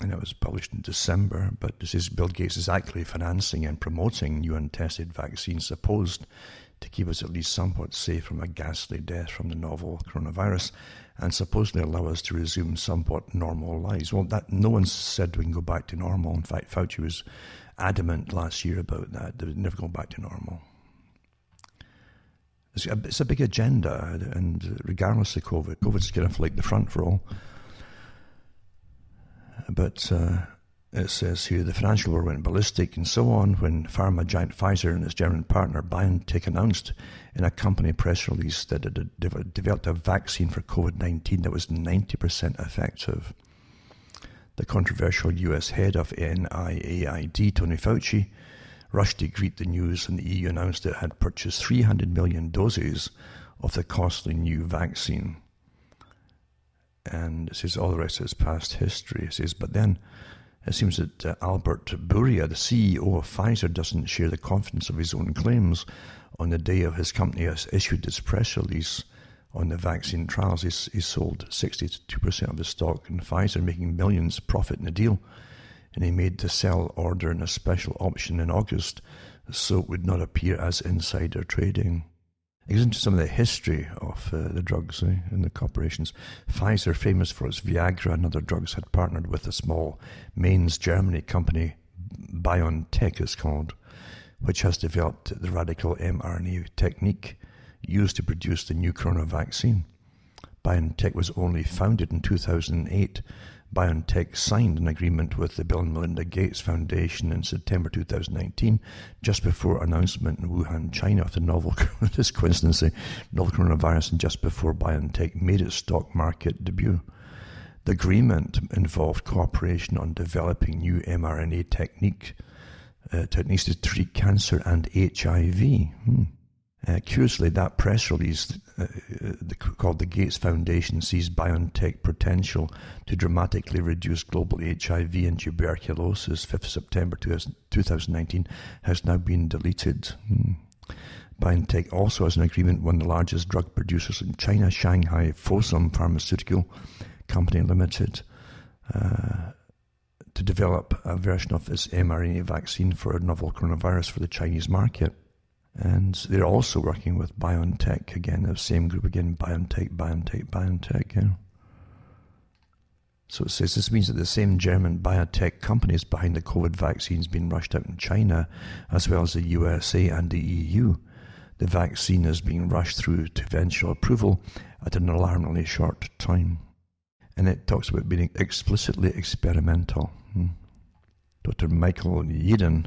And it was published in December, but it says Bill Gates is actively financing and promoting new untested vaccines supposed to keep us at least somewhat safe from a ghastly death from the novel coronavirus and supposedly allow us to resume somewhat normal lives. Well, that no one said we can go back to normal. In fact, Fauci was adamant last year about that. They would never go back to normal. It's a big agenda, and regardless of COVID's kind of like the front row. But it says here, the financial world went ballistic and so on when pharma giant Pfizer and its German partner BioNTech announced in a company press release that it had developed a vaccine for COVID-19 that was 90% effective. The controversial US head of NIAID, Tony Fauci, rushed to greet the news, and the EU announced it had purchased 300 million doses of the costly new vaccine. And it says all the rest is past history. It says, but then it seems that Albert Bourla, the CEO of Pfizer, doesn't share the confidence of his own claims. On the day of his company has issued its press release on the vaccine trials, he sold 62% of his stock in Pfizer, making millions profit in the deal. And he made the sell order in a special option in August, so it would not appear as insider trading. It goes into some of the history of the drugs and the corporations. Pfizer, famous for its Viagra and other drugs, had partnered with a small Mainz, Germany company, BioNTech it's called, which has developed the radical mRNA technique used to produce the new corona vaccine. BioNTech was only founded in 2008. BioNTech signed an agreement with the Bill and Melinda Gates Foundation in September 2019, just before announcement in Wuhan, China, of the novel coronavirus, and just before BioNTech made its stock market debut. The agreement involved cooperation on developing new mRNA techniques to treat cancer and HIV. Curiously, that press release called the Gates Foundation sees BioNTech potential to dramatically reduce global HIV and tuberculosis, 5th September 2019, has now been deleted. BioNTech also has an agreement with one of the largest drug producers in China, Shanghai Fosun Pharmaceutical Company Limited, to develop a version of its mRNA vaccine for a novel coronavirus for the Chinese market. And they're also working with BioNTech, again, the same group again, BioNTech. So it says this means that the same German biotech companies behind the COVID vaccines being rushed out in China, as well as the USA and the EU. The vaccine is being rushed through to eventual approval at an alarmingly short time. And it talks about being explicitly experimental. Dr. Michael Yeadon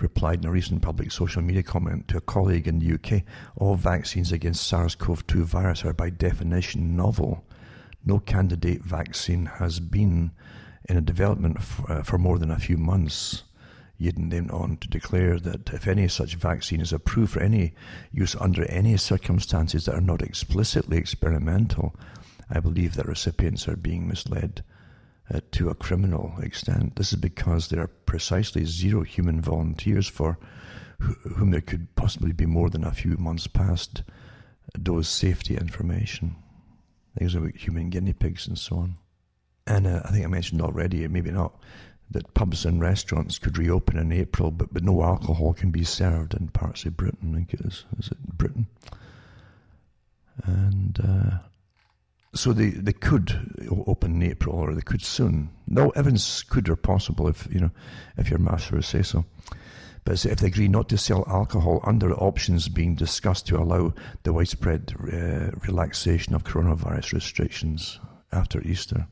replied in a recent public social media comment to a colleague in the UK, all vaccines against SARS-CoV-2 virus are by definition novel. No candidate vaccine has been in a development for more than a few months. Yeadon then on to declare that if any such vaccine is approved for any use under any circumstances that are not explicitly experimental, I believe that recipients are being misled to a criminal extent. This is because there are precisely zero human volunteers for whom there could possibly be more than a few months past dose safety information. Things about human guinea pigs and so on. And I think I mentioned already, maybe not, that pubs and restaurants could reopen in April, but no alcohol can be served in parts of Britain. I think it is it Britain? And so they could open in April, or they could soon. No, everything's could or possible if your master would say so. But if they agree not to sell alcohol under options being discussed to allow the widespread relaxation of coronavirus restrictions after Easter.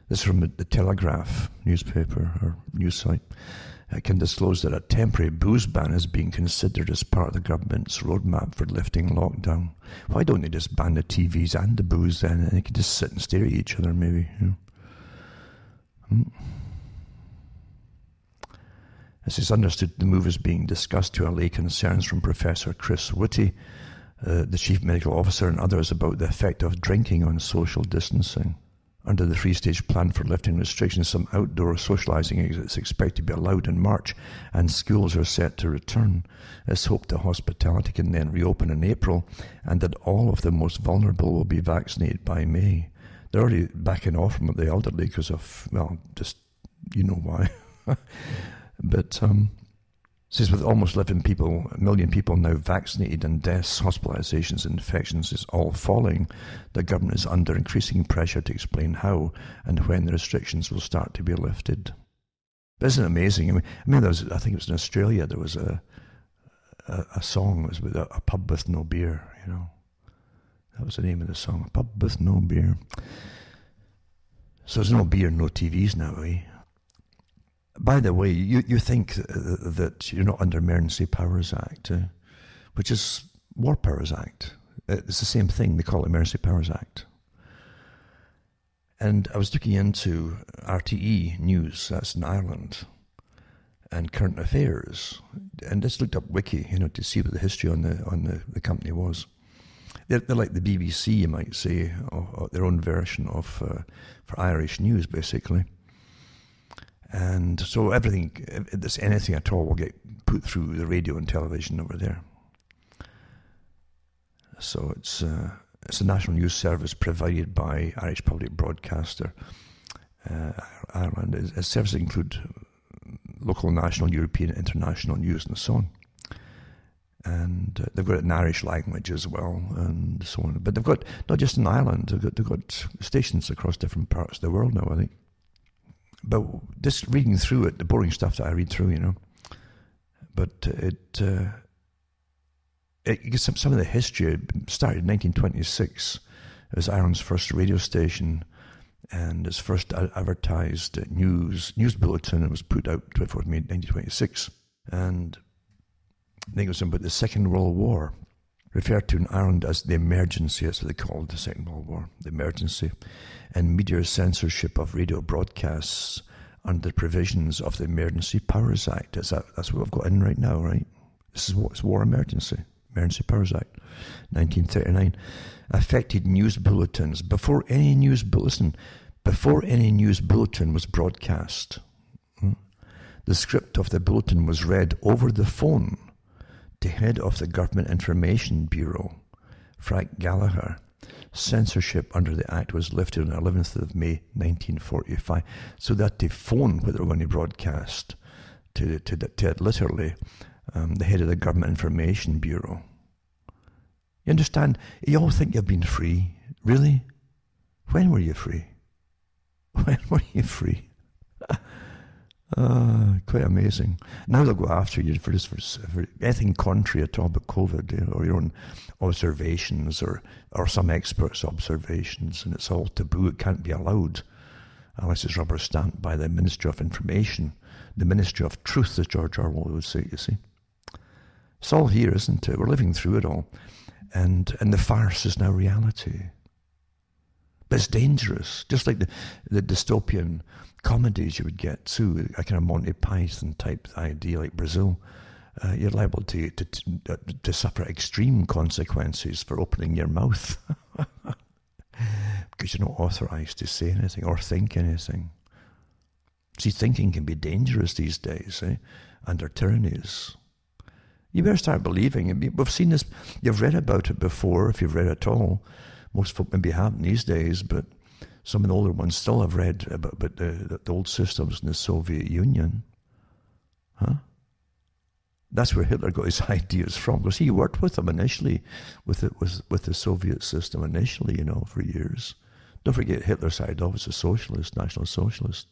This is from the Telegraph newspaper or news site. It can disclose that a temporary booze ban is being considered as part of the government's roadmap for lifting lockdown. Why don't they just ban the TVs and the booze then, and they can just sit and stare at each other maybe? This is understood the move is being discussed to allay concerns from Professor Chris Whitty, the Chief Medical Officer, and others about the effect of drinking on social distancing. Under the three-stage plan for lifting restrictions, some outdoor socialising is expected to be allowed in March, and schools are set to return. It's hoped that hospitality can then reopen in April, and that all of the most vulnerable will be vaccinated by May. They're already backing off from the elderly because of, well, just, you know why. But says with almost 11 million people now vaccinated and deaths, hospitalizations, and infections is all falling, the government is under increasing pressure to explain how and when the restrictions will start to be lifted. But isn't it amazing? I mean, I think it was in Australia, there was a song, it was with a pub with no beer, you know. That was the name of the song, a pub with no beer. So there's no beer, no TVs now, eh? By the way, you think that you're not under Emergency Powers Act, which is War Powers Act. It's the same thing. They call it Emergency Powers Act. And I was looking into RTE News, that's in Ireland, and Current Affairs, and just looked up Wiki, you know, to see what the history on the company was. They're like the BBC, you might say, or their own version of for Irish news, basically. And so everything, if there's anything at all, will get put through the radio and television over there. So it's a national news service provided by Irish Public Broadcaster Ireland. Its services include local, national, European, international news, and so on. And they've got it in Irish language as well, and so on. But they've got, not just in Ireland, they've got stations across different parts of the world now, I think. But just reading through it, the boring stuff that I read through, you know, but it gives some of the history. It started in 1926. It was Ireland's first radio station, and its first advertised news bulletin. It was put out 24th May 1926, and I think it was about the Second World War, referred to in Ireland as the emergency. That's what they called the Second World War, the emergency, and media censorship of radio broadcasts under the provisions of the Emergency Powers Act. That's what we've got in right now, right? This is what it's war emergency. Emergency Powers Act, 1939, affected news bulletins before any news bulletin was broadcast. The script of the bulletin was read over the phone to head of the Government Information Bureau, Frank Gallagher. Censorship under the Act was lifted on the 11th of May 1945, so that the phone what they were going to broadcast to literally the head of the Government Information Bureau. You understand? You all think you've been free. Really? When were you free? When were you free? Quite amazing. Now they'll go after you for anything contrary at all about COVID, or your own observations, or some experts' observations, and it's all taboo. It can't be allowed unless it's rubber stamped by the Ministry of Information, the Ministry of Truth, as George Orwell would say, you see. It's all here, isn't it? We're living through it all. And the farce is now reality. But it's dangerous. Just like the dystopian comedies you would get too, a kind of Monty Python type idea like Brazil. You're liable to suffer extreme consequences for opening your mouth. Because you're not authorized to say anything or think anything. See, thinking can be dangerous these days, under tyrannies. You better start believing. We've seen this, you've read about it before, if you've read at all. Most folk maybe haven't these days, but some of the older ones still have read about the old systems in the Soviet Union. Huh? That's where Hitler got his ideas from, because he worked with them initially, with the Soviet system initially, for years. Don't forget Hitler started off as a socialist, National Socialist.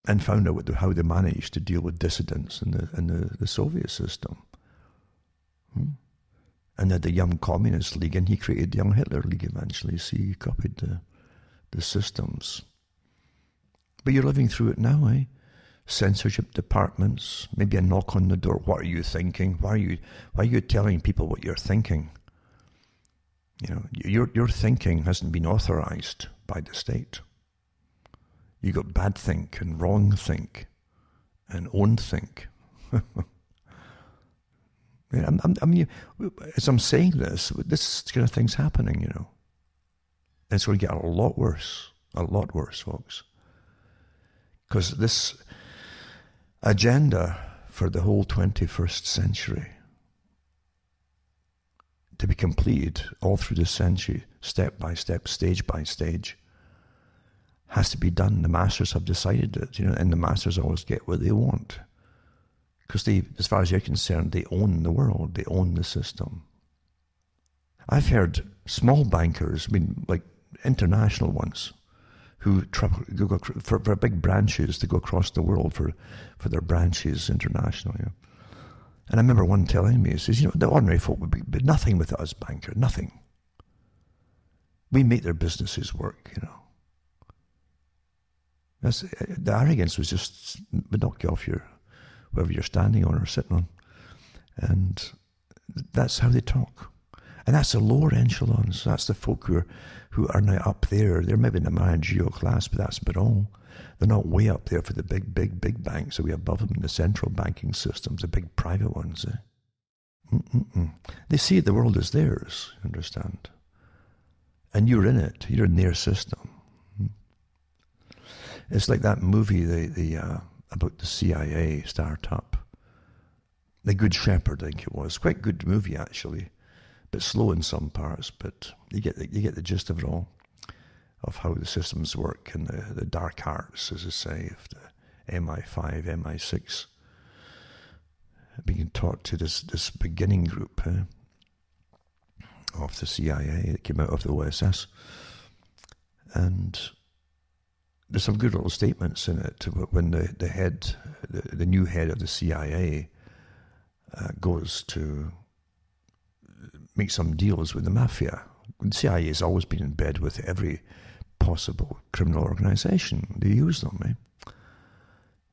and found out how they managed to deal with dissidents in the Soviet system. And had the Young Communist League, and he created the Young Hitler League eventually. So he copied the systems. But you're living through it now, eh? Censorship departments, maybe a knock on the door. What are you thinking? Why are you telling people what you're thinking? You know, your thinking hasn't been authorized by the state. You got bad think and wrong think and own think. I mean, as I'm saying this kind of thing's happening, you know. And it's going to get a lot worse, folks. Because this agenda for the whole 21st century, to be completed all through the century, step by step, stage by stage, has to be done. The masters have decided it, you know, and the masters always get what they want. Because they, as far as you're concerned, they own the world, they own the system. I've heard small bankers, I mean, like international ones, who go for big branches to go across the world for their branches internationally. You know. And I remember one telling me, he says, you know, the ordinary folk would be nothing with us, banker, nothing. We make their businesses work, you know. The arrogance would knock you off wherever you're standing on or sitting on. And that's how they talk. And that's the lower echelons. That's the folk who are now up there. They're maybe in the managerial class, but that's about all. They're not way up there for the big banks that we above them in the central banking systems, the big private ones. They see the world as theirs, you understand? And you're in it. You're in their system. It's like that movie about the CIA startup. The Good Shepherd, I think it was. Quite a good movie, actually. Bit slow in some parts, but you get the gist of it all, of how the systems work and the dark arts, as I say, of the MI5, MI6 being taught to this beginning group of the CIA that came out of the OSS. And there's some good little statements in it when the new head of the CIA goes to make some deals with the mafia. The CIA has always been in bed with every possible criminal organization. They use them,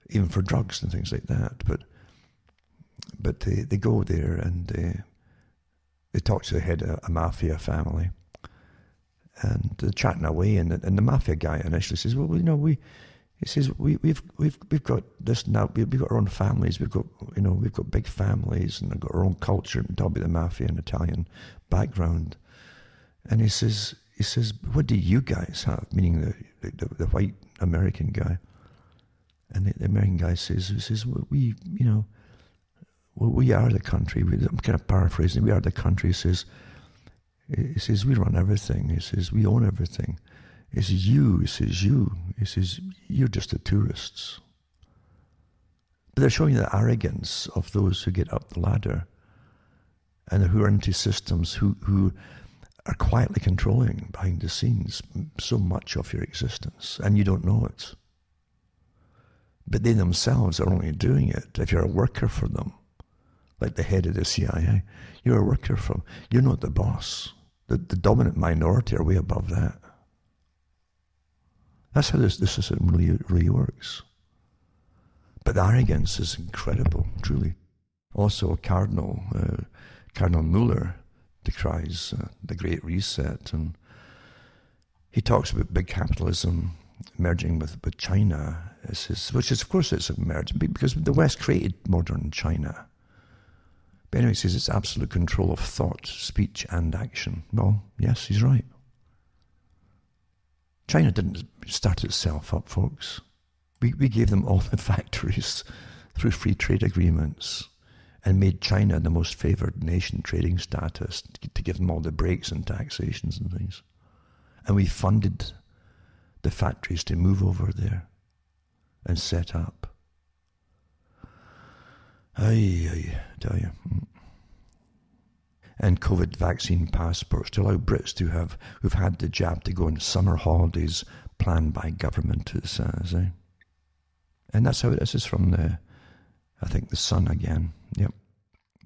even for drugs and things like that. But they go there and they talk to the head of a mafia family, and they're chatting away. And the mafia guy initially says, "Well, you know, we've got this now. We've got our own families. We've got big families, and we've got our own culture." And talk about the mafia and Italian background. And he says, "What do you guys have?" Meaning the white American guy. And the American guy says, "Well, we are the country." I'm kind of paraphrasing. We are the country. He says, "We run everything." He says, "We own everything." He says, "You." He says, "You're just the tourists." But they're showing the arrogance of those who get up the ladder and who are into systems who are quietly controlling behind the scenes so much of your existence, and you don't know it. But they themselves are only doing it if you're a worker for them. Like the head of the CIA, you're a worker for them. You're not the boss. The dominant minority are way above that. That's how this system really works. But the arrogance is incredible, truly. Also, Cardinal Mueller decries the Great Reset, and he talks about big capitalism merging with China, which is, of course, it's a merge, because the West created modern China. But anyway, he says it's absolute control of thought, speech, and action. Well, yes, he's right. China didn't start itself up, folks. We gave them all the factories through free trade agreements and made China the most favoured nation trading status to give them all the breaks and taxations and things. And we funded the factories to move over there and set up. I tell you. And COVID vaccine passports to allow Brits who've had the jab to go on summer holidays planned by government, it says. And that's how this is from I think the Sun again. Yep,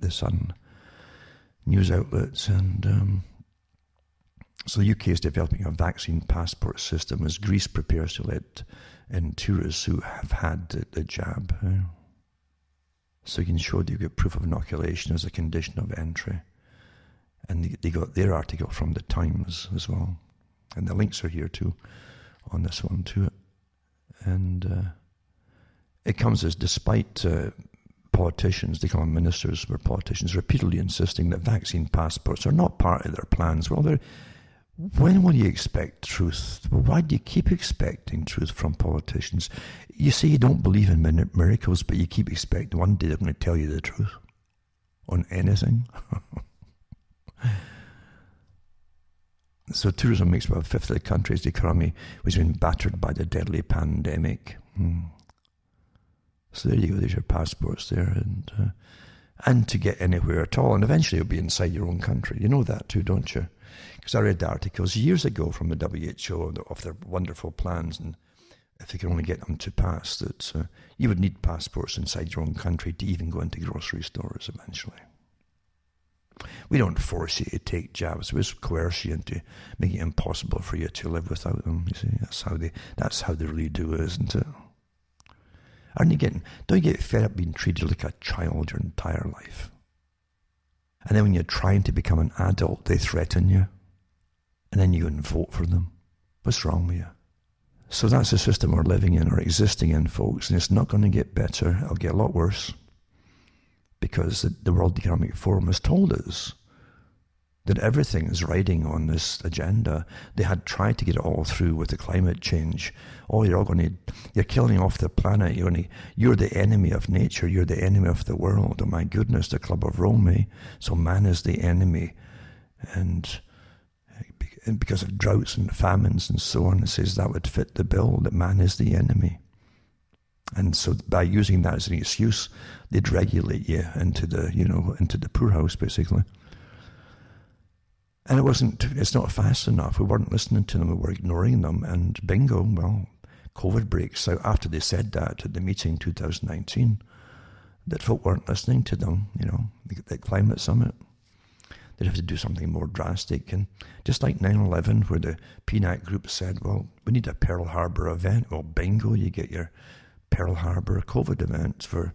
the Sun news outlets. And so the UK is developing a vaccine passport system as Greece prepares to let in tourists who have had the jab. So you can show that you get proof of inoculation as a condition of entry. And they got their article from the Times as well. And the links are here too, on this one too. And it comes as despite politicians, they call them ministers, were politicians repeatedly insisting that vaccine passports are not part of their plans. Well, when will you expect truth? Well, why do you keep expecting truth from politicians? You say you don't believe in miracles, but you keep expecting one day they're going to tell you the truth on anything. So tourism makes about a fifth of the country's economy, which has been battered by the deadly pandemic. So there you go, there's your passports there. And to get anywhere at all, and eventually you'll be inside your own country. You know that too, don't you? Because I read articles years ago from the WHO of their wonderful plans, and if they can only get them to pass, that you would need passports inside your own country to even go into grocery stores eventually. We don't force you to take jabs. We just coerce you into making it impossible for you to live without them. You see, that's how they really do it, isn't it? Don't you get fed up being treated like a child your entire life? And then when you're trying to become an adult, they threaten you. And then you go and vote for them. What's wrong with you? So that's the system we're living in or existing in, folks. And it's not going to get better. It'll get a lot worse. Because the World Economic Forum has told us that everything is riding on this agenda. They had tried to get it all through with the climate change. Oh, you're killing off the planet. You're the enemy of nature. You're the enemy of the world. Oh my goodness, the Club of Rome. Eh? So man is the enemy. And because of droughts and famines and so on, it says that would fit the bill, that man is the enemy. And so by using that as an excuse, they'd regulate you into the poorhouse, basically. And it's not fast enough. We weren't listening to them, we were ignoring them, and bingo, well, COVID breaks out after they said that at the meeting in 2019, that folk weren't listening to them, the climate summit. They'd have to do something more drastic. And just like 9/11, where the PNAC group said, well, we need a Pearl Harbor event. Well, bingo, you get your Pearl Harbor COVID events for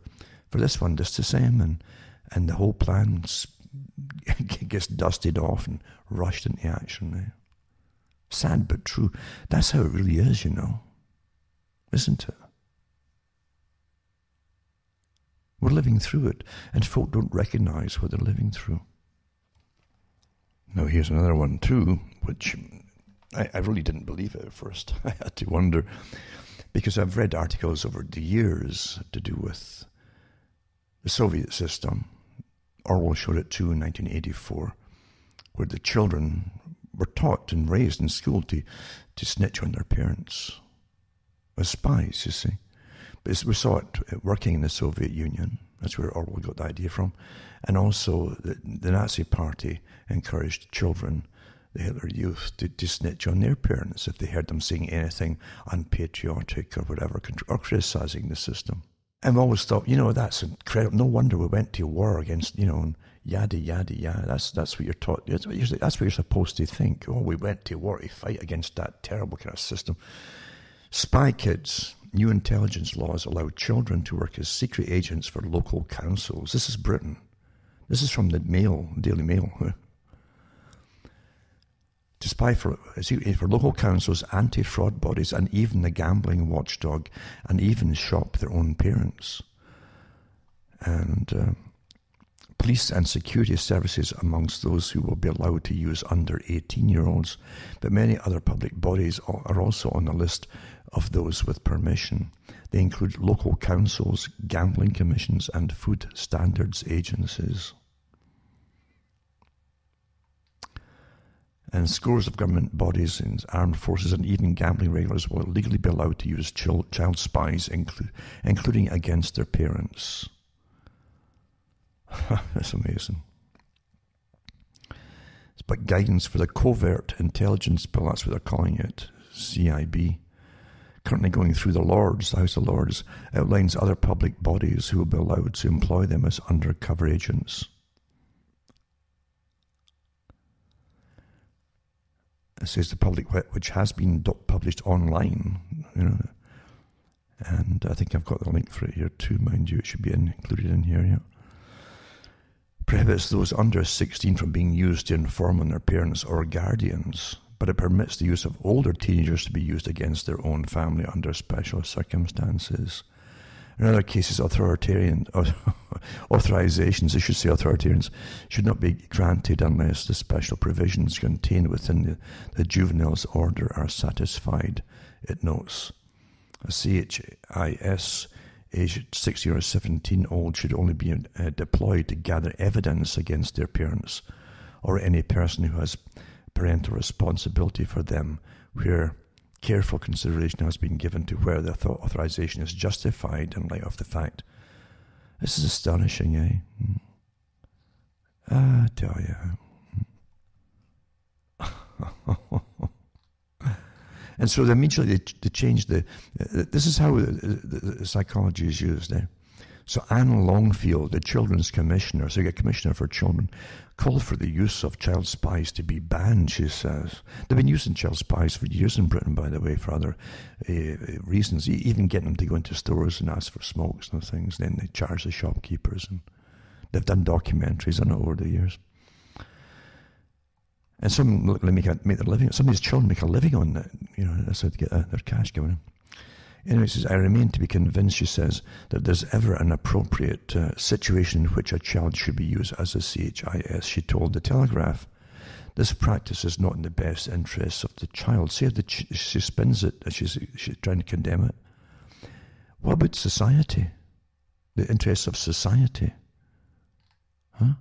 this one, just the same, and the whole plan gets dusted off and rushed into action. Sad but true. That's how it really is, isn't it? We're living through it, and folk don't recognize what they're living through. Now here's another one too, which I really didn't believe it at first. I had to wonder, because I've read articles over the years to do with the Soviet system. Orwell showed it too in 1984, where the children were taught and raised in school to snitch on their parents as spies, you see. But we saw it working in the Soviet Union. That's where Orwell got the idea from. And also the Nazi Party encouraged children, the Hitler Youth, to snitch on their parents if they heard them saying anything unpatriotic or whatever, or criticizing the system. And we always thought, that's incredible. No wonder we went to war against, and yada, yada, yada. That's what you're taught. That's what you're supposed to think. Oh, we went to war to fight against that terrible kind of system. Spy kids. New intelligence laws allow children to work as secret agents for local councils. This is Britain. This is from the Daily Mail. To spy for local councils, anti-fraud bodies, and even the gambling watchdog, and even shop their own parents. And police and security services amongst those who will be allowed to use under 18-year-olds. But many other public bodies are also on the list of those with permission. They include local councils, gambling commissions, and food standards agencies. And scores of government bodies and armed forces and even gambling regulars will legally be allowed to use child spies, including against their parents. That's amazing. But guidance for the Covert Intelligence Bill, that's what they're calling it, CIB. currently going through the House of Lords, outlines other public bodies who will be allowed to employ them as undercover agents. It says the public, which has been published online, and I think I've got the link for it here too, mind you. It should be included in here, yeah. Prohibits those under 16 from being used to inform on their parents or guardians, but it permits the use of older teenagers to be used against their own family under special circumstances. In other cases, authorizations, I should say authoritarians, should not be granted unless the special provisions contained within the juvenile's order are satisfied, it notes. A CHIS aged 16 or 17 old should only be deployed to gather evidence against their parents or any person who has parental responsibility for them, where careful consideration has been given to where the authorization is justified in light of the fact. This is astonishing, eh? I tell you. And so immediately they changed this is how the psychology is used, eh? So Anne Longfield, the children's commissioner, so you get commissioner for children, called for the use of child spies to be banned, she says. They've been using child spies for years in Britain, by the way, for other reasons, even getting them to go into stores and ask for smokes and things. Then they charge the shopkeepers, and they've done documentaries on it over the years. And some make their living. Some of these children make a living on that. That's how they get their cash going in. Anyway, she says, I remain to be convinced, she says, that there's ever an appropriate situation in which a child should be used as a CHIS. She told the Telegraph, this practice is not in the best interests of the child. See how she spins it, she's trying to condemn it. What about society? The interests of society? Huh?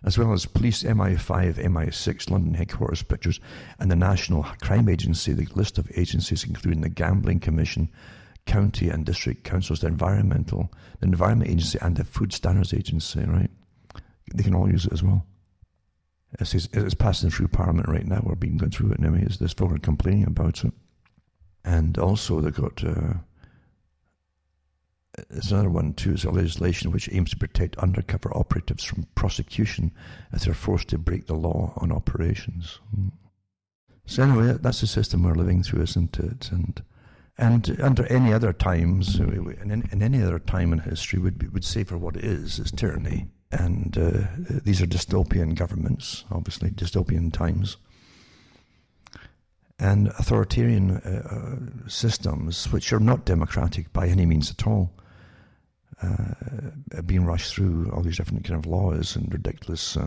As well as police, MI5, MI6, London headquarters pictures, and the National Crime Agency, the list of agencies including the Gambling Commission, County and District Councils, the Environment Agency, and the Food Standards Agency, right? They can all use it as well. It's passing through Parliament right now. We're being going through it, and there's folk are complaining about it. And also they've got... There's another one too, is a legislation which aims to protect undercover operatives from prosecution if they're forced to break the law on operations. So anyway, that's the system we're living through, isn't it? And under any other times, in any other time in history, would say for what it is tyranny. And these are dystopian governments, obviously, dystopian times. And authoritarian systems, which are not democratic by any means at all, being rushed through all these different kind of laws and ridiculous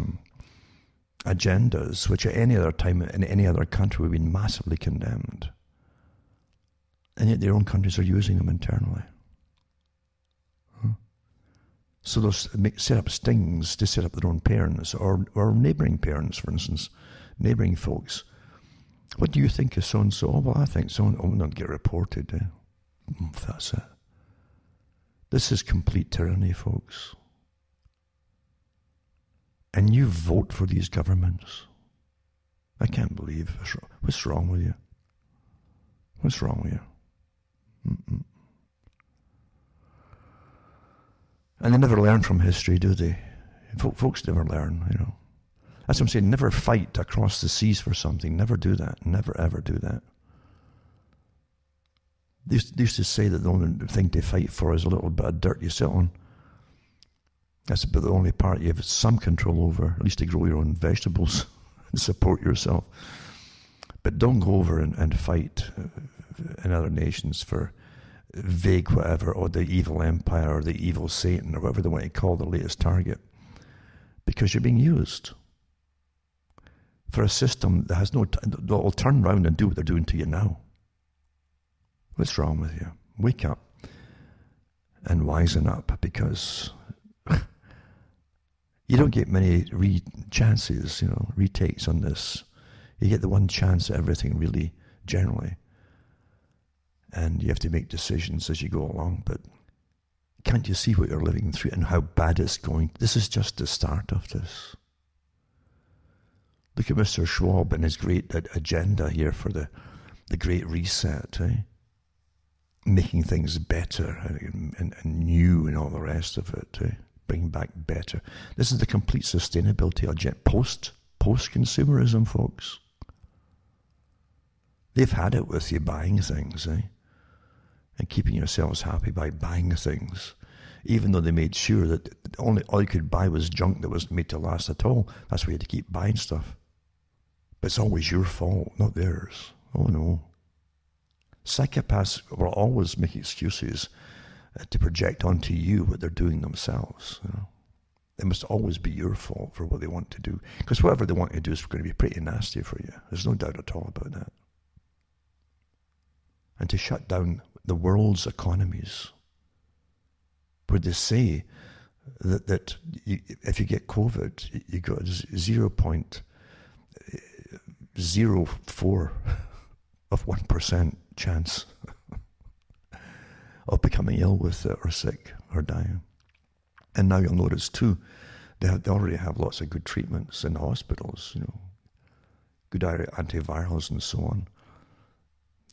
agendas, which at any other time in any other country would have been massively condemned. And yet their own countries are using them internally. So they'll set up stings to set up their own parents or neighbouring parents, for instance, neighbouring folks. What do you think of so-and-so? Oh, well, I think so-and-so will not get reported. That's it. This is complete tyranny, folks. And you vote for these governments. I can't believe. What's wrong with you? What's wrong with you? Mm-mm. And they never learn from history, do they? Folks never learn, That's what I'm saying. Never fight across the seas for something. Never do that. Never, ever do that. They used to say that the only thing to fight for is a little bit of dirt you sit on. That's about the only part you have some control over, at least to grow your own vegetables and support yourself. But don't go over and fight in other nations for vague whatever, or the evil empire, or the evil Satan, or whatever they want to call the latest target. Because you're being used for a system that has that will turn around and do what they're doing to you now. What's wrong with you? Wake up and wisen up, because you don't get many chances, retakes on this. You get the one chance at everything, really, generally. And you have to make decisions as you go along. But can't you see what you're living through and how bad it's going? This is just the start of this. Look at Mr. Schwab and his great agenda here for the the Great Reset, making things better and new and all the rest of it, bringing back better. This is the complete sustainability agenda, post-consumerism, folks. They've had it with you buying things, and keeping yourselves happy by buying things, even though they made sure that all you could buy was junk that wasn't made to last at all. That's why you had to keep buying stuff. But it's always your fault, not theirs. Oh no. Psychopaths will always make excuses to project onto you what they're doing themselves. It must always be your fault for what they want to do. Because whatever they want to do is going to be pretty nasty for you. There's no doubt at all about that. And to shut down the world's economies, where they say that if you get COVID, you got 0.04 of 1% chance of becoming ill with it or sick or dying. And now you'll notice too, they already have lots of good treatments in the hospitals, good antivirals and so on.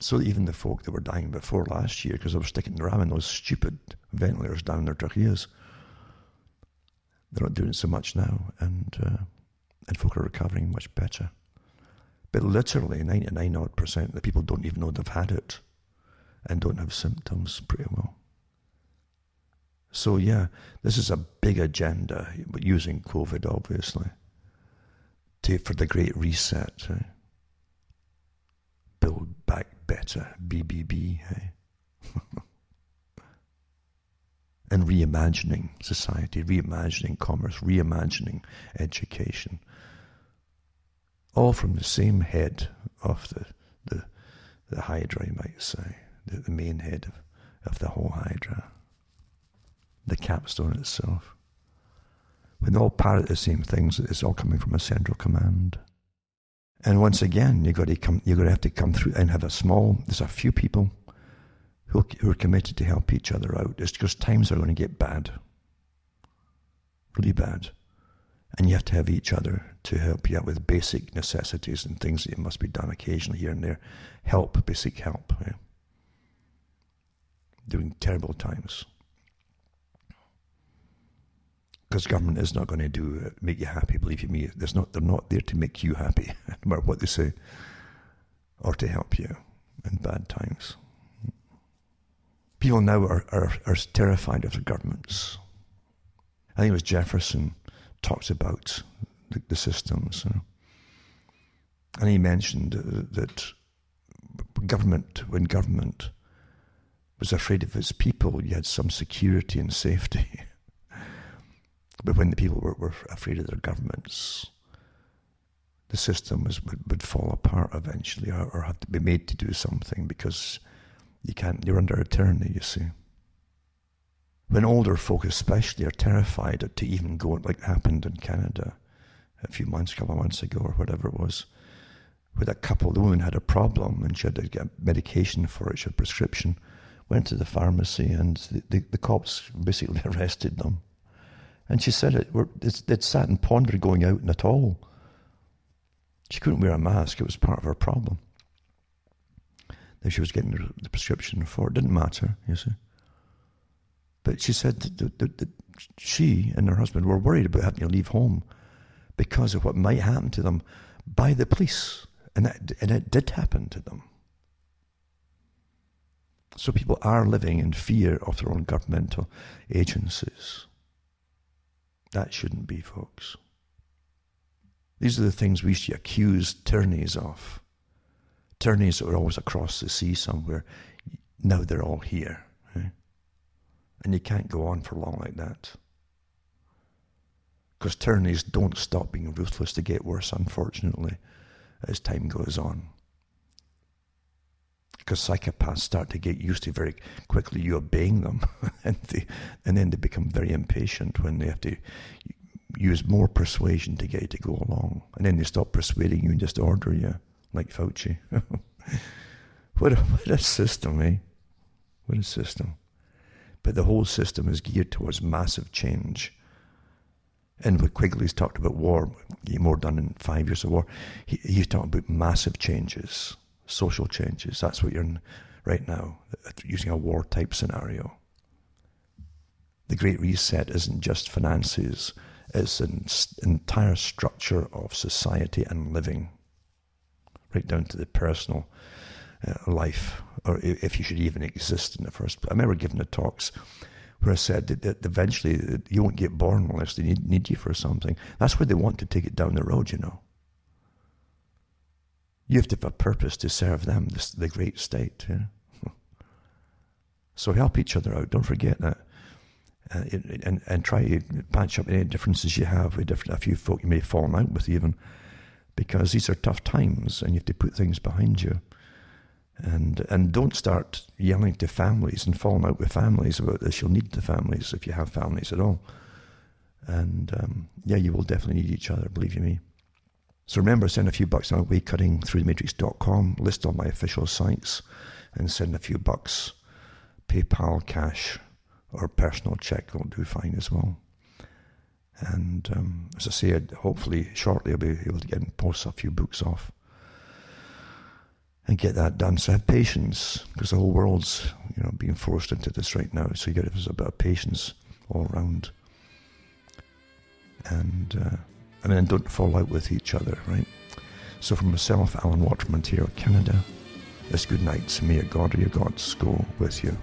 So even the folk that were dying before last year because they were ramming those stupid ventilators down their tracheas, they're not doing it so much now, and folk are recovering much better. But literally 99% of the people don't even know they've had it and don't have symptoms pretty well. So yeah, this is a big agenda, using COVID obviously, for the Great Reset. Build back better, BBB. And reimagining society, reimagining commerce, reimagining education. All from the same head of the Hydra, you might say, the main head of the whole Hydra, the capstone itself. When they all parrot the same things, it's all coming from a central command. And once again, you're going to have to come through and have there's a few people who are committed to help each other out. It's because times are going to get bad, really bad. And you have to have each other to help you out with basic necessities and things that must be done occasionally here and there. Basic help. During terrible times. Because government is not going to make you happy, believe you me. They're not there to make you happy, no matter what they say, or to help you in bad times. People now are terrified of the governments. I think it was Jefferson talks about the systems. And he mentioned that when government was afraid of its people, you had some security and safety. But when the people were afraid of their governments, the system would fall apart eventually, or have to be made to do something, because you're under a tyranny, you see. When older folk especially are terrified to even go, like happened in Canada a couple of months ago or whatever it was, with a couple, the woman had a problem and she had to get medication for it, she had a prescription, went to the pharmacy and the cops basically arrested them. And she said they'd sat and pondered going out at all. She couldn't wear a mask, it was part of her problem. That she was getting the prescription for, it didn't matter, you see. But she said that she and her husband were worried about having to leave home because of what might happen to them by the police. And it did happen to them. So people are living in fear of their own governmental agencies. That shouldn't be, folks. These are the things we used to accuse tyrannies of. Tyrannies that were always across the sea somewhere. Now they're all here. And you can't go on for long like that. Because tyrannies don't stop being ruthless. They get worse, unfortunately, as time goes on. Because psychopaths start to get used to very quickly you obeying them. and then they become very impatient when they have to use more persuasion to get you to go along. And then they stop persuading you and just order you, like Fauci. What a system, eh? What a system. But the whole system is geared towards massive change. And what Quigley's talked about war, more done in 5 years of war, he's talking about massive changes. social changes. That's what you're in right now, using a war type scenario. The Great Reset isn't just finances, it's an entire structure of society and living, right down to the personal life, or if you should even exist in the first place. I remember giving the talks where I said that eventually you won't get born unless they need you for something. That's where they want to take it down the road, you know. You have to have a purpose to serve them, the great state. You know? So help each other out. Don't forget that. And try to patch up any differences you have with a few folk you may have fallen out with even, because these are tough times and you have to put things behind you. And don't start yelling to families and falling out with families about this. You'll need the families if you have families at all. And yeah, you will definitely need each other, believe you me. So remember, send a few bucks my way, cuttingthroughthematrix.com, list all my official sites, and send a few bucks, PayPal, cash, or personal check will do fine as well. And as I said, hopefully shortly I'll be able to get and post a few books off and get that done. So have patience, because the whole world's being forced into this right now. So you got to have a bit of patience all around. And don't fall out with each other, right? So for myself, Alan Watt from Ontario, Canada, it's good night. May God or your gods go with you.